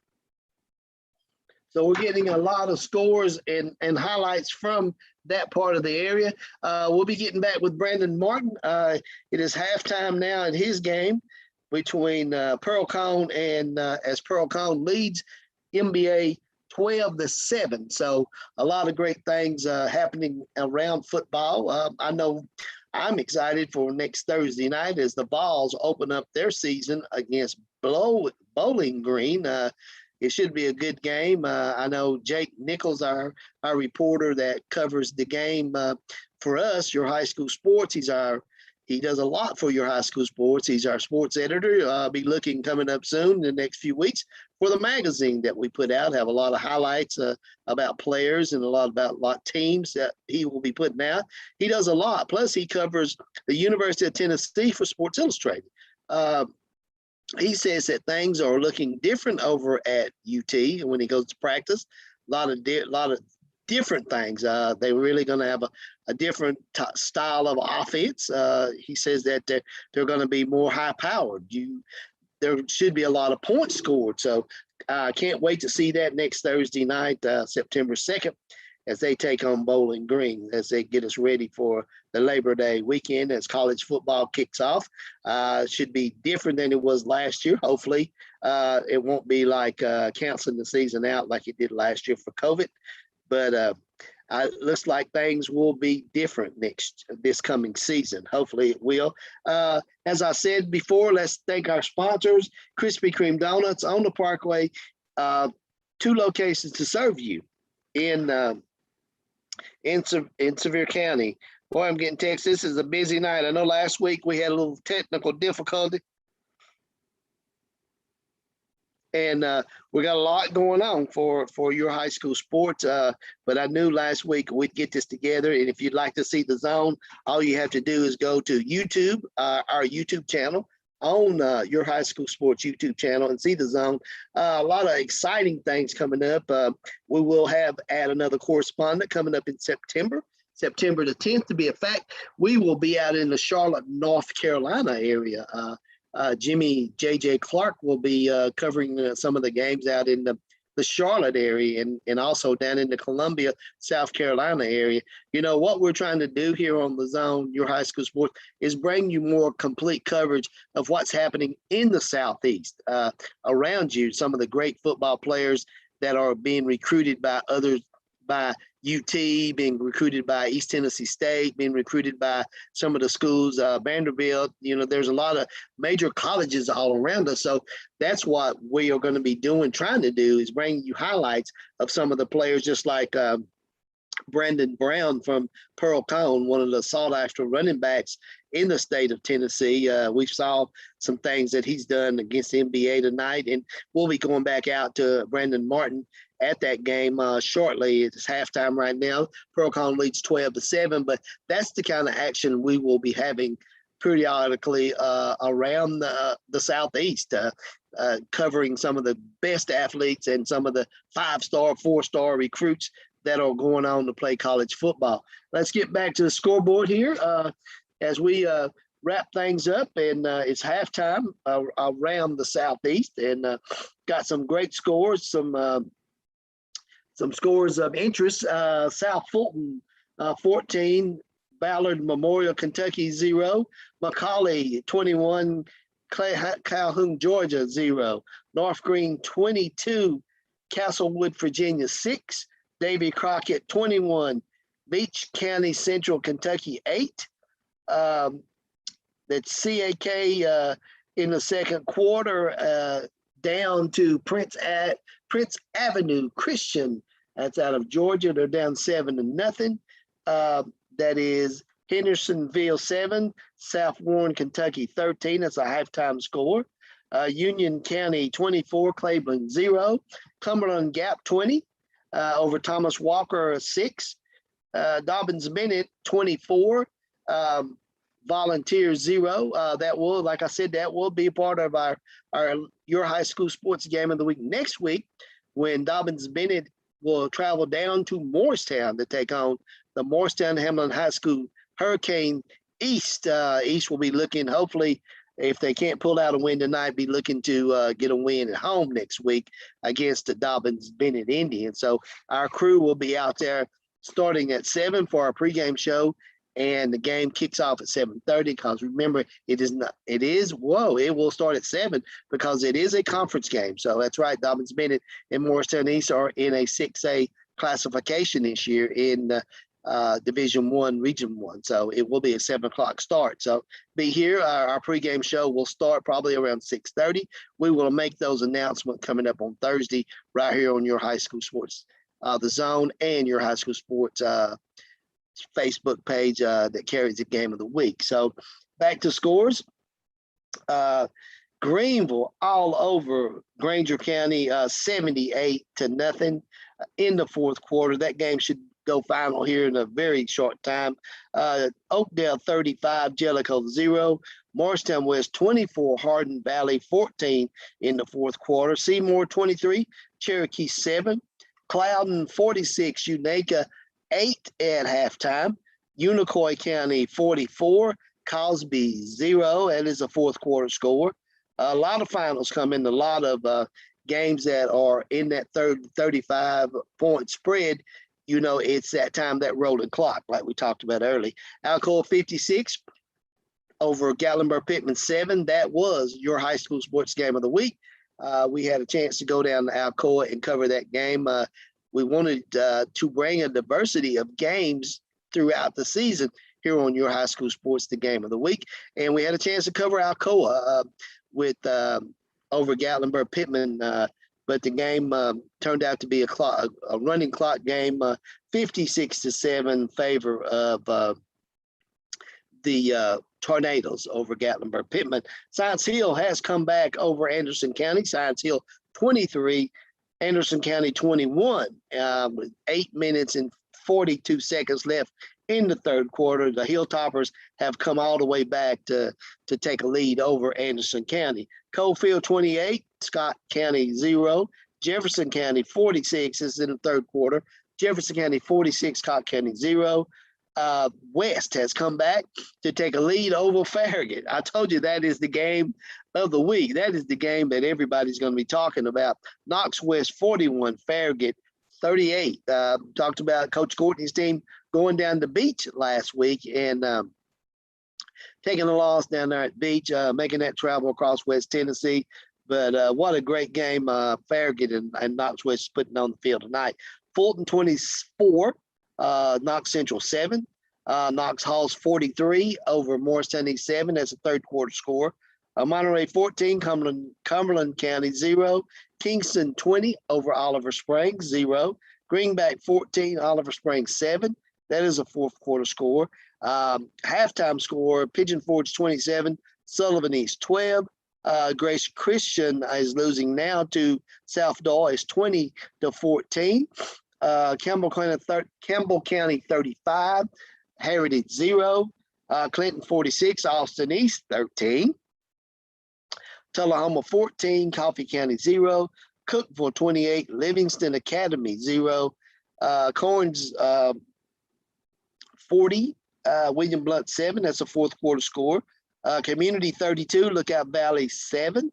So we're getting a lot of scores and highlights from that part of the area. We'll be getting back with Brandon Martin. It is halftime now in his game between Pearl Cone and as Pearl Cone leads NBA 12-7. So a lot of great things happening around football. I know I'm excited for next Thursday night as the Vols open up their season against Bowling Green. It should be a good game. I know Jake Nichols, our reporter that covers the game for us, your high school sports. he does a lot for your high school sports. He's our sports editor. I'll be looking coming up soon in the next few weeks for the magazine that we put out. Have a lot of highlights about players and a lot about teams that he will be putting out. He does a lot. Plus, he covers the University of Tennessee for Sports Illustrated. He says that things are looking different over at UT when he goes to practice. A lot of different things. They're really going to have a different style of offense. He says that they're going to be more high-powered. There should be a lot of points scored. So I can't wait to see that next Thursday night, September 2nd, as they take on Bowling Green, as they get us ready for the Labor Day weekend as college football kicks off. Should be different than it was last year. Hopefully, it won't be like canceling the season out like it did last year for COVID. But it looks like things will be different this coming season. Hopefully it will. As I said before, let's thank our sponsors, Krispy Kreme Donuts on the Parkway, 2 locations to serve you in Sevier County. Boy, I'm getting texts. This is a busy night. I know last week we had a little technical difficulty. And we got a lot going on for your high school sports. But I knew last week we'd get this together. And if you'd like to see the zone, all you have to do is go to YouTube, our YouTube channel, on your high school sports YouTube channel, and see the zone. A lot of exciting things coming up. We will add another correspondent coming up in September the 10th to be a fact. We will be out in the Charlotte, North Carolina area. Jimmy J.J. Clark will be covering some of the games out in the Charlotte area and also down in the Columbia, South Carolina area. You know, what we're trying to do here on the zone, your high school sports, is bring you more complete coverage of what's happening in the Southeast around you. Some of the great football players that are being recruited by others, by UT, being recruited by East Tennessee State, being recruited by some of the schools, Vanderbilt. You know, there's a lot of major colleges all around us. So that's what we are going to be trying to do is bring you highlights of some of the players, just like Brandon Brown from Pearl Cone, one of the sought-after running backs in the state of Tennessee. We saw some things that he's done against the NBA tonight, and we'll be going back out to Brandon Martin at that game shortly. It's halftime right now. Pearl Cone leads 12-7, but that's the kind of action we will be having periodically around the Southeast, covering some of the best athletes and some of the 5-star, 4-star recruits that are going on to play college football. Let's get back to the scoreboard here as we wrap things up, and it's halftime around the Southeast, and got some great scores, some scores of interest. South Fulton 14, Ballard Memorial Kentucky 0, McCallie 21, Calhoun Georgia 0, North Green 22, Castlewood Virginia 6, Davy Crockett 21, Beach County Central Kentucky 8. That's CAK in the second quarter, down to Prince Avenue Christian. That's out of Georgia. They're down 7-0. That is Hendersonville 7, South Warren, Kentucky 13. That's a halftime score. Union County 24, Cleveland 0. Cumberland Gap 20 over Thomas Walker 6. Dobbins Bennett 24. Volunteers 0. That will, like I said, that will be part of our your high school sports game of the week next week, when Dobbins Bennett will travel down to Morristown to take on the Morristown Hamlin High School Hurricane East. East will be looking, hopefully, if they can't pull out a win tonight, be looking to get a win at home next week against the Dobbins Bennett Indians. So our crew will be out there starting at 7 for our pregame show, and the game kicks off at 7:30, because remember, it will start at 7 because it is a conference game. So that's right, Dobbins Bennett and Morristown East are in a 6A classification this year in Division I, Region 1. So it will be a 7 o'clock start. So be here. Our pregame show will start probably around 6:30. We will make those announcements coming up on Thursday right here on your high school sports, the Zone, and your high school sports Facebook page that carries the game of the week. So back to scores. Greenville all over Granger County, 78-0 in the fourth quarter. That game should go final here in a very short time. Oakdale 35, Jellicoe 0. Morristown West 24, Hardin Valley 14 in the fourth quarter. Seymour 23, Cherokee 7. Cloudon 46, Unaka 8 at halftime. Unicoi County 44, Cosby 0. That is a fourth quarter score. A lot of finals come in, a lot of games that are in that 35-point spread. You know, it's that time, that rolling clock, like we talked about early. Alcoa 56 over Gatlinburg Pittman 7. That was your high school sports game of the week. We had a chance to go down to Alcoa and cover that game. We wanted to bring a diversity of games throughout the season here on your high school sports, the game of the week. And we had a chance to cover Alcoa with over Gatlinburg Pittman, but the game turned out to be a running clock game, 56-7 favor of the Tornadoes over Gatlinburg Pittman. Science Hill has come back over Anderson County. Science Hill 23, Anderson County 21, with 8 minutes and 42 seconds left in the third quarter. The Hilltoppers have come all the way back to take a lead over Anderson County. Coalfield 28, Scott County 0. Jefferson County 46 is in the third quarter. Jefferson County 46, Scott County 0. West has come back to take a lead over Farragut. I told you that is the game of the week. That is the game that everybody's going to be talking about. Knox West 41, Farragut 38. Talked about Coach Courtney's team going down the beach last week and taking a loss down there at Beach, making that travel across West Tennessee. But what a great game Farragut and Knox West is putting on the field tonight. Fulton 24, Knox Central 7. Knox Halls 43 over Morristown East 7. That's a third quarter score. Monterey 14, Cumberland County 0. Kingston 20 over Oliver Springs 0. Greenback 14, Oliver Springs 7. That is a fourth quarter score. Halftime score, Pigeon Forge 27, Sullivan East 12. Grace Christian is losing now to South Daw. It's 20-14. Campbell County 35, Heritage 0. Clinton 46, Austin East 13. Tullahoma 14, Coffee County 0. Cookville 28, Livingston Academy 0. Corns 40, William Blunt 7. That's a fourth quarter score. Community 32, Lookout Valley 7.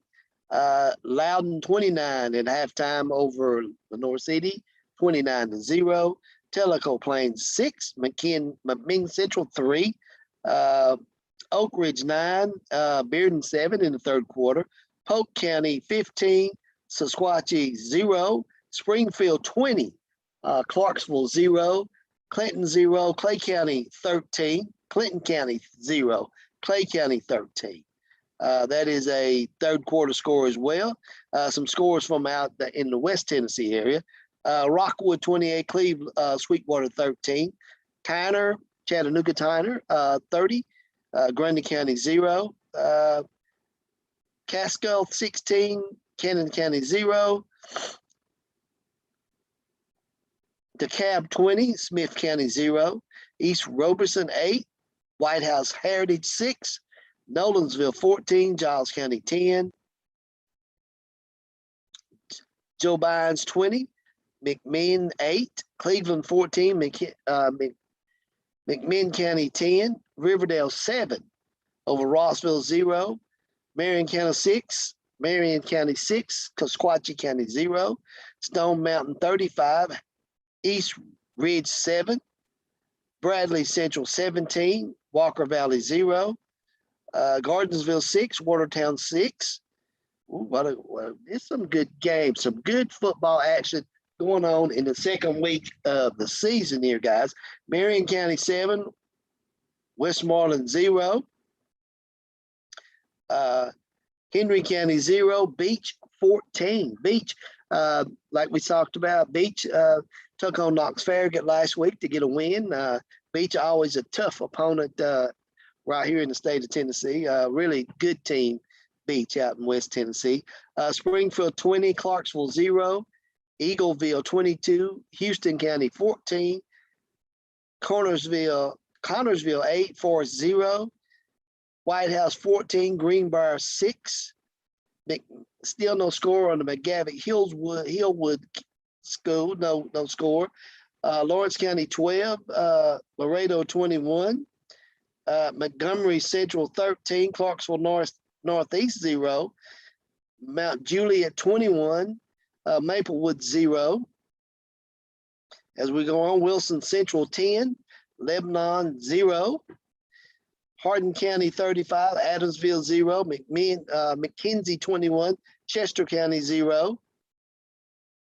Loudon 29 at halftime over Lenore City, 29-0. Tellico Plains 6, McMinn Central 3. Oak Ridge 9, Bearden 7 in the third quarter. Polk County 15, Sequatchie 0. Springfield 20, Clarksville 0. Clinton 0, Clay County 13, Clinton County 0, Clay County 13. That is a third quarter score as well. Some scores from out in the West Tennessee area. Rockwood 28, Sweetwater 13. Tyner, Chattanooga Tyner 30, Grundy County 0. Casco 16, Cannon County 0. DeKalb 20, Smith County 0. East Roberson 8, White House Heritage 6. Nolensville 14, Giles County 10. Joe Bynes 20, McMinn 8, Cleveland 14, McMinn County 10, Riverdale 7 over Rossville 0, Marion County 6, Sequatchie County 0, Stone Mountain 35, East Ridge 7, Bradley Central 17, Walker Valley 0, Gardensville 6, Watertown 6. It's some good games, some good football action going on in the second week of the season here, guys. Marion County 7, Westmoreland 0, Henry County 0, Beach 14. Beach, like we talked about, Beach took on Knox Farragut last week to get a win. Beach always a tough opponent right here in the state of Tennessee. Really good team beach out in West Tennessee. Springfield 20, Clarksville 0, Eagleville 22, Houston County 14, Connorsville 8, Forest 0, White House 14, Greenbrier 6. Still no score on the McGavick Hillwood School, no score. Lawrence County 12, Laredo 21, Montgomery Central 13, Clarksville Northeast 0, Mount Juliet 21, Maplewood 0. As we go on, Wilson Central 10, Lebanon 0, Hardin County 35, Adamsville 0, McKenzie 21, Chester County 0,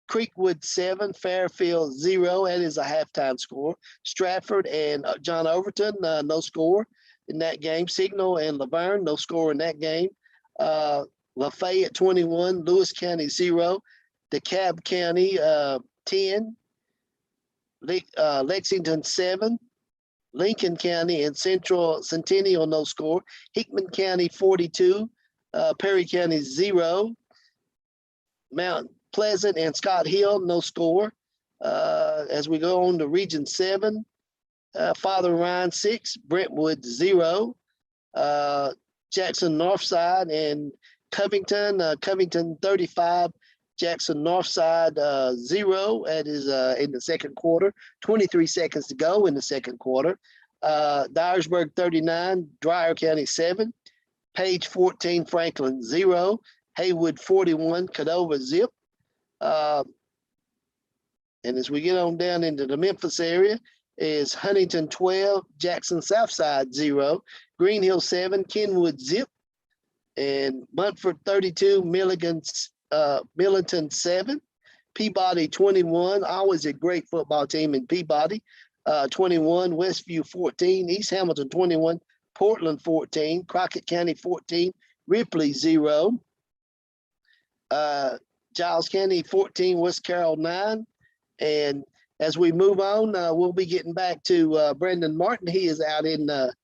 Creekwood 7, Fairfield 0. That is a halftime score. Stratford and John Overton, no score in that game. Signal and Laverne, no score in that game. Lafayette 21, Lewis County 0, DeKalb County 10, Lexington 7, Lincoln County and Centennial, no score. Hickman County 42, Perry County 0, Mount Pleasant and Scott Hill, no score. As we go on to Region 7, Father Ryan 6, Brentwood 0, Jackson Northside and Covington, Covington 35, Jackson Northside 0. That is in the second quarter. 23 seconds to go in the second quarter. Dyersburg 39, Dyer County 7, Page 14, Franklin 0, Haywood 41, Cadova zip. And as we get on down into the Memphis area, is Huntington 12, Jackson Southside 0, Green Hill 7, Kenwood zip, and Montford 32, Millington 7, Peabody 21, always a great football team in Peabody, 21, Westview 14, East Hamilton 21, Portland 14, Crockett County 14, Ripley 0, Giles County 14, West Carroll 9. And as we move on, we'll be getting back to Brendan Martin. He is out in at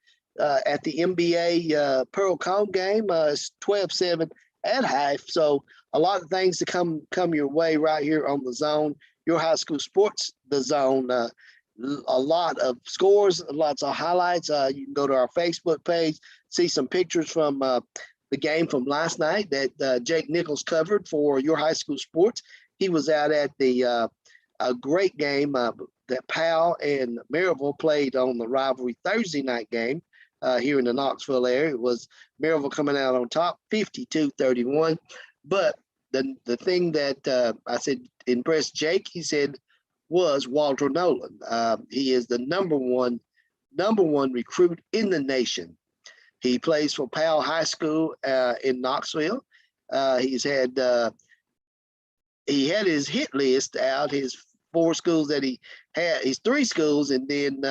the NBA Pearl Combe game. It's 12-7 at half. So a lot of things to come your way right here on the Zone, your high school sports, the Zone. A lot of scores, lots of highlights. You can go to our Facebook page, see some pictures from the game from last night that Jake Nichols covered for your high school sports. He was out at the a great game that Powell and Maryville played on the rivalry Thursday night game here in the Knoxville area. It was Maryville coming out on top, 52-31. But the thing that I said impressed Jake, he said, was Walter Nolan. He is the number one recruit in the nation. He plays for Powell High School in Knoxville. He had his hit list out, his 4 schools that he had, his 3 schools, and then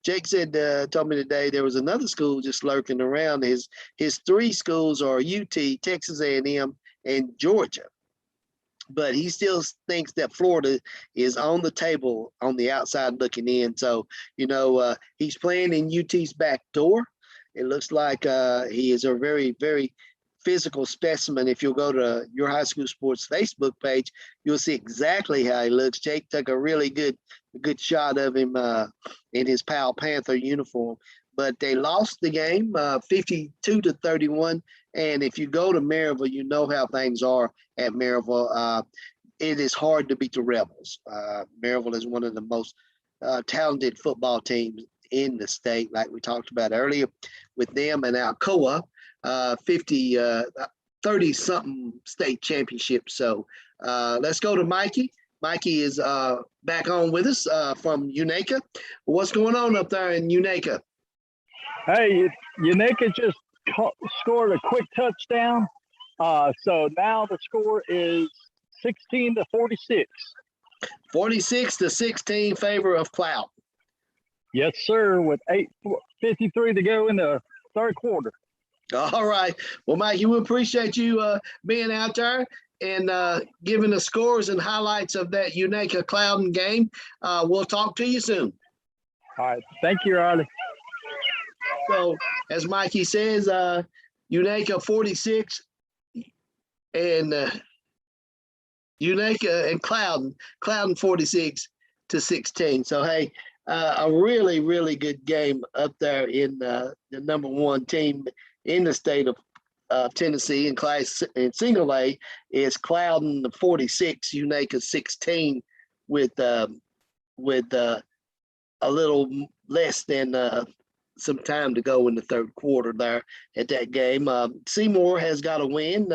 Jake said, told me today there was another school just lurking around. His 3 schools are UT, Texas A&M, and Georgia. But he still thinks that Florida is on the table on the outside looking in. So, he's playing in UT's back door. It looks like he is a very, very physical specimen. If you'll go to your high school sports Facebook page, you'll see exactly how he looks. Jake took a really good shot of him in his Powell Panther uniform. But they lost the game 52-31. And if you go to Maryville, you know how things are at Maryville. It is hard to beat the Rebels. Maryville is one of the most talented football teams in the state, like we talked about earlier with them and Alcoa, 30-something state championships. So let's go to Mikey. Mikey is back on with us from Unaka. What's going on up there in Unaka? Hey, Unaka just scored a quick touchdown. So now the score is 16-46. 46-16 favor of Clout. Yes, sir, with 8:53 to go in the third quarter. All right. Well, Mikey, we appreciate you being out there and giving the scores and highlights of that Unaka Cloudon game. We'll talk to you soon. All right. Thank you, Riley. So as Mikey says, Unaka 46 and Unaka and Cloudon 46-16. So hey, a really, really good game up there in the number one team in the state of Tennessee in class in single A is Cloudon 46, Unaka 16 with a little less than some time to go in the third quarter there at that game. Seymour has got a win.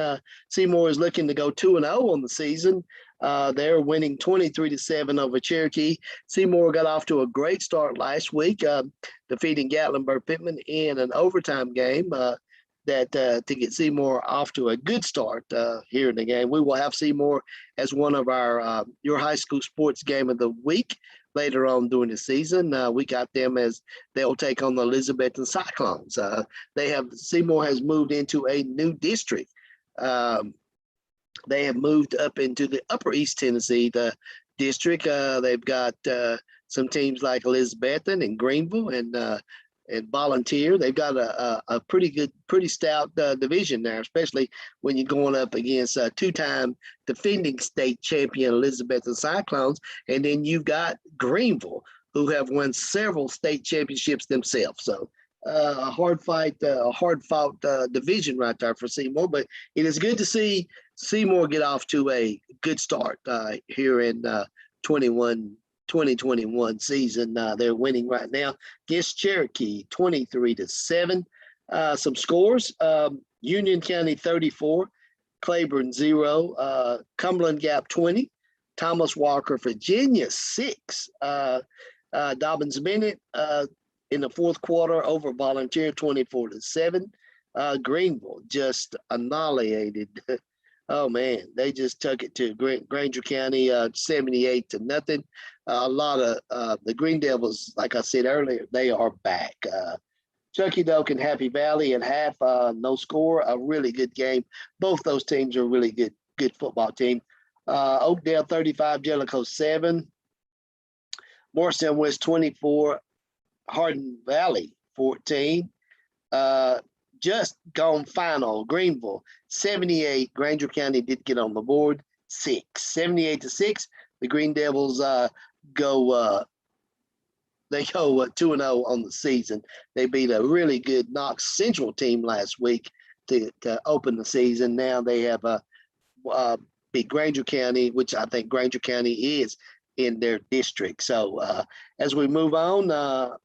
Seymour is looking to go 2-0 on the season. They're winning 23-7 over Cherokee. Seymour got off to a great start last week, defeating Gatlinburg-Pittman in an overtime game to get Seymour off to a good start here in the game. We will have Seymour as one of our Your High School Sports Game of the Week later on during the season. We got them as they'll take on the Elizabethton Cyclones. Seymour has moved into a new district. They have moved up into the Upper East Tennessee district. They've got some teams like Elizabethton and Greenville and Volunteer. They've got a pretty stout division there, especially when you're going up against two-time defending state champion Elizabethton Cyclones. And then you've got Greenville, who have won several state championships themselves. So a hard-fought division right there for Seymour. But it is good to see Seymour get off to a good start here in 2021 season. They're winning right now against Cherokee 23-7. Some scores: Union County 34, Claiborne 0, Cumberland Gap 20, Thomas Walker, Virginia 6, Dobbins Bennett in the fourth quarter over Volunteer 24-7. Greenville just annihilated. Oh man, they just took it to Granger County 78-0. A lot of the Green Devils, like I said earlier, they are back. Chucky Doak and Happy Valley at half, no score, a really good game. Both those teams are really good football team. Oakdale 35, Jellicoe 7, Morristown West 24, Hardin Valley 14. Just gone final, Greenville 78. Granger County did get on the board 78-6. The Green Devils go 2-0 on the season. They beat a really good Knox Central team last week to open the season. Now they have beat Granger County, which I think Granger County is in their district. So as we move on,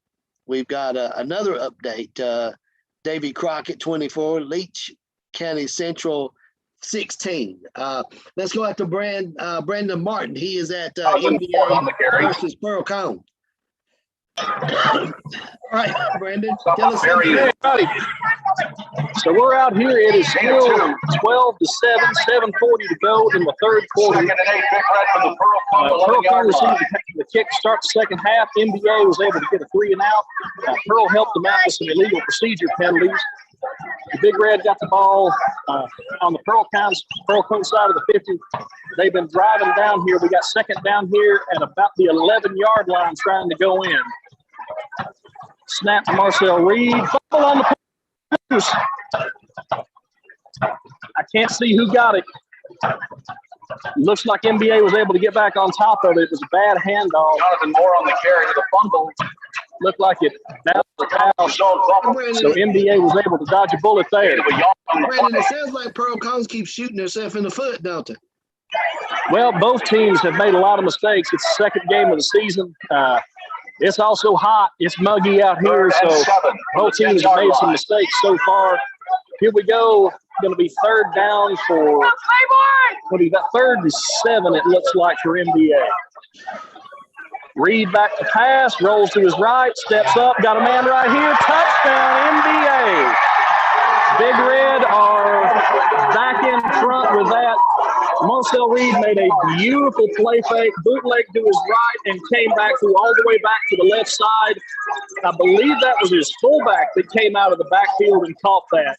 we've got another update. Davy Crockett 24, Leach County Central 16. Let's go out to Brandon Martin. He is at NBA versus Pearl Cone. All right, Brandon, tell us something. So we're out here. It is still 12-7, 7:40 to go in the third quarter. Pearl Cone received the kick to start the second half. NBA was able to get a 3 and out. Pearl helped them out with some illegal procedure penalties. The Big Red got the ball on the Pearl Cone side of the 50. They've been driving down here. We got second down here at about the 11-yard line trying to go in. Snap to Marcel Reed. Ball on the post. I can't see who got it. Looks like NBA was able to get back on top of it. It was a bad handoff. Jonathan Moore on the carry to the fumble. Looked like it bounced out. So NBA was able to dodge a bullet there. Brandon, it sounds like Pearl Cones keep shooting themselves in the foot, don't they? Well, both teams have made a lot of mistakes. It's the second game of the season. It's also hot. It's muggy out here, so both teams have made some mistakes so far. Here we go. Going to be third down for what do you got? 3rd and 7, it looks like, for NBA. Reed back to pass, rolls to his right, steps up, got a man right here. Touchdown, NBA. Big Red are back in front with that. Marcel Reed made a beautiful play fake, bootleg to his right, and came back through all the way back to the left side. I believe that was his fullback that came out of the backfield and caught that.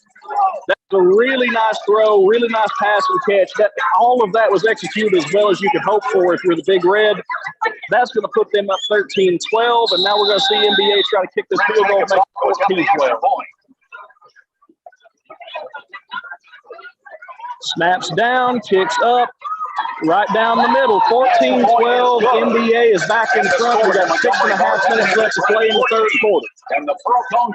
That's a really nice throw, really nice pass and catch. That all of that was executed as well as you could hope for if you're the Big Red. That's going to put them up 13-12, and now we're going to see NBA try to kick this field goal, make it 14-12. Snaps down, kicks up, right down the middle. 14-12. NBA is back in front. We got 6.5 minutes left to play in the third quarter. And the Pearl Cone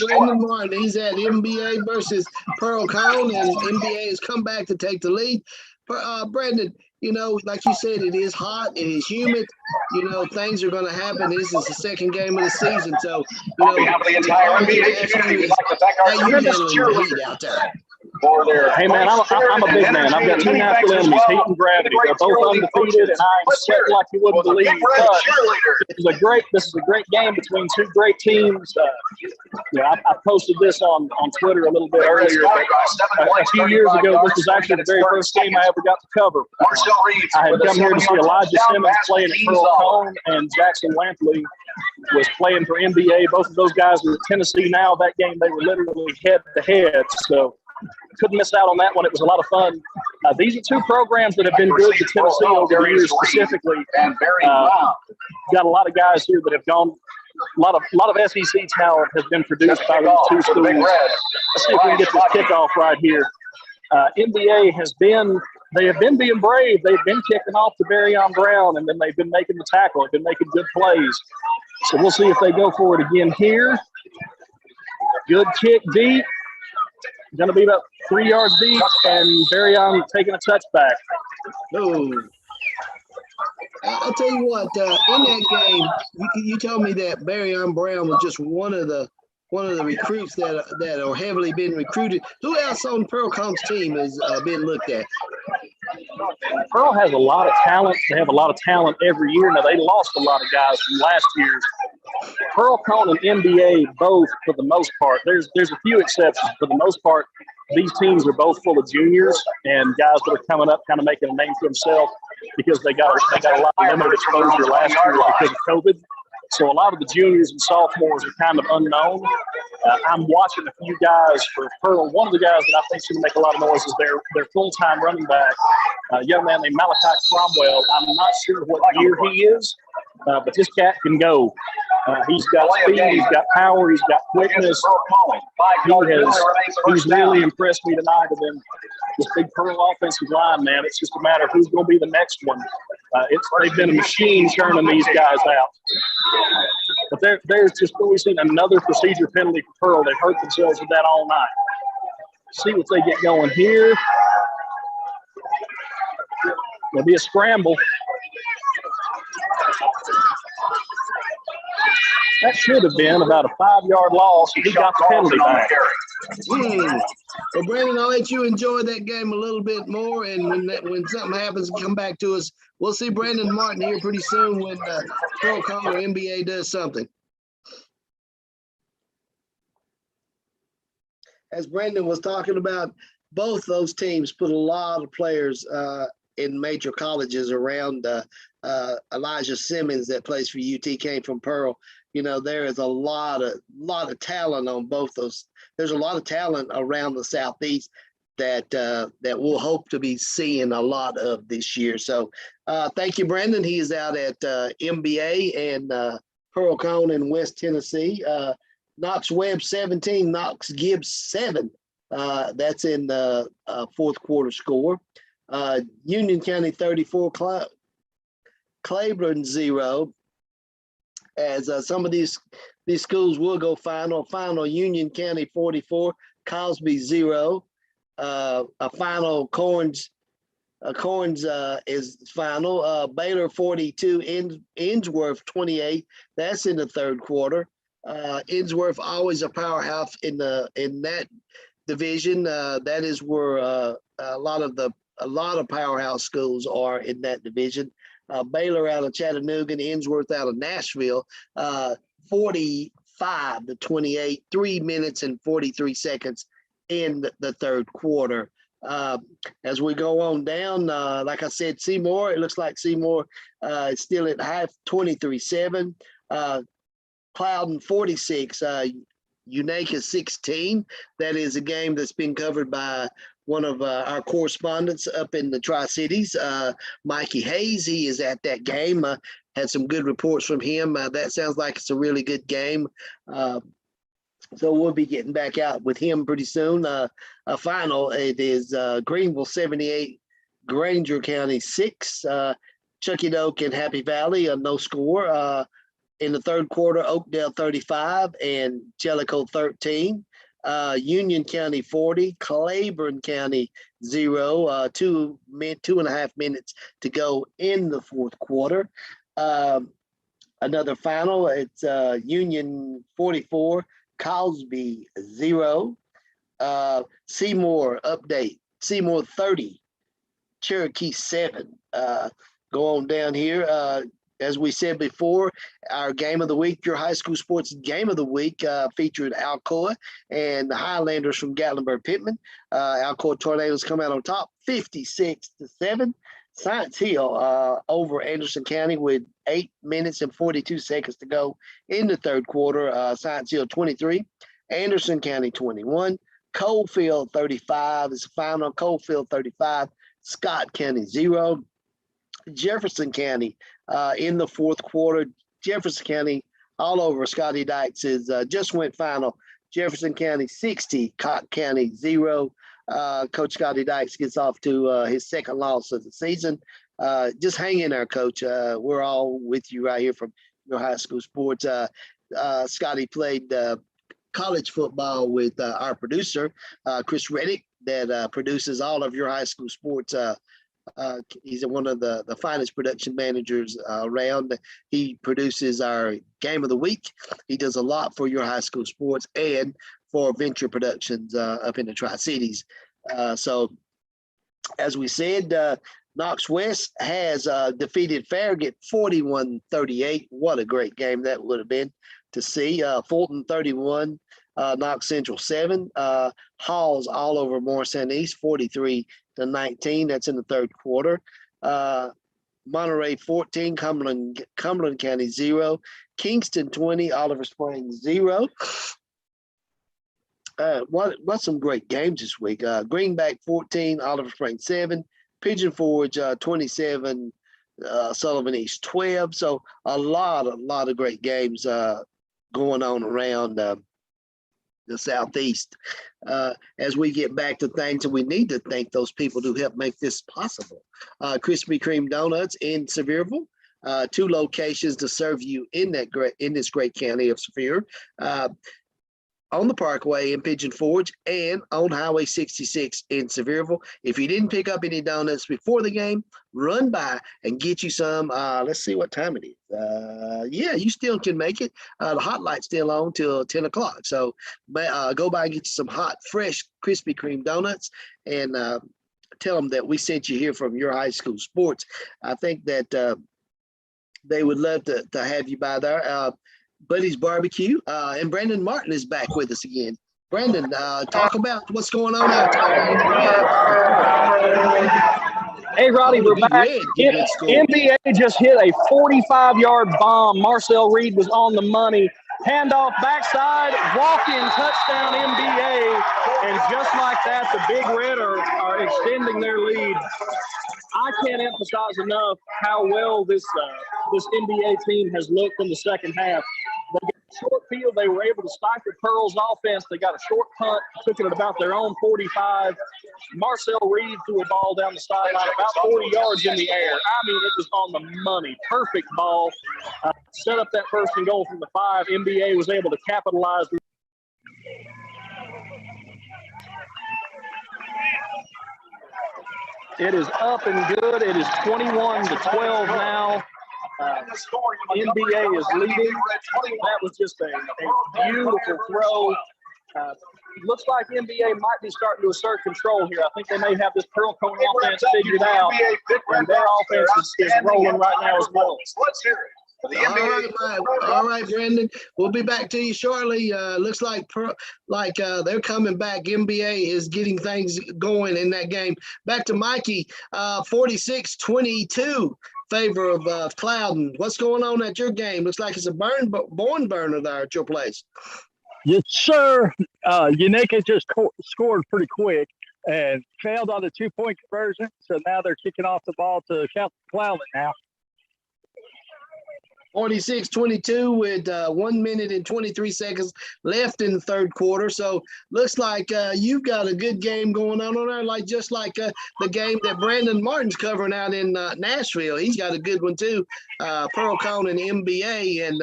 Brandon Martin, he's at NBA versus Pearl Cone, and NBA has come back to take the lead. Brandon, you know, like you said, it is hot, it is humid. You know, things are going to happen. This is the second game of the season, so you know, the entire NBA community how you handling the heat out there. Hey man, I'm a big man. I've got two natural enemies, heat and gravity. They're both undefeated, and I'm sweating like you wouldn't believe. But this is a great game between two great teams. I posted this on Twitter a little bit earlier. But a few years ago, this was actually the very first game I ever got to cover. I had come here to see Elijah Simmons playing at Pearl Cone, and Jackson Lampley was playing for NBA. Both of those guys are at Tennessee now. That game, they were literally head to head. So couldn't miss out on that one. It was a lot of fun. These are two programs that have been good to Tennessee over the years specifically. Got a lot of guys here that have gone. A lot of SEC talent has been produced by these two schools. Let's see if we can get this kickoff right here. NBA they have been being brave. They've been kicking off to Barryon Brown, and then they've been making the tackle. They've been making good plays. So we'll see if they go for it again here. Good kick deep. Going to be about 3 yards deep, and Barryon taking a touchback. Oh, I'll tell you what. In that game, you told me that Barryon Brown was just one of the recruits that are heavily been recruited. Who else on Pearl Cone's team has been looked at? Pearl has a lot of talent. They have a lot of talent every year. Now, they lost a lot of guys from last year's. Pearl Cone and NBA both, for the most part, there's a few exceptions. For the most part, these teams are both full of juniors and guys that are coming up kind of making a name for themselves because they got a lot of limited exposure last year because of COVID. So a lot of the juniors and sophomores are kind of unknown. I'm watching a few guys for Pearl. One of the guys that I think is going to make a lot of noise is their full-time running back, a young man named Malachi Cromwell. I'm not sure what year he is, but this cat can go. He's got speed, he's got power, he's got quickness. He's really impressed me tonight. And then this big Pearl offensive line, man, it's just a matter of who's going to be the next one. They've been a machine churning these guys out. But there's just we've seen another procedure penalty for Pearl. They've hurt themselves with that all night. See what they get going here. There'll be a scramble. That should have been about a 5-yard loss. He got the penalty back. Well, Brandon, I'll let you enjoy that game a little bit more, and when something happens, come back to us. We'll see Brandon Martin here pretty soon when Pearl Cone or NBA does something. As Brandon was talking about, both those teams put a lot of players in major colleges around. Elijah Simmons that plays for UT came from Pearl. You know, there is a lot of talent on both those. There's a lot of talent around the Southeast that we'll hope to be seeing a lot of this year. So thank you, Brandon. He is out at MBA and Pearl Cone in West Tennessee. Knox Webb 17, Knox Gibbs 7. That's in the fourth quarter score. Union County 34, Claiborne 0. As some of these schools will go final. Union County 44, Cosby 0. A final Corns is final. Baylor 42, Innsworth 28. That's in the third quarter. Innsworth always a powerhouse in that division. That is where a lot of powerhouse schools are in that division. Baylor out of Chattanooga and Innsworth out of Nashville, 45-28, 3 minutes and 43 seconds in the third quarter. As we go on down, like I said, Seymour, it looks like Seymour is still at half, 23-7. Cloudon 46, Unaka 16. That is a game that's been covered by one of our correspondents up in the Tri-Cities, Mikey Hayes. He is at that game. Had some good reports from him. That sounds like it's a really good game. So we'll be getting back out with him pretty soon. A final, it is Greenville 78, Granger County 6, Chucky Oak and Happy Valley, no score. In the third quarter, Oakdale 35 and Jellicoe 13. Union County 40, Claiborne County 0, 2.5 minutes to go in the fourth quarter. Another final, it's Union 44, Cosby 0. Seymour update, Seymour 30, Cherokee 7. Go on down here. As we said before, our game of the week, your high school sports game of the week, featured Alcoa and the Highlanders from Gatlinburg-Pittman. Alcoa Tornadoes come out on top, 56-7. Science Hill over Anderson County with 8 minutes and 42 seconds to go in the third quarter. Science Hill 23, Anderson County 21, Coalfield 35 is the final. Coalfield 35, Scott County 0. Jefferson County in the fourth quarter. Jefferson County all over Scotty Dykes is just went final. Jefferson County 60, Cott County 0. Coach Scotty Dykes gets off to his second loss of the season. Just hang in there, Coach. We're all with you right here from your high school sports. Scotty played college football with our producer, Chris Reddick, that produces all of your high school sports. He's one of the finest production managers around. He produces our game of the week. He does a lot for your high school sports and for Venture Productions up in the Tri-Cities. So as we said, Knox West has defeated Farragut 41-38. What a great game that would have been to see. Fulton 31, Knox Central 7. Halls all over Morristown East 43-19. That's in the third quarter. Monterey 14, Cumberland County 0. Kingston 20, Oliver Springs 0. What some great games this week. Greenback 14, Oliver Springs 7. Pigeon Forge 27, Sullivan East 12. So a lot of great games going on around the Southeast. As we get back to things, and we need to thank those people who helped make this possible. Krispy Kreme Donuts in Sevierville, 2 locations to serve you in this great county of Sevier, on the Parkway in Pigeon Forge and on Highway 66 in Sevierville. If you didn't pick up any donuts before the game, run by and get you some. Let's see what time it is. Yeah, you still can make it. The hot light's still on till 10 o'clock. So go by and get you some hot, fresh Krispy Kreme donuts and tell them that we sent you here from your high school sports. I think that they would love to have you by there. Buddy's Barbecue, and Brandon Martin is back with us again. Brandon, talk about what's going on out there. Hey, Roddy, we're back. NBA just hit a 45-yard bomb. Marcel Reed was on the money. Handoff backside, walk-in touchdown NBA. And just like that, the Big Red are extending their lead. I can't emphasize enough how well this NBA team has looked in the second half. They got a short field. They were able to stifle Pearl's offense. They got a short punt, took it at about their own 45. Marcel Reed threw a ball down the sideline about 40 yards in the air. I mean, it was on the money. Perfect ball. Set up that first and goal from the 5. NBA was able to capitalize. It is up and good. It is 21-12 now. NBA is leading. That was just a beautiful throw. Looks like NBA might be starting to assert control here. I think they may have this Pearl Cone offense figured out, and their offense is rolling right now as well. All right, Brandon. We'll be back to you shortly. Looks like they're coming back. NBA is getting things going in that game. Back to Mikey, 46-22, favor of Clouden. What's going on at your game? Looks like it's a barn burner there at your place. Yes, sir. Unica just scored pretty quick and failed on the 2-point conversion. So now they're kicking off the ball to Cloudland now. 46-22 with 1 minute and 23 seconds left in the third quarter. So looks like you've got a good game going on there, like just like the game that Brandon Martin's covering out in Nashville. He's got a good one too, Pearl Cone and MBA. And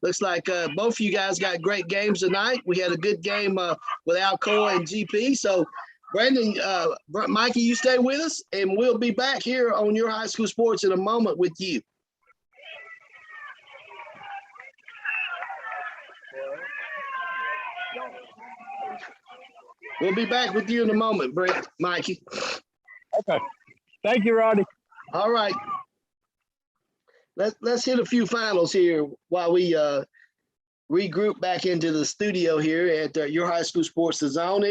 looks like both of you guys got great games tonight. We had a good game with Alcoa and GP. So Brandon, Mikey, you stay with us, and we'll be back here on Your High School Sports in a moment with you. We'll be back with you in a moment, Mikey. Okay. Thank you, Roddy. All right. Let's hit a few finals here while we regroup back into the studio here at Your High School Sports the Zone.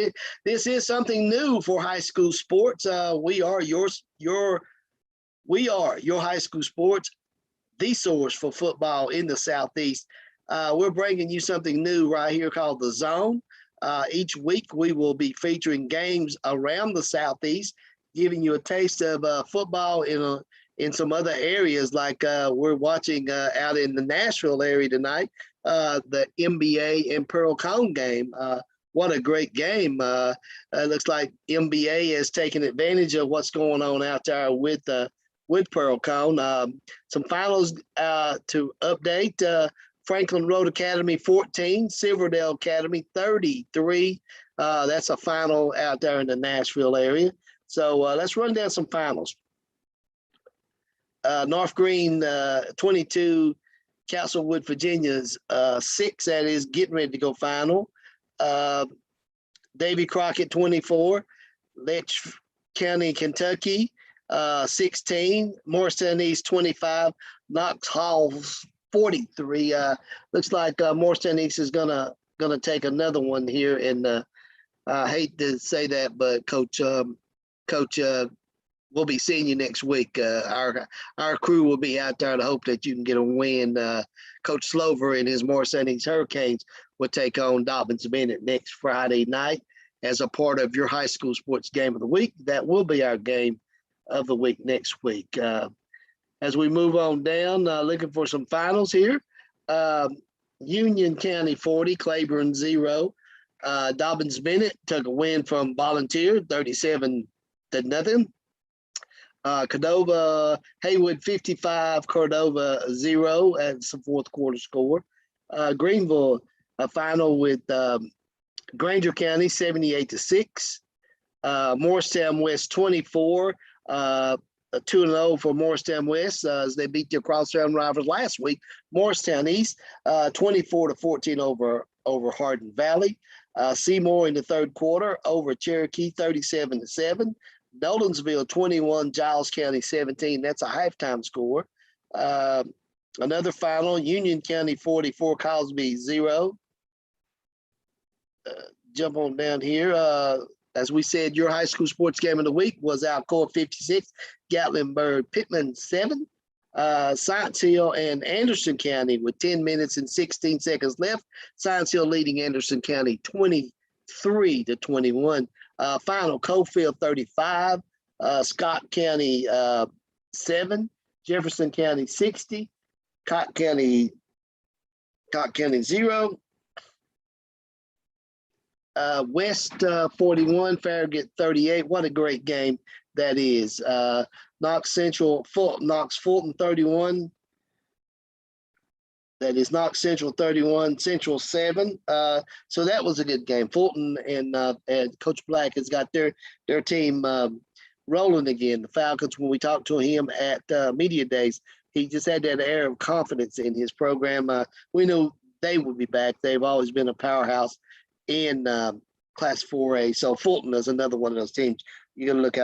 This is something new for high school sports. We are Your High School Sports, the source for football in the Southeast. We're bringing you something new right here called the Zone. Each week we will be featuring games around the Southeast, giving you a taste of football in some other areas, like we're watching out in the Nashville area tonight, the MBA and Pearl Cone game. What a great game. Looks like MBA has taken advantage of what's going on out there with Pearl Cone. Some finals to update. Franklin Road Academy 14, Silverdale Academy 33. That's a final out there in the Nashville area. So let's run down some finals. North Green 22, Castlewood, Virginia's 6, that is getting ready to go final. Davy Crockett 24, Letch County, Kentucky 16, Morristown East 25, Knox Halls 43. Looks like Morristown East is gonna take another one here, and I hate to say that, but Coach, we'll be seeing you next week. Our crew will be out there to hope that you can get a win. Coach Slover and his Morristown East Hurricanes will take on Dobbins Bennett next Friday night as a part of Your High School Sports Game of the Week. That will be our game of the week next week. As we move on down, looking for some finals here. Union County 40, Claiborne 0. Dobbins Bennett took a win from Volunteer, 37-0. Cordova Haywood 55, Cordova 0. That's the fourth quarter score. Greenville, a final with Granger County 78-6. Morristown West 24. 2-0 for Morristown West as they beat their crosstown rivals last week. Morristown East 24-14 over Hardin Valley. Seymour in the third quarter over Cherokee 37-7. Nolensville 21, Giles County 17. That's a halftime score. Another final, Union County 44, Cosby 0. Jump on down here. As we said, Your High School Sports Game of the Week was Alcoa 56, Gatlinburg Pittman 7. Science Hill and Anderson County with 10 minutes and 16 seconds left. Science Hill leading Anderson County 23-21. Final, Cofield 35, Scott County 7, Jefferson County 60, Cott County 0. West 41, Farragut 38. What a great game that is. Knox Fulton 31. That is Knox Central 31, Central 7. So that was a good game. Fulton and Coach Black has got their team rolling again. The Falcons, when we talked to him at Media Days, he just had that air of confidence in his program. We knew they would be back. They've always been a powerhouse in Class 4A. So Fulton is another one of those teams you're gonna look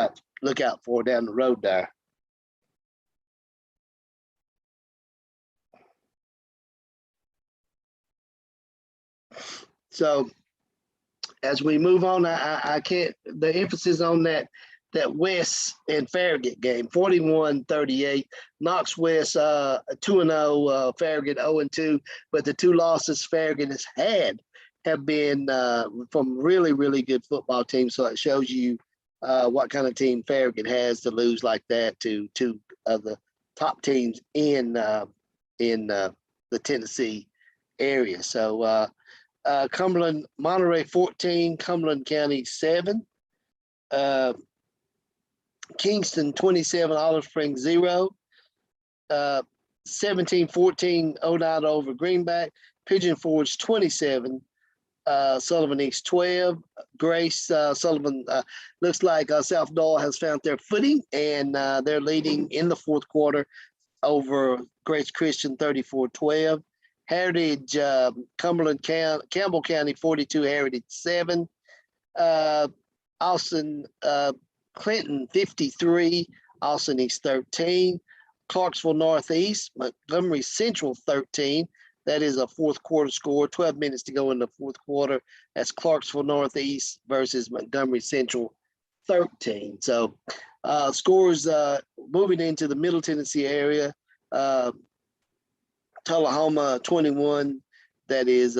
out for down the road there. So as we move on, I can't, the emphasis on that West and Farragut game, 41-38. Knox West 2-0, Farragut 0-2, but the two losses Farragut has had have been from really, really good football teams. So it shows you what kind of team Farragut has to lose like that to two of the top teams in the Tennessee area. So Cumberland, Monterey 14, Cumberland County 7, Kingston 27, Olive Springs 0, 17-14 ODOT over Greenback, Pigeon Forge 27, Sullivan East 12, Grace Sullivan looks like South Doyle has found their footing, and they're leading in the fourth quarter over Grace Christian 34-12. Heritage Cumberland Campbell County 42, Heritage 7. Austin Clinton 53, Austin East 13. Clarksville Northeast, Montgomery Central 13. That is a fourth quarter score, 12 minutes to go in the fourth quarter. That's Clarksville Northeast versus Montgomery Central 13. So scores moving into the Middle Tennessee area. Tullahoma 21, that is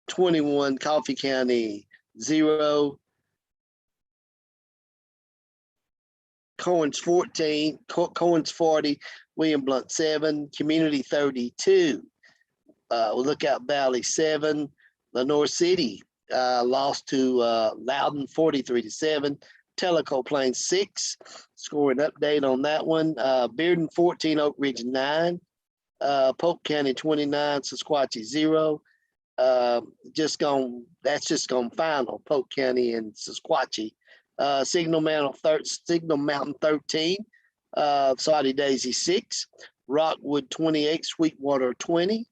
21, Coffee County 0. Cohen's 14, Cohen's 40, William Blunt 7, Community 32, Lookout Valley 7, Lenore City lost to Loudon 43-7, Tellico Plains 6, scoring update on that one. Bearden 14, Oak Ridge 9, Polk County 29, Sequatchie 0. That's just gone final, Polk County and Sequatchie. Signal Mountain 13, Saudi Daisy 6, Rockwood 28, Sweetwater 20,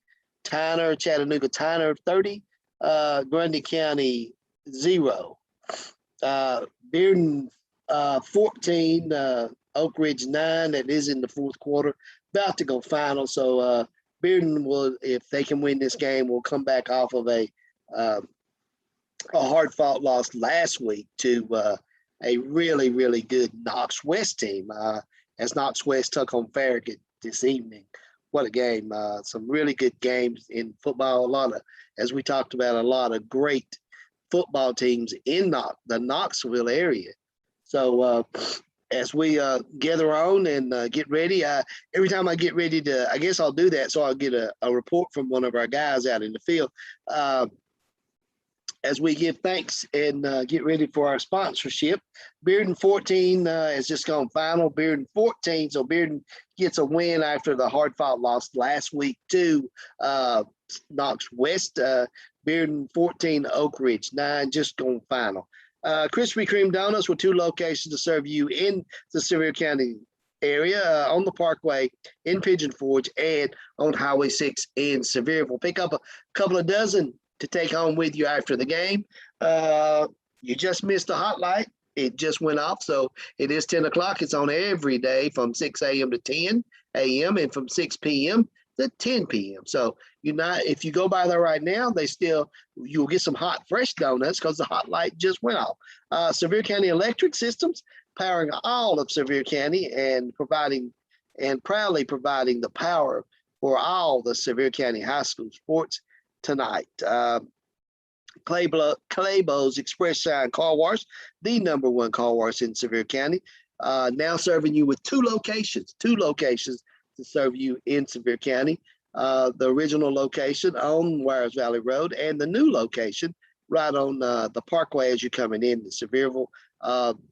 Chattanooga Tyner 30, Grundy County 0, Bearden 14, Oak Ridge 9. That is in the fourth quarter, about to go final. So Bearden will, if they can win this game, will come back off of a hard fought loss last week to a really, really good Knox West team, as Knox West took on Farragut this evening. What a game. Some really good games in football. As we talked about, a lot of great football teams in the Knoxville area. So as we gather on and get ready, every time I get ready to, I guess I'll do that, so I'll get a report from one of our guys out in the field. As we give thanks and get ready for our sponsorship, Bearden 14 has just gone final. Bearden 14, so Bearden gets a win after the hard-fought loss last week to Knox West. Bearden 14, Oak Ridge 9, just gone final. Krispy Kreme Donuts with 2 locations to serve you in the Sevier County area, on the Parkway in Pigeon Forge and on Highway 6 in Sevierville. Pick up a couple of dozen to take home with you after the game. You just missed a hot light. It just went off. So it is 10 o'clock. It's on every day from 6 a.m. to 10 a.m. and from 6 p.m. to 10 p.m. So if you go by there right now, you'll get some hot, fresh donuts because the hot light just went off. Sevier County Electric Systems, powering all of Sevier County and proudly providing the power for all the Sevier County high school sports tonight. Claybo's Express Shine Car Wash, the #1 car wash in Sevier County, now serving you with 2 locations to serve you in Sevier County. The original location on Wires Valley Road and the new location right on the Parkway as you're coming in to Sevierville,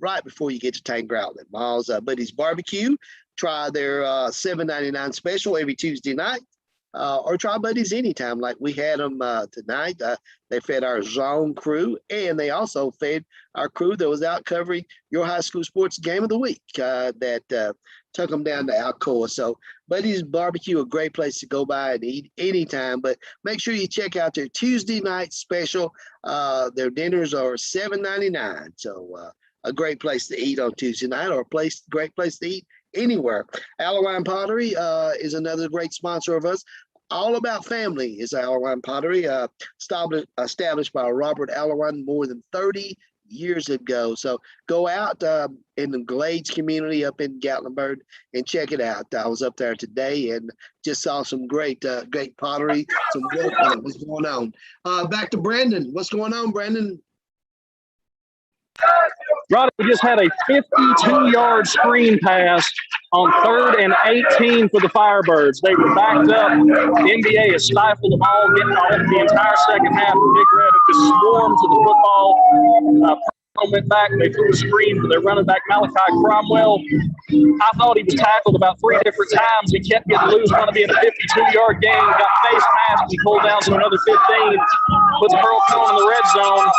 right before you get to Tanger Outlet Malls. Buddy's Barbecue, try their $7.99 special every Tuesday night. Or try Buddies anytime, like we had them tonight. They fed our Zone crew, and they also fed our crew that was out covering your high school sports game of the week that took them down to Alcoa. So Buddies Barbecue, a great place to go by and eat anytime, but make sure you check out their Tuesday night special. Their dinners are $7.99. So a great place to eat on Tuesday night, or great place to eat anywhere. Allowine Pottery is another great sponsor of us. All About Family is Allowine Pottery, established by Robert Allowine more than 30 years ago. So go out in the Glades community up in Gatlinburg and check it out. I was up there today and just saw some great pottery, some work that was going on. Back to Brandon. What's going on, Brandon? Roddy just had a 52-yard screen pass on 3rd and 18 for the Firebirds. They were backed up. The NBA has stifled the ball, getting off the entire second half. The Big Red have just swarmed to the football. Went back, they threw a screen for their running back, Malachi Cromwell. I thought he was tackled about 3 different times. He kept getting loose, trying to be in a 52-yard game. Got face masked. He pulled down to another 15. Puts Pearl Cone in the red zone.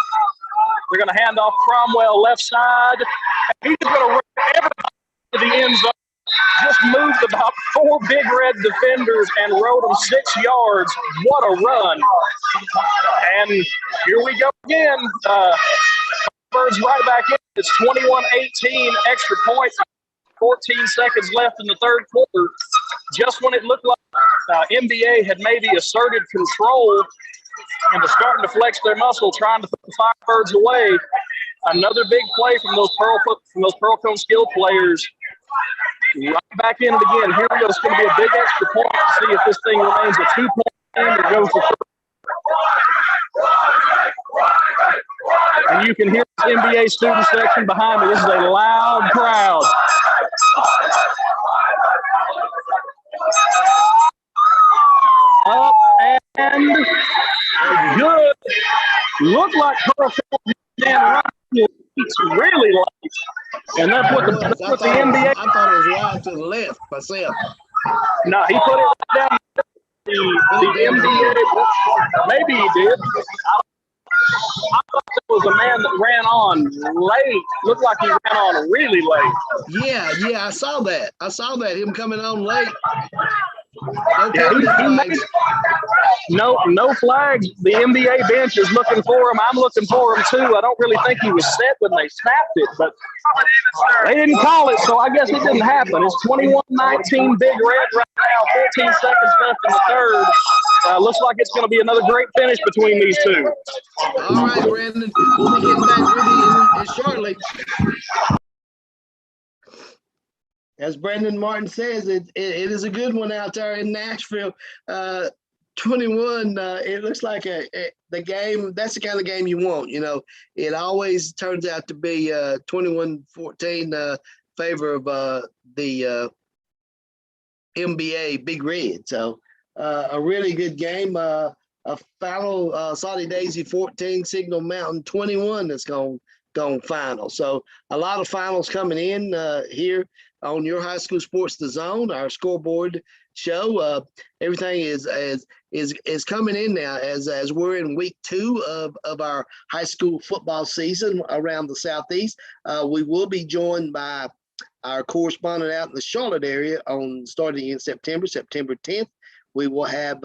They're going to hand off Cromwell left side. He's going to run everybody to the end zone. Just moved about 4 Big Red defenders and rode them 6 yards. What a run. And here we go again. Birds right back in. It's 21-18, extra point. 14 seconds left in the third quarter. Just when it looked like NBA had maybe asserted control and was starting to flex their muscle, trying to put the Firebirds away. Another big play from those Pearl Cone skill players. Right back in it again. Here we go. It's going to be a big extra point to see if this thing remains a 2-point game or goes for 3. And you can hear the NBA student section behind me. This is a loud crowd. Up and good. Looked like Pearl it's really late. And that's what the NBA. I thought it was right to the left myself. No, he put it right down. The NBA, maybe he did. I thought it was a man that ran on late. Looked like he ran on really late. Yeah, I saw that. Him coming on late. No flags. The NBA bench is looking for him. I'm looking for him too. I don't really think he was set when they snapped it, but they didn't call it, so I guess it didn't happen. It's 21-19 Big Red right now. 14 seconds left in the third. Looks like it's going to be another great finish between these two. All right, Brandon. We'll be getting back with you in shortly. As Brandon Martin says, it is a good one out there in Nashville. 21, it looks like the game, that's the kind of game you want. You know, it always turns out to be 21-14 favor of the NBA Big Red. So a really good game. A final Saudi Daisy 14, Signal Mountain 21 that's gone final. So a lot of finals coming in here on your high school sports, the Zone, our scoreboard show. Everything is coming in now as we're in week 2 of our high school football season around the Southeast. We will be joined by our correspondent out in the Charlotte area starting in September 10th. We will have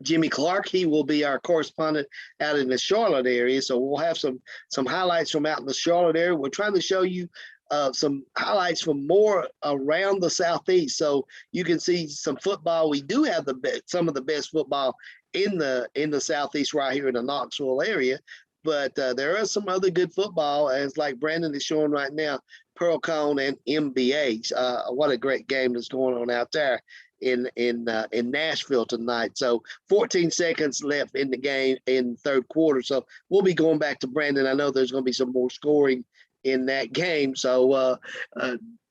Jimmy Clark. He will be our correspondent out in the Charlotte area. So we'll have some highlights from out in the Charlotte area. We're trying to show you some highlights from more around the Southeast, so you can see some football. We do have some of the best football in the Southeast right here in the Knoxville area, but there is some other good football, as like Brandon is showing right now, Pearl Cone and MBA. What a great game that's going on out there in Nashville tonight. So 14 seconds left in the game in third quarter. So we'll be going back to Brandon. I know there's going to be some more scoring in that game. So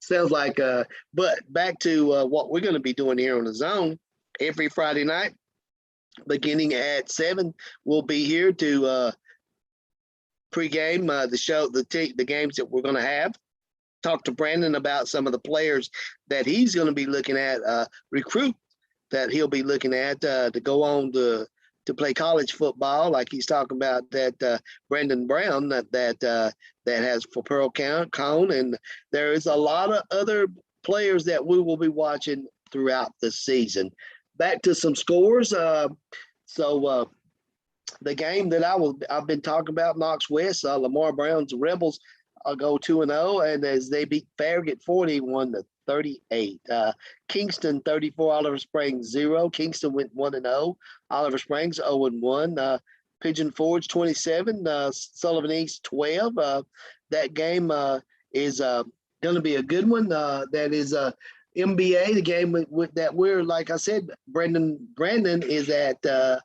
sounds like, but back to what we're going to be doing here on the Zone every Friday night, beginning at 7, we'll be here to pregame the show, the games that we're going to have. Talk to Brandon about some of the players that he's going to be looking at, recruit that he'll be looking at to go on to play college football, like he's talking about that Brandon Brown that has for Pearl Cone, and there is a lot of other players that we will be watching throughout the season. Back to some scores. So the game that I've been talking about, Knox West, Lamar Brown's Rebels go 2-0, and as they beat Farragut 41-38. Kingston 34, Oliver Springs 0. Kingston went 1-0. Oliver Springs 0-1. Pigeon Forge 27, Sullivan East 12. That game is going to be a good one. That is MBA, the game that we're, like I said, Brandon is at the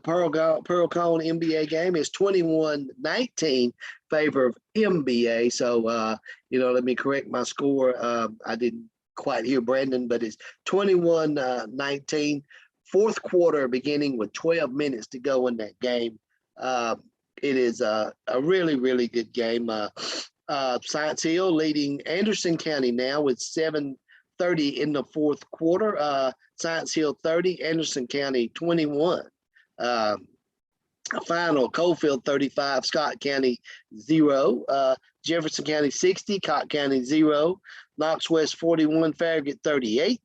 Pearl Cone MBA game is 21-19 favor of MBA. So, let me correct my score. I didn't quite hear Brandon, but it's 21-19. Fourth quarter beginning with 12 minutes to go in that game. It is a really, really good game. Science Hill leading Anderson County now with 7:30 in the fourth quarter. Science Hill 30, Anderson County 21. Final, Coalfield 35, Scott County 0. Jefferson County 60, Cott County 0. Knox West 41, Farragut 38.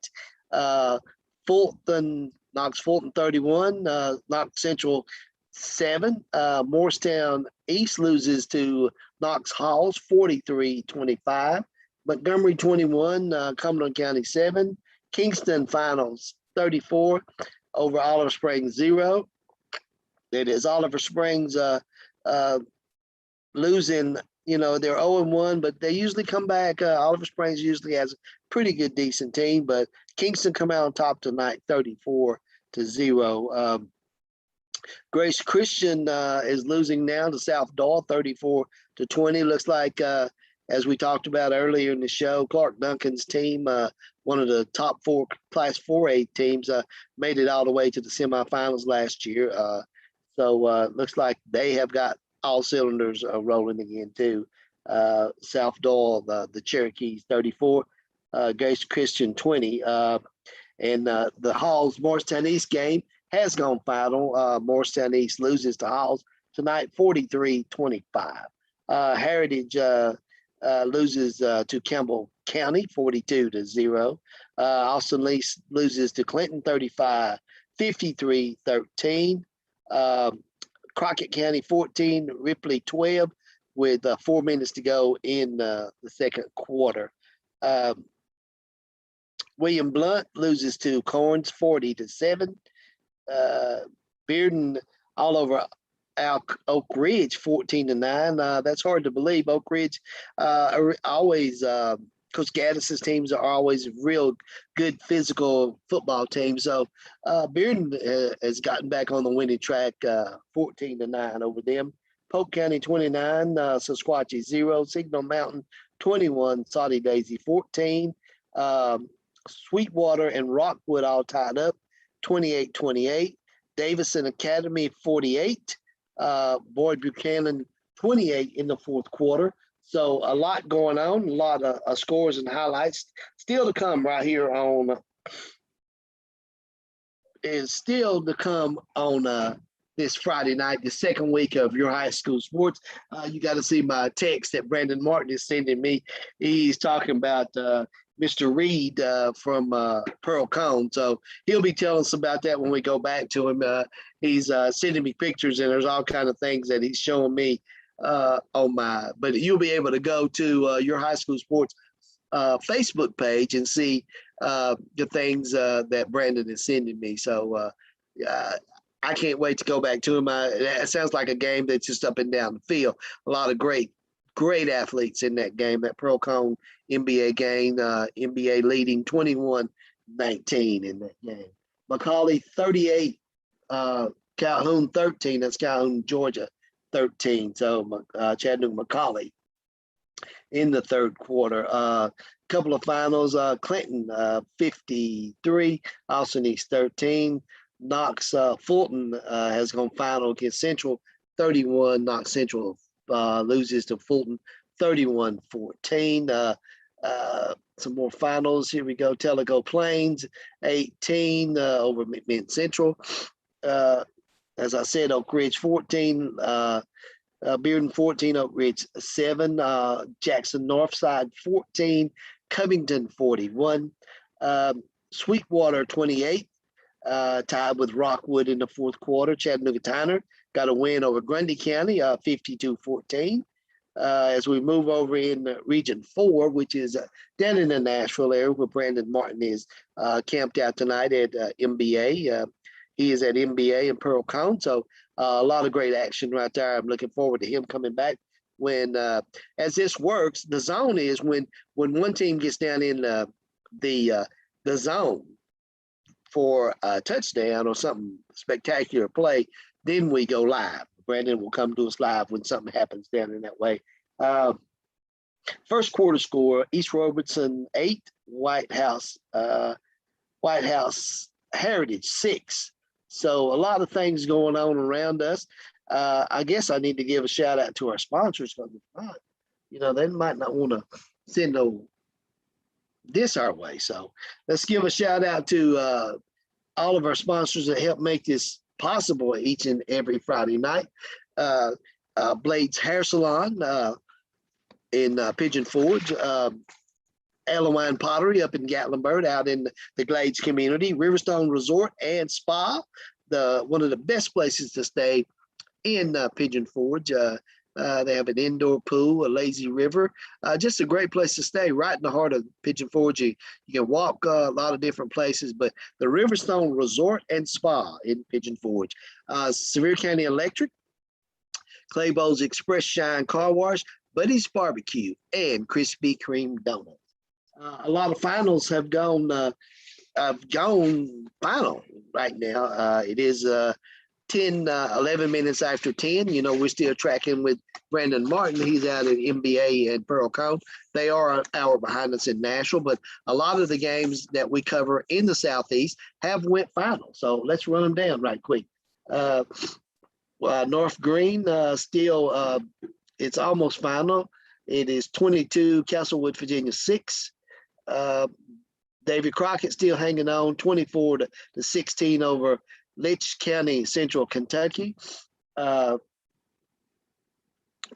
Knox Fulton 31, Knox Central 7. Morristown East loses to Knox Halls 43-25. Montgomery 21, Cumberland County 7. Kingston Finals 34 over Oliver Springs 0. It is Oliver Springs losing, they're 0-1, but they usually come back. Oliver Springs usually has a pretty good, decent team, but Kingston come out on top tonight 34-0. Grace Christian is losing now to South Dahl 34-20. Looks like, as we talked about earlier in the show, Clark Duncan's team, one of the top 4 Class 4A teams, made it all the way to the semifinals last year. So looks like they have got all cylinders rolling again too. South Dahl, the Cherokees 34, Grace Christian 20. And the Halls Morristown East game has gone final. Morristown East loses to Halls tonight 43-25. Heritage loses to Campbell County 42-0. Austin East loses to Clinton 35, 53-13. Crockett County 14, Ripley 12, with 4 minutes to go in the second quarter. William Blunt loses to Corns 40-7. Bearden all over Oak Ridge 14-9. That's hard to believe. Oak Ridge always Coach Gaddis's teams are always real good physical football teams. So Bearden has gotten back on the winning track 14-9 over them. Polk County 29, Sasquatchie 0, Signal Mountain 21, Soddy Daisy 14. Sweetwater and Rockwood all tied up 28-28. Davison Academy 48. Boyd Buchanan 28 in the fourth quarter. So a lot going on, a lot of scores and highlights still to come right here on this Friday night, the second week of your high school sports. You got to see my text that Brandon Martin is sending me. He's talking about Mr. Reed from Pearl Cone. So he'll be telling us about that when we go back to him. He's sending me pictures, and there's all kinds of things that he's showing me but you'll be able to go to your high school sports Facebook page and see the things that Brandon is sending me. So I can't wait to go back to him. It sounds like a game that's just up and down the field. A lot of great athletes in that game, that Pearl Cone NBA game, NBA leading 21-19 in that game. Macaulay 38, Calhoun 13. That's Calhoun, Georgia 13. So Chattanooga Macaulay in the third quarter. Couple of finals, Clinton 53, Austin East 13. Knox Fulton has gone final against Central 31. Knox Central loses to Fulton 31-14. Some more finals. Here we go. Tellico Plains 18 over McMinn Central. As I said, Oak Ridge 14, Bearden 14, Oak Ridge 7, Jackson Northside 14, Covington 41, Sweetwater 28, tied with Rockwood in the fourth quarter. Chattanooga Tyner got a win over Grundy County, 52-14. As we move over in Region 4, which is down in the Nashville area where Brandon Martin is camped out tonight at MBA. He is at NBA in Pearl Cone. So a lot of great action right there. I'm looking forward to him coming back. When as this works, the zone is when one team gets down in the zone for a touchdown or something spectacular play, then we go live. Brandon will come to us live when something happens down in that way. First quarter score: East Robertson 8, White House Heritage 6. So a lot of things going on around us. I guess I need to give a shout out to our sponsors because they might not want to send this our way. So let's give a shout out to all of our sponsors that help make this possible each and every Friday night. Blades Hair Salon in Pigeon Forge, Alawine Pottery up in Gatlinburg, out in the Glades community, Riverstone Resort and Spa, one of the best places to stay in Pigeon Forge. They have an indoor pool, a lazy river, just a great place to stay right in the heart of Pigeon Forge. You can walk a lot of different places, but the Riverstone Resort and Spa in Pigeon Forge. Sevier County Electric, Claybo's Express Shine Car Wash, Buddy's Barbecue, and Krispy Kreme Donuts. A lot of finals have gone final right now. It is 11 minutes after 10. We're still tracking with Brandon Martin. He's out at NBA and Pearl Cone. They are an hour behind us in Nashville, but a lot of the games that we cover in the Southeast have went final. So let's run them down right quick. North Green still, it's almost final. It is 22, Castlewood, Virginia 6. David Crockett still hanging on, 24 to 16 over Leitch County, Central Kentucky.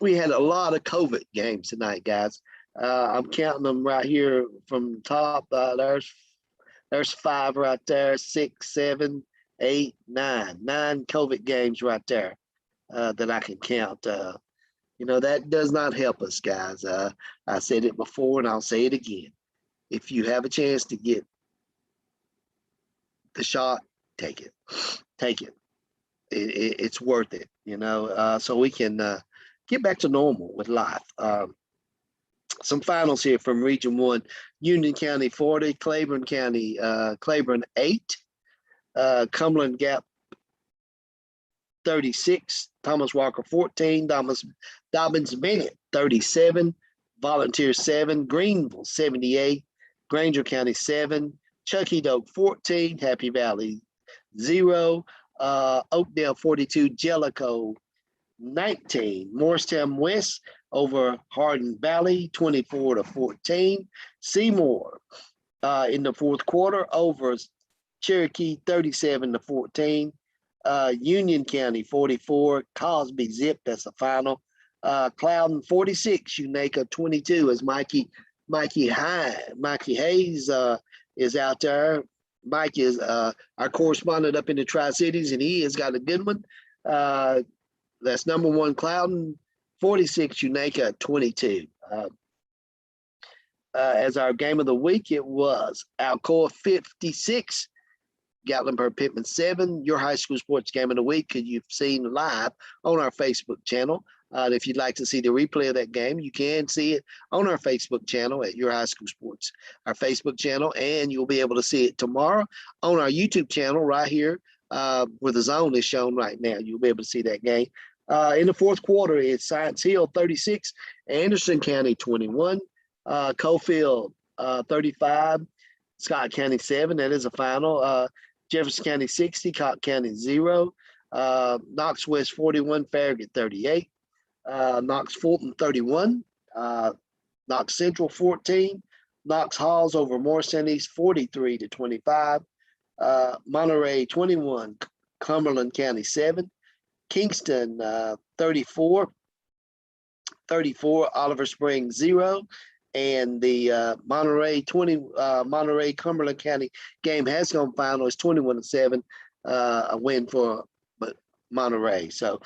We had a lot of COVID games tonight, guys. I'm counting them right here from the top. There's 5 right there, 6, 7, 8, 9. 9 COVID games right there that I can count. That does not help us, guys. I said it before and I'll say it again. If you have a chance to get the shot, take it. Take it. It's worth it, so we can get back to normal with life. Some finals here from Region 1. Union County 40, Claiborne County, Claiborne 8, Cumberland Gap 36, Thomas Walker 14, Dobbins Bennett 37, Volunteer 7, Greenville 78, Granger County 7, Chucky Doak 14, Happy Valley 0, Oakdale 42, Jellicoe 19, Morristown West over Hardin Valley 24 to 14, Seymour in the fourth quarter over Cherokee 37 to 14, Union County 44, Cosby Zip, that's the final. Cloudon 46, Unaka 22 as Mikey Hayes is out there. Mike is our correspondent up in the Tri-Cities, and he has got a good one. That's number 1, Cloudon 46, Unaka 22. As our game of the week, it was Alcoa 56, Gatlinburg Pittman 7. Your high school sports game of the week, because you've seen live on our Facebook channel. If you'd like to see the replay of that game, you can see it on our Facebook channel at Your High School Sports, our Facebook channel, and you'll be able to see it tomorrow on our YouTube channel right here where the zone is shown right now. You'll be able to see that game. In the fourth quarter, it's Science Hill 36, Anderson County 21, Cofield 35, Scott County 7. That is a final. Jefferson County 60, Cobb County 0, Knox West 41, Farragut 38. Knox Fulton 31, Knox Central 14, Knox Halls over Morrison East 43 to 25, Monterey 21, Cumberland County 7, Kingston 34, Oliver Springs 0, and the Monterey Cumberland County game has gone final. It's 21 to 7, a win for Monterey. So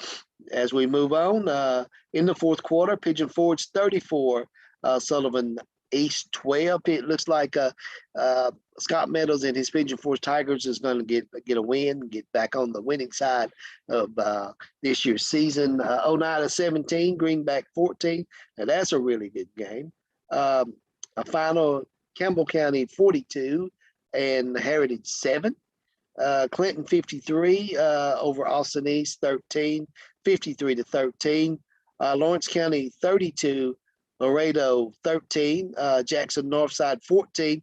as we move on, in the fourth quarter, Pigeon Forge 34, Sullivan East 12. It looks like Scott Meadows and his Pigeon Forge Tigers is going to get a win, get back on the winning side of this year's season. Oneida 17, Greenback 14. Now that's a really good game. A final, Campbell County 42 and Heritage 7. Clinton 53 over Austin East 13, 53-13. Lawrence County 32, Laredo 13, Jackson Northside 14.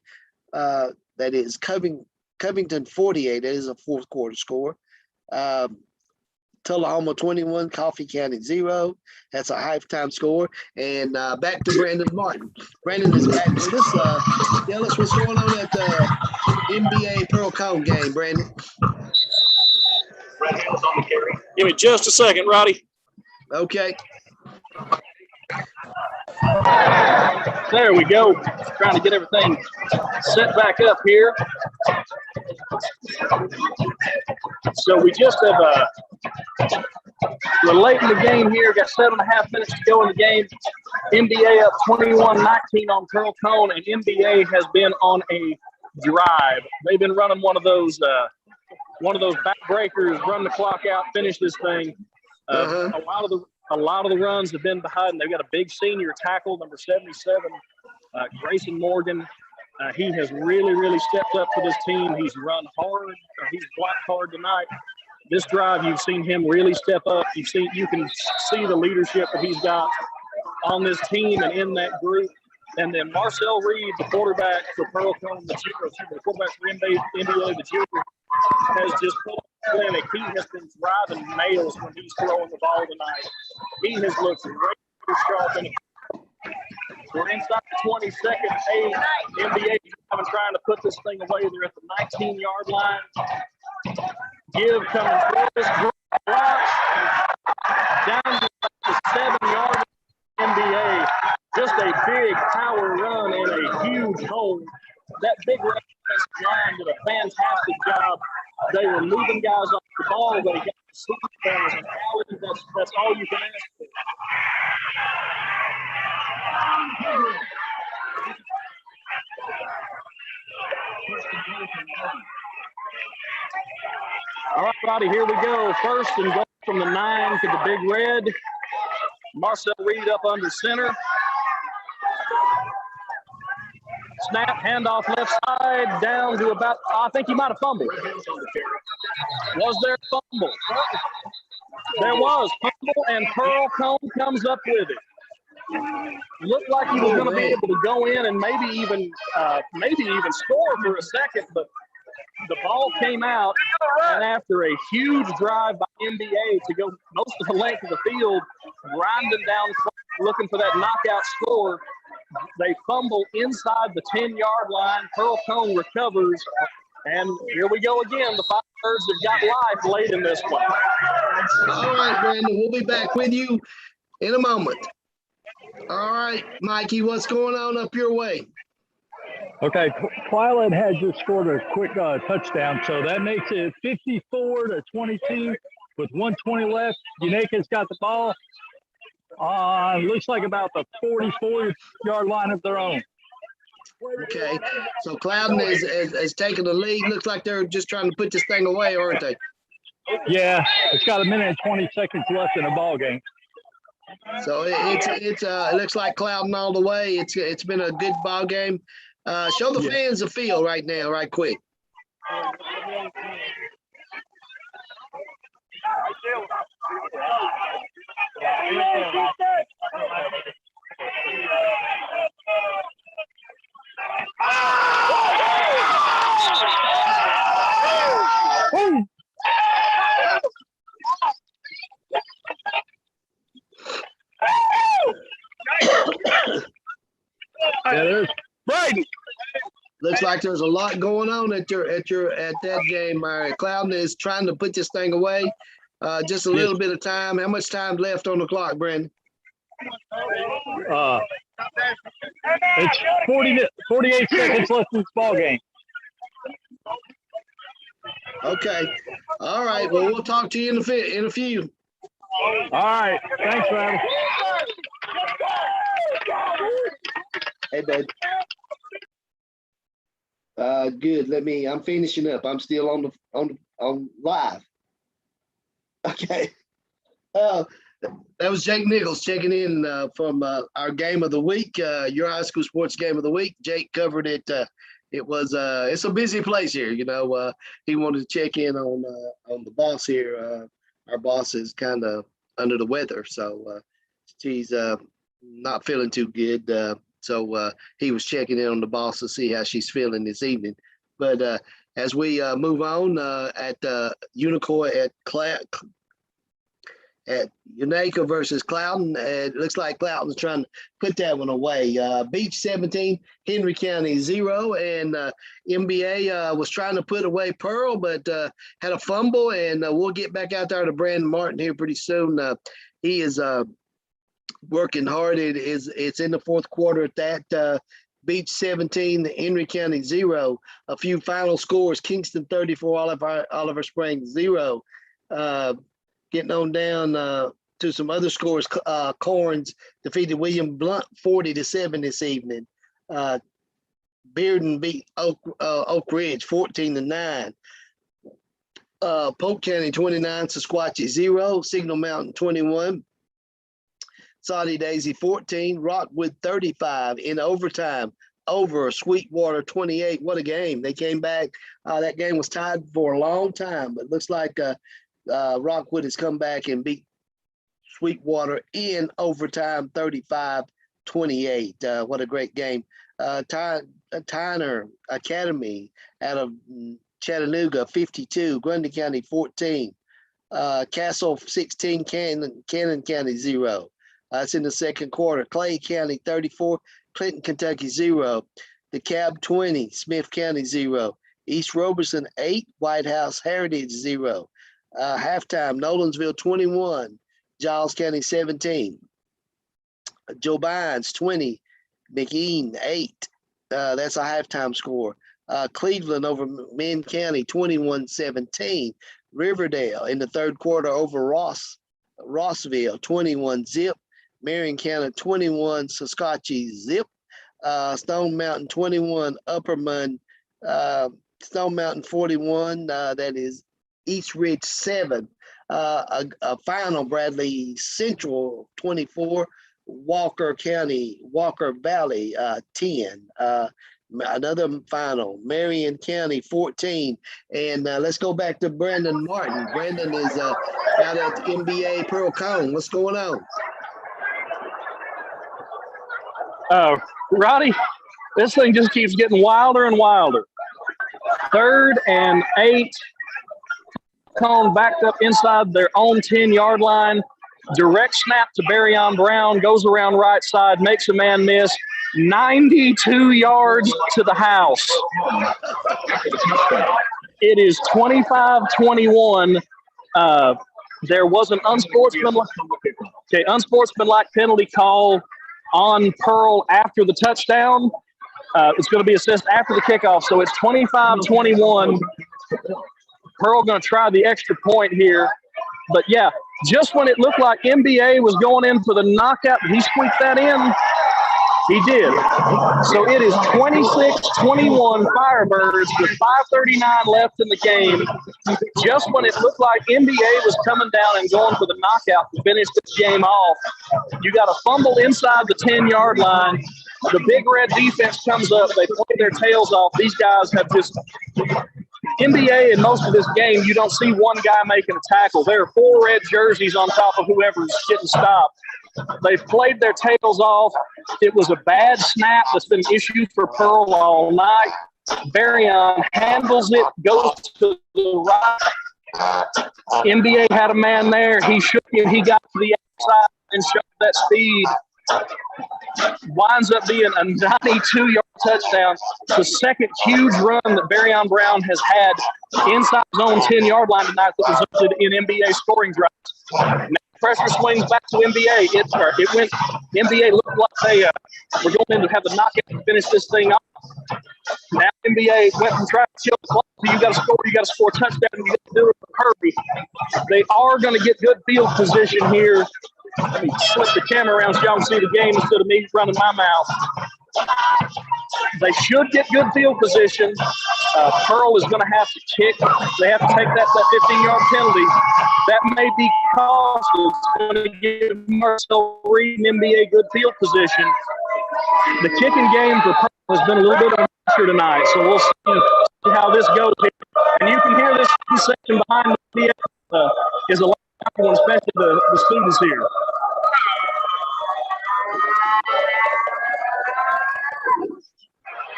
That is Covington 48. That is a fourth quarter score. Tullahoma 21, Coffee County 0. That's a halftime score. And back to Brandon Martin. Brandon is back with us. Tell us what's going on at the NBA Pearl Cone game, Brandon. Give me just a second, Roddy. Okay. There we go. Trying to get everything set back up here. So we just have we're late in the game here. Got 7.5 minutes to go in the game. NBA up 21-19 on Pearl Cone, and NBA has been on a drive. They've been running one of those backbreakers, run the clock out, finish this thing. A lot of the runs have been behind. They've got a big senior tackle, number 77, Grayson Morgan. He has really stepped up for this team. He's run hard. He's blocked hard tonight. This drive, you've seen him really step up. You can see the leadership that he's got on this team and in that group. And then Marcel Reed, the quarterback for Pearl Cone, the quarterback for NBA, the junior, has just pulled up the clinic. He has been driving nails when he's throwing the ball tonight. He has looked really sharp. We're inside the 22nd. NBA trying to put this thing away. They're at the 19-yard line. Give coming through this block down to the 7-yard NBA. Just a big power run and a huge hole. That big offensive line did a fantastic job. They were moving guys off the ball. They got the sleep corners and alleys. That's all you can ask for. All right, Roddy, here we go. First and goal from the 9 to the big red. Marcel Reed up under center. Snap, handoff left side, down to about, I think he might have fumbled. Was there a fumble? There was fumble, and Pearl Cone comes up with it. Looked like he was going to be able to go in and maybe even score for a second, but the ball came out, and after a huge drive by NBA to go most of the length of the field, grinding down, looking for that knockout score, they fumble inside the 10-yard line. Pearl Cone recovers, and here we go again. The Firebirds have got life late in this one. All right, Brandon, we'll be back with you in a moment. All right, Mikey, what's going on up your way? Okay, Twyland has just scored a quick touchdown, so that makes it 54-22 with 1:20 left. Unaca's got the ball. Looks like about the 44-yard line of their own. Okay, so Clouden is taking the lead. Looks like they're just trying to put this thing away, aren't they? Yeah, it's got 1 minute and 20 seconds left in the ball game. So it looks like Clouden all the way. It's been a good ball game. Show the fans the field right now, right quick. There is Braden. Looks like there's a lot going on at that game. Clouden is trying to put this thing away. Just a little bit of time. How much time left on the clock, Brandon? It's 48 seconds left in this ball game. Okay. All right. Well, we'll talk to you in a few. All right. Thanks, Ronnie. Hey, bud. Good. I'm finishing up. I'm still on live. Okay. That was Jake Nichols checking in from our game of the week, your high school sports game of the week. Jake covered it. It's a busy place here. He wanted to check in on the boss here. Our boss is kind of under the weather, so she's not feeling too good. So he was checking in on the boss to see how she's feeling this evening. But as we move on at Unicoi at Unaka versus Clouton, it looks like Clouton's trying to put that one away. Beach 17, Henry County 0, and MBA was trying to put away Pearl, but had a fumble, and we'll get back out there to Brandon Martin here pretty soon. He is working hard. It's in the fourth quarter at that. Beach 17, Henry County 0. A few final scores: Kingston 34, Oliver Springs 0. Getting on down to some other scores. Corns defeated William Blunt 40-7 this evening. Bearden beat Oak Ridge 14-9. Polk County 29, Sequatchie 0. Signal Mountain 21. Saudi Daisy 14, Rockwood 35 in overtime over Sweetwater 28. What a game. They came back. That game was tied for a long time, but it looks like Rockwood has come back and beat Sweetwater in overtime 35-28. What a great game. Tyner Academy out of Chattanooga 52, Grundy County 14. Castle 16, Cannon County 0. It's in the second quarter. Clay County 34, Clinton, Kentucky 0. DeKalb 20, Smith County 0. East Robertson 8, White House Heritage 0. Halftime, Nolensville 21, Giles County 17. Joe Bynes 20, McKean 8. That's a halftime score. Cleveland over Minn County 21-17. Riverdale in the third quarter over Rossville 21-0. Marion County 21, Saskatchewan 0. Stone Mountain 21, Upperman. Stone Mountain 41, that is East Ridge 7. A final, Bradley Central 24, Walker Valley 10. Another final, Marion County 14. And let's go back to Brandon Martin. Brandon is out at NBA Pearl Cone. What's going on? Roddy, this thing just keeps getting wilder and wilder. 3rd and 8. Cone backed up inside their own 10-yard line. Direct snap to Barryon Brown, goes around right side, makes a man miss. 92 yards to the house. It is 25-21. There was an unsportsmanlike penalty call on Pearl after the touchdown. It's going to be assessed after the kickoff, so it's 25-21. Pearl going to try the extra point here. But, yeah, just when it looked like NBA was going in for the knockout, he squeaked that in. He did. So it is 26-21 Firebirds with 5:39 left in the game. Just when it looked like NBA was coming down and going for the knockout to finish this game off, you got a fumble inside the 10-yard line. The Big Red defense comes up. They play their tails off. These guys have just – NBA in most of this game, you don't see one guy making a tackle. There are 4 red jerseys on top of whoever's getting stopped. They've played their tails off. It was a bad snap that's been issued for Pearl all night. Barryon handles it, goes to the right. NBA had a man there. He shook him. He got to the outside and showed that speed. Winds up being a 92-yard touchdown. The second huge run that Barryon Brown has had inside his own 10-yard line tonight that resulted in NBA scoring drives. Now pressure swings back to NBA. It went. NBA looked like they were going in to have the knockout to finish this thing off. Now NBA went from trying to kill the clock to you got to score a touchdown, and you got to do it with Kirby. They are going to get good field position here. Let me flip the camera around so y'all can see the game instead of me running my mouth. They should get good field position. Pearl is going to have to kick. They have to take that 15-yard penalty. That may be costly. It's going to give Marcel Reed and NBA good field position. The kicking game for Pearl has been a little bit on pressure tonight, so we'll see how this goes here. And you can hear this section behind me is a lot of people, especially the students here.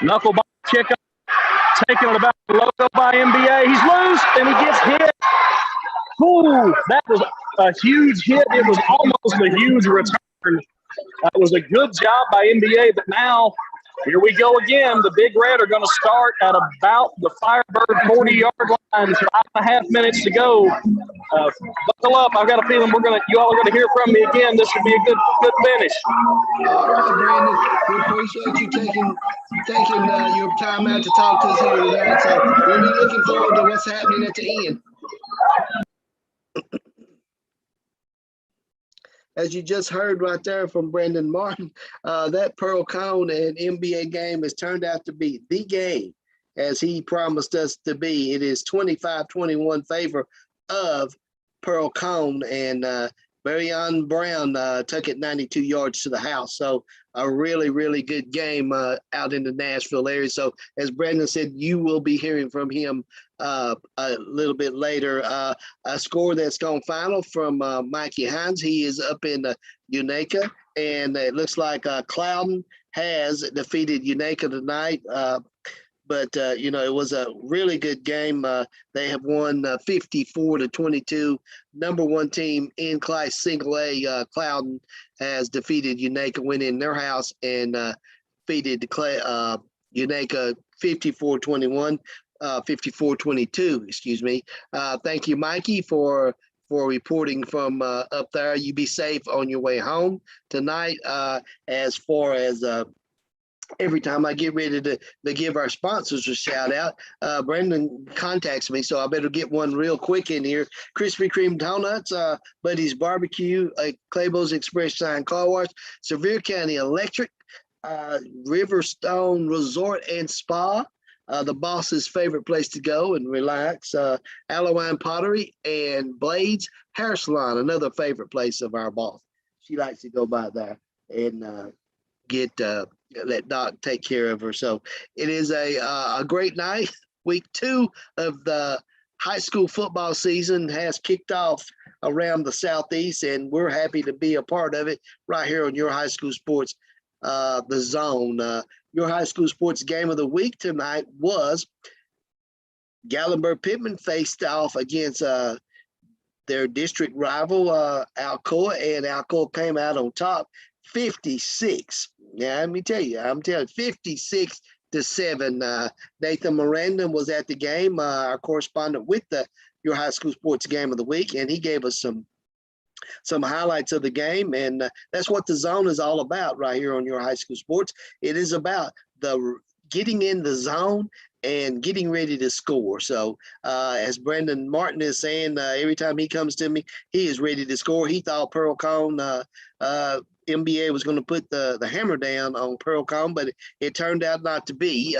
Knuckleball kick up, taken it about the logo by NBA. He's loose and he gets hit. Ooh, that was a huge hit. It was almost a huge return. That was a good job by NBA, but now here we go again. The Big Red are going to start at about the Firebird 40-yard line. 5.5 minutes to go. Buckle up. I've got a feeling you all are going to hear from me again. This should be a good finish. All right, Brandon. We appreciate you taking your time out to talk to us here tonight. So we'll be looking forward to what's happening at the end. As you just heard right there from Brandon Martin, that Pearl Cone and NBA game has turned out to be the game as he promised us to be. It is 25-21 favor of Pearl Cone, and Barryon Brown took it 92 yards to the house. So a really, really good game out in the Nashville area. So as Brandon said, you will be hearing from him a little bit later. A score that's gone final from Mikey Hines. He is up in Unaka, and it looks like Clouden has defeated Unaka tonight. But it was a really good game. They have won 54-22. Number one team in Class Single A, Clouden, has defeated Unaka, went in their house and defeated Unaka 54-21, 54-22. Excuse me. Thank you, Mikey, for reporting from up there. You be safe on your way home tonight. As far as every time I get ready to give our sponsors a shout out, Brandon contacts me, so I better get one real quick in here. Krispy Kreme Donuts, Buddy's Barbecue, Claybo's Express Shine Car Wash, Sevier County Electric, Riverstone Resort and Spa, the boss's favorite place to go and relax, Allowine Pottery, and Blades Hair Salon, another favorite place of our boss. She likes to go by there and let Doc take care of her. So it is a great night. Week 2 of the high school football season has kicked off around the Southeast, and we're happy to be a part of it right here on Your High School Sports, the Zone. Your High School Sports game of the week tonight was Gatlinburg-Pittman faced off against their district rival, Alcoa, and Alcoa came out on top 56. Yeah, let me tell you, 56-7. Nathan Miranda was at the game, our correspondent with the Your High School Sports game of the week, and he gave us some highlights of the game, and that's what the zone is all about right here on Your High School Sports. It is about the getting in the zone and getting ready to score. So as Brandon Martin is saying, every time he comes to me, he is ready to score. He thought Pearl Cone NBA was going to put the hammer down on Pearl Cone, but it turned out not to be.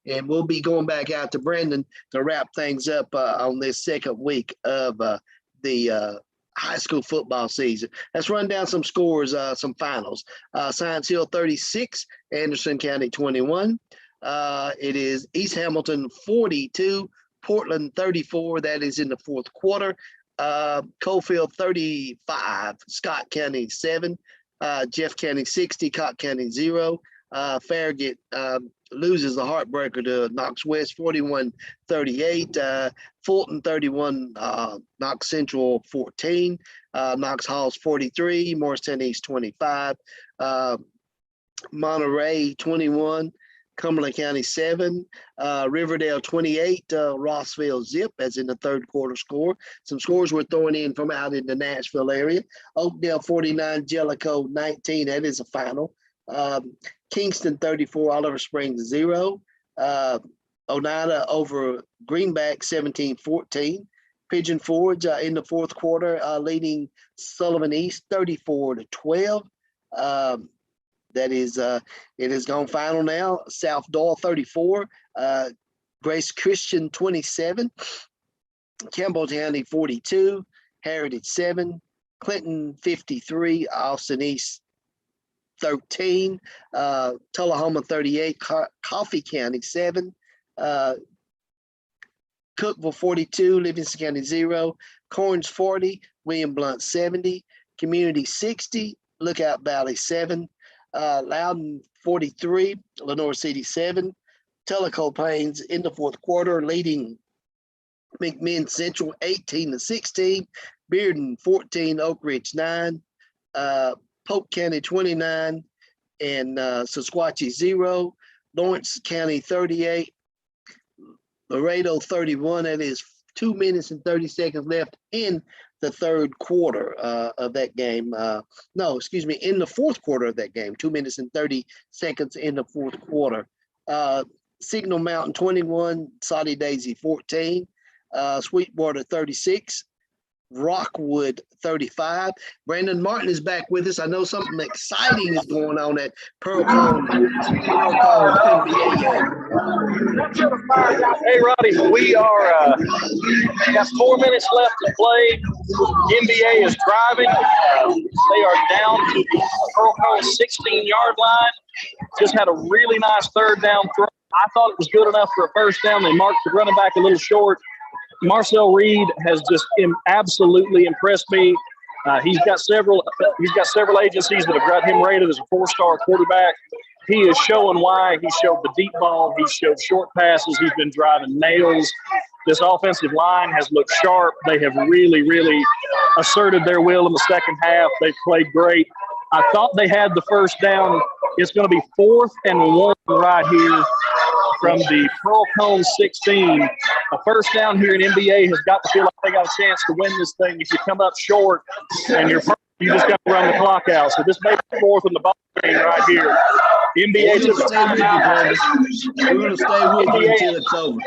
And we'll be going back out to Brandon to wrap things up on this second week of the high school football season. Let's run down some scores, some finals. Science Hill 36, Anderson County 21. It is East Hamilton 42, Portland 34. That is in the fourth quarter. Coalfield 35, Scott County 7. Jeff County 60, Cott County 0. Farragut loses the heartbreaker to Knox West 41-38. Fulton 31, Knox Central 14. Knox Halls 43, Morristown East 25. Monterey 21. Cumberland County 7, Riverdale 28, Rossville zip, as in the third quarter score. Some scores we're throwing in from out in the Nashville area. Oakdale 49, Jellicoe 19, that is a final. Kingston 34, Oliver Springs 0. Oneida over Greenback 17-14. Pigeon Forge in the fourth quarter, leading Sullivan East 34-12. That is, it has gone final now. South Doyle 34, Grace Christian 27, Campbell County 42, Heritage 7, Clinton 53, Austin East 13, Tullahoma 38, Coffee County 7, Cookville 42, Livingston County 0, Corns 40, William Blount 70, Community 60, Lookout Valley 7, Loudon 43, Lenore City 7, Tellico Plains in the fourth quarter, leading McMinn Central 18-16, Bearden 14, Oak Ridge 9, Polk County 29, and Sequatchie 0, Lawrence County 38, Laredo 31. That is 2 minutes and 30 seconds left in the third quarter of that game. No, excuse me, in the fourth quarter of that game, 2 minutes and 30 seconds in the fourth quarter. Signal Mountain 21, Soddy Daisy 14, Sweetwater 36, Rockwood 35. Brandon Martin is back with us. I know something exciting is going on at Pearl Cone NBA game. Hey, Roddy, we are got 4 minutes left to play. NBA is driving. They are down to the Pearl Cone 16-yard line. Just had a really nice third down throw. I thought it was good enough for a first down. They marked the running back a little short. Marcel Reed has just absolutely impressed me. He's got several agencies that have got him rated as a 4-star quarterback. He is showing why. He showed the deep ball. He showed short passes. He's been driving nails. This offensive line has looked sharp. They have really, really asserted their will in the second half. They've played great. I thought they had the first down. It's going to be 4th and 1 right here from the Pearl Cone 16. A first down here in NBA has got to feel like they got a chance to win this thing. If you come up short and you just got to run the clock out. So this may be 4th in the ball game right here. NBA took a timeout. We're going to stay with you until it's over.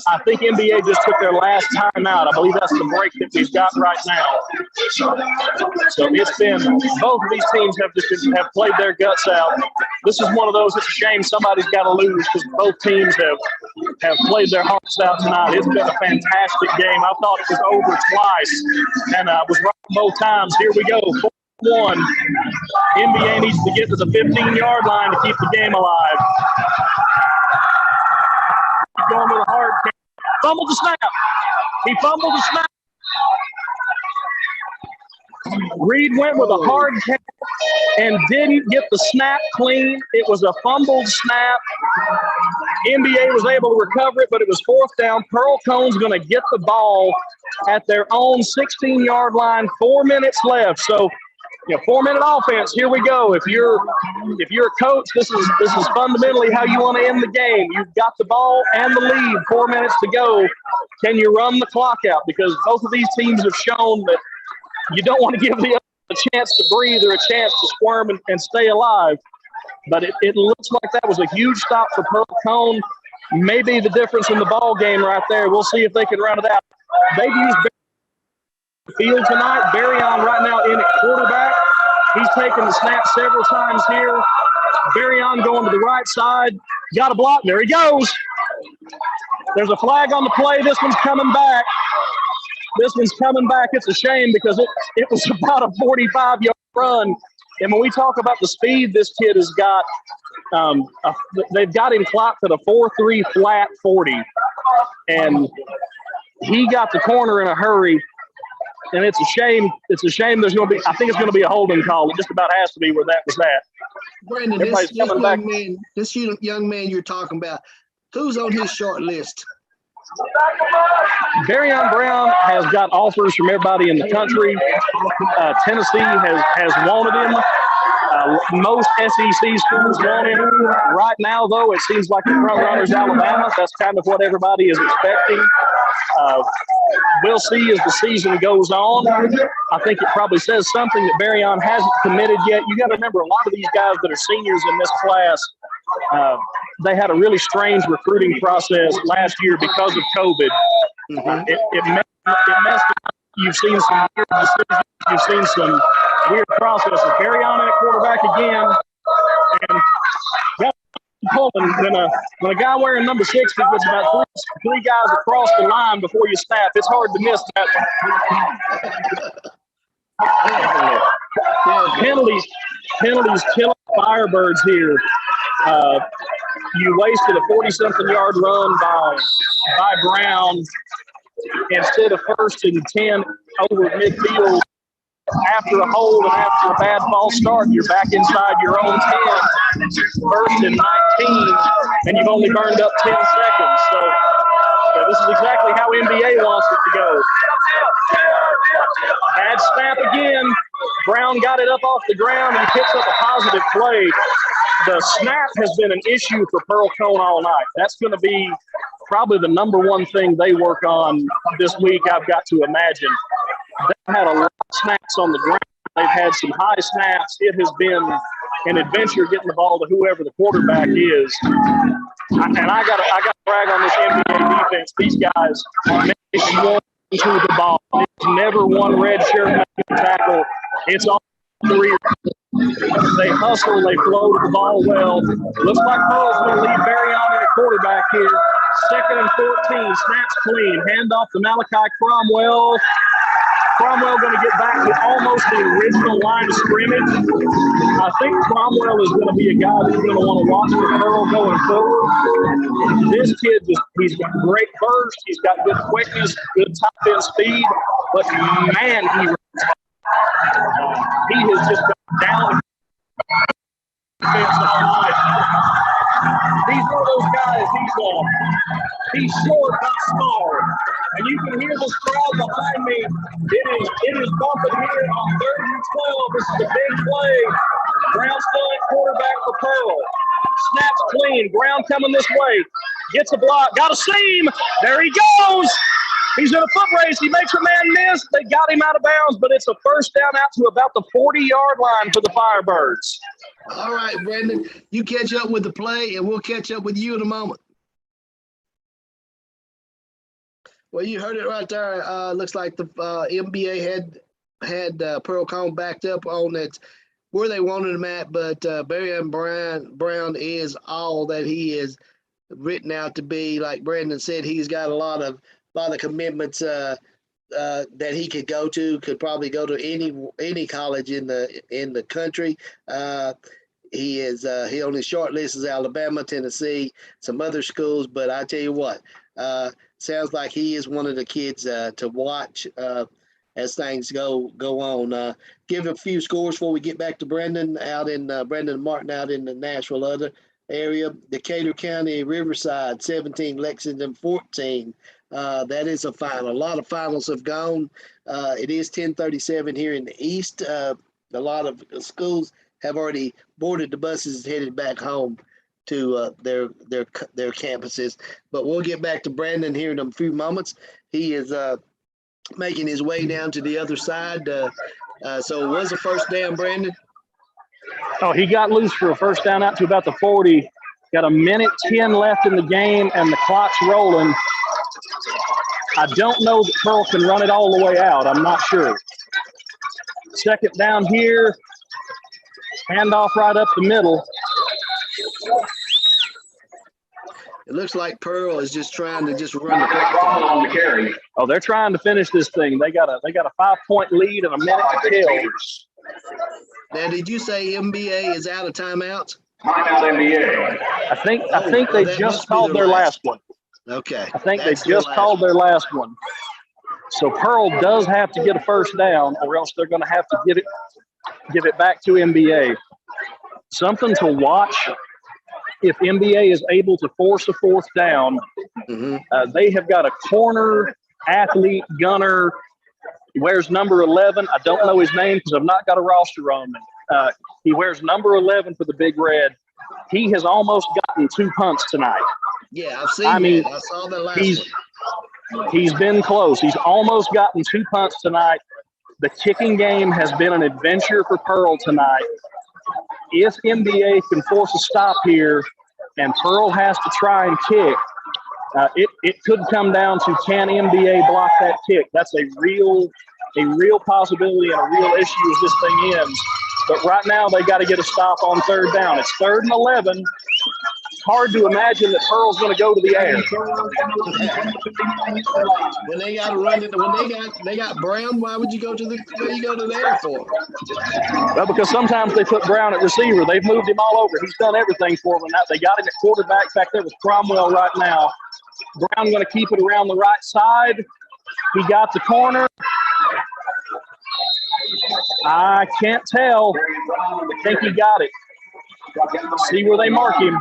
I think NBA just took their last timeout. I believe that's the break that we've got right now. So it's been, both of these teams have played their guts out. This is one of those, it's a shame somebody's got to lose because both teams have played their hearts out tonight. It's been a fantastic game. I thought it was over twice, and I was right both times. Here we go. 4-1. NBA needs to get to the 15-yard line to keep the game alive. He's going with a hard catch. Fumbled the snap. He fumbled the snap. Reed went with a hard catch and didn't get the snap clean. It was a fumbled snap. NBA was able to recover it, but it was 4th down. Pearl Cone's going to get the ball at their own 16-yard line. 4 minutes left. So, 4-minute offense. Here we go. If you're a coach, this is fundamentally how you want to end the game. You've got the ball and the lead. 4 minutes to go. Can you run the clock out? Because both of these teams have shown that you don't want to give the other a chance to breathe or a chance to squirm and stay alive. But it looks like that was a huge stop for Pearl Cone. Maybe the difference in the ball game right there. We'll see if they can run it out. They've used the field tonight. Barryon right now in at quarterback. He's taken the snap several times here. Barryon going to the right side. Got a block. There he goes. There's a flag on the play. This one's coming back. It's a shame because it was about a 45-yard run. And when we talk about the speed this kid has got, they've got him clocked at a 4.3 flat 40. And he got the corner in a hurry. And it's a shame. There's going to be. I think it's going to be a holding call. It just about has to be where that was at. Brandon, this young man you're talking about, who's on his short list? Barryon Brown has got offers from everybody in the country. Tennessee has wanted him. Most SEC schools want him. Right now, though, it seems like the front runner is Alabama. That's kind of what everybody is expecting. We'll see as the season goes on. I think it probably says something that Barryon hasn't committed yet. You got to remember, a lot of these guys that are seniors in this class, they had a really strange recruiting process last year because of COVID. It messed up. You've seen some weird decisions. You've seen some weird processes. Barryon in at quarterback again. When a guy wearing number 60 gets about three guys across the line before you snap, it's hard to miss that. Penalties killing Firebirds here. You wasted a 40-something yard run by Brown instead of 1st and 10 over midfield. After a hold and after a bad false start, you're back inside your own 10, 1st and 19, and you've only burned up 10 seconds. So this is exactly how NBA wants it to go. Bad snap again. Brown got it up off the ground and picks up a positive play. The snap has been an issue for Pearl Cone all night. That's going to be probably the number one thing they work on this week, I've got to imagine. They've had a lot of snaps on the ground. They've had some high snaps. It has been an adventure getting the ball to whoever the quarterback is. And I got to brag on this NBA defense. These guys make one to the ball. It's never one red shirt making a tackle. It's all three. They hustle. They flow to the ball well. Looks like Pearl's going to lead Barry on in a quarterback here. 2nd and 14. Snaps clean. Handoff to Malachi Cromwell. Cromwell going to get back to almost the original line of scrimmage. I think Cromwell is going to be a guy that's going to want to watch for Pearl going forward. This kid, he's got great burst. He's got good quickness, good top end speed. But, man, he has just gone down defense all night. He's one of those guys, he's short, not small. And you can hear this crowd behind me. It is bumping here on 3rd and 12. This is a big play. Brown still at quarterback for Pearl. Snaps clean. Brown coming this way. Gets a block. Got a seam. There he goes. He's in a foot race. He makes a man miss. They got him out of bounds, but it's a 1st down out to about the 40-yard line for the Firebirds. All right, Brandon, you catch up with the play, and we'll catch up with you in a moment. Well, you heard it right there. Looks like the NBA had Pearl Cone backed up on it where they wanted him at, but Barry Brown is all that he is written out to be. Like Brandon said, he's got a lot of commitments that he could go to. Could probably go to any college in the country. He on his short list is Alabama, Tennessee, some other schools. But I tell you what, sounds like he is one of the kids to watch as things go on. Give a few scores before we get back to Brendan and Martin out in the Nashville other area. Decatur County, Riverside 17, Lexington 14. That is a final. A lot of finals have gone. It is 10:37 here in the East. A lot of schools have already boarded the buses headed back home to their campuses. But we'll get back to Brandon here in a few moments. He is making his way down to the other side. So it was a 1st down, Brandon. Oh, he got loose for a 1st down out to about the 40. Got 1:10 left in the game, and the clock's rolling. I don't know that Pearl can run it all the way out. I'm not sure. 2nd down here. Handoff right up the middle. It looks like Pearl is just trying to run the clock on the carry. Oh, they're trying to finish this thing. They got a 5-point lead and a minute to kill. Now, did you say NBA is out of timeouts? Timeout NBA. I think they just called their last one. Okay. I think they just called their last one. So Pearl does have to get a 1st down, or else they're going to have to give it back to NBA. Something to watch. If NBA is able to force a 4th down, they have got a corner athlete gunner. He wears number 11. I don't know his name because I've not got a roster on me. He wears number 11 for the Big Red. He has almost gotten 2 punts tonight. Yeah, I've seen that. I saw that last one. He's been close. He's almost gotten 2 punts tonight. The kicking game has been an adventure for Pearl tonight. If NBA can force a stop here and Pearl has to try and kick, it could come down to, can NBA block that kick? That's a real possibility and a real issue as this thing ends. But right now they got to get a stop on third down. It's 3rd and 11. It's hard to imagine that Pearl's going to go to the air. When they got to run it, when they got Brown, why would you go to the air for? Well, because sometimes they put Brown at receiver. They've moved him all over. He's done everything for them. Now they got him at quarterback back there with Cromwell right now. Brown going to keep it around the right side. He got the corner. I can't tell. I think he got it. See where they mark him.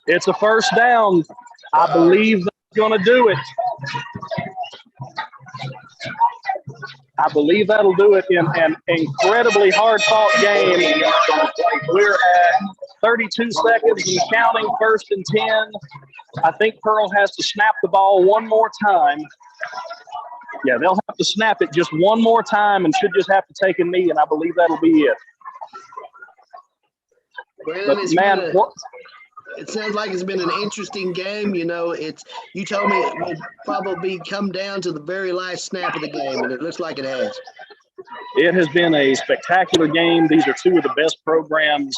It's a first down. I believe that's going to do it. I believe that'll do it in an incredibly hard-fought game. We're at 32 seconds and counting, 1st and 10. I think Pearl has to snap the ball one more time. Yeah, they'll have to snap it just one more time and should just have to take a knee, and I believe that'll be it. Brandon, But, man, it sounds like it's been an interesting game. You know, you told me it would probably come down to the very last snap of the game, and it looks like it has. It has been a spectacular game. These are two of the best programs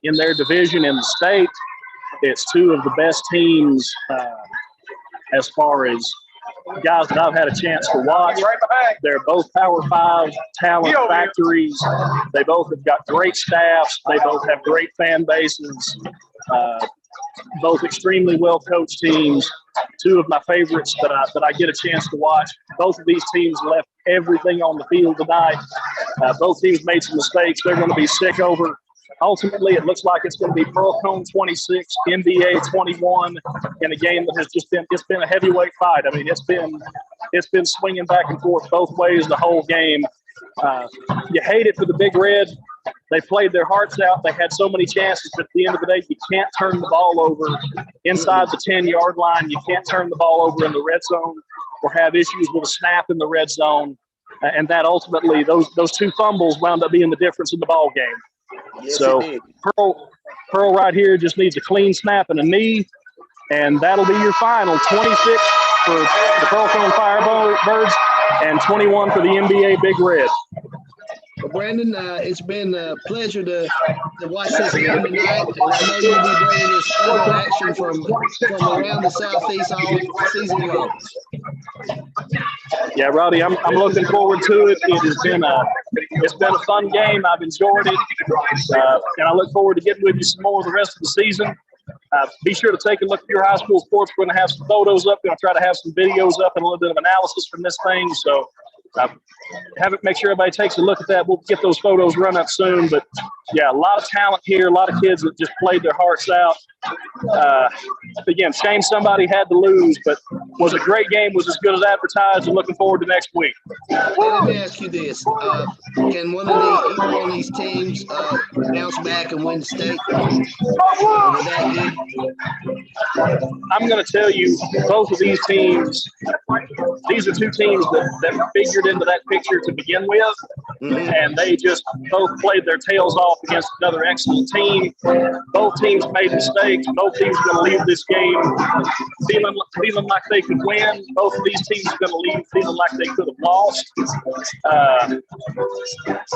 in their division in the state. It's two of the best teams as far as guys that I've had a chance to watch. They're both Power 5 talent factories. They both have got great staffs. They both have great fan bases. Both extremely well-coached teams. Two of my favorites that I get a chance to watch. Both of these teams left everything on the field tonight. Both teams made some mistakes they're going to be sick over. Ultimately, it looks like it's going to be Pearl Cone 26, NBA 21 in a game that has it's been a heavyweight fight. I mean, it's been swinging back and forth both ways the whole game. You hate it for the Big Red. They played their hearts out. They had so many chances, but at the end of the day, you can't turn the ball over inside the 10-yard line. You can't turn the ball over in the red zone or have issues with a snap in the red zone. And that ultimately, those two fumbles wound up being the difference in the ball game. Yes, so Pearl right here just needs a clean snap and a knee, and that'll be your final. 26 for the Pearl Cone Firebirds and 21 for the NBA Big Red. Well, Brandon, it's been a pleasure to watch this game tonight, and I know you'll be bringing this other action from around the Southeast all season long. Yeah, Roddy, I'm looking forward to it. It's been a fun game. I've enjoyed it, and I look forward to getting with you some more the rest of the season. Be sure to take a look at your high school sports. We're going to have some photos up. Going to try to have some videos up and a little bit of analysis from this thing. So make sure everybody takes a look at that. We'll get those photos run up soon. But, yeah, a lot of talent here, a lot of kids that just played their hearts out. Again, shame somebody had to lose, but was a great game, was as good as advertised, and looking forward to next week. Let me ask you this. Can either one of these teams bounce back and win state? I'm going to tell you, both of these teams, these are two teams that figured into that picture to begin with, and they just both played their tails off against another excellent team. Both teams made mistakes. Both teams are going to leave this game feeling like they could win. Both of these teams are going to leave feeling like they could have lost.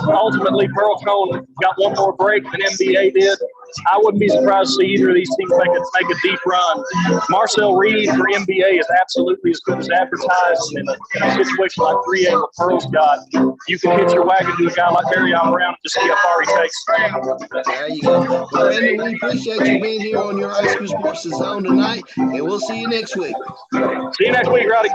Ultimately, Pearl Cone got one more break than NBA did. I wouldn't be surprised to see either of these teams make a deep run. Marcel Reed for NBA is absolutely as good as advertised. In a situation like 3A where Pearl's got, you can hitch your wagon to a guy like Barryon Brown and just see how far he takes. There you go. Brandon, we appreciate you being here on your High School Sports the Zone tonight, and we'll see you next week. See you next week, Roddy.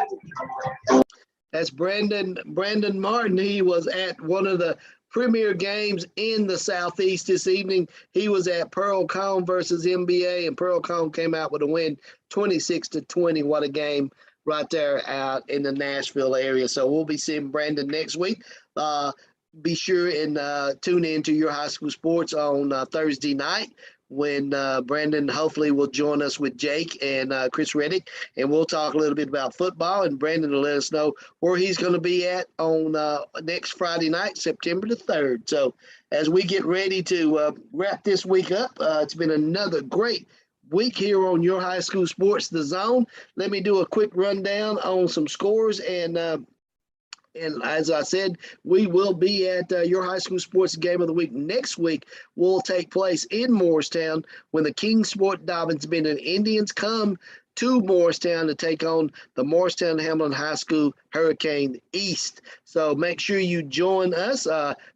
That's Brandon Martin. He was at one of the premier games in the Southeast this evening. He was at Pearl Cone versus NBA, and Pearl Cone came out with a win 26-20. What a game right there out in the Nashville area. So we'll be seeing Brandon next week. Be sure and tune in to your high school sports on Thursday night when Brandon hopefully will join us with Jake and Chris Reddick, and we'll talk a little bit about football, and Brandon will let us know where he's going to be at on next Friday night, September the 3rd. So as we get ready to wrap this week up, it's been another great week here on your high school sports, The Zone. Let me do a quick rundown on some scores and And as I said, we will be at your high school sports game of the week. Next week will take place in Morristown when the Kingsport Dobbins Benton Indians come to Morristown to take on the Morristown Hamlin High School Hurricane East. So make sure you join us.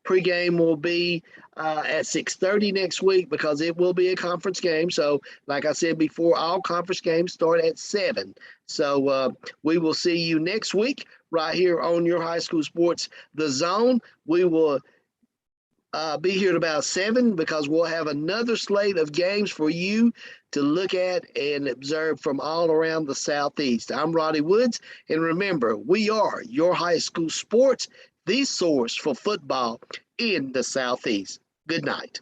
Pregame will be at 6:30 next week because it will be a conference game. So like I said before, all conference games start at 7. So we will see you next week right here on your high school sports, The Zone. We will be here at about 7 because we'll have another slate of games for you to look at and observe from all around the Southeast. I'm Roddy Woods, and remember, we are your high school sports, the source for football in the Southeast. Good night.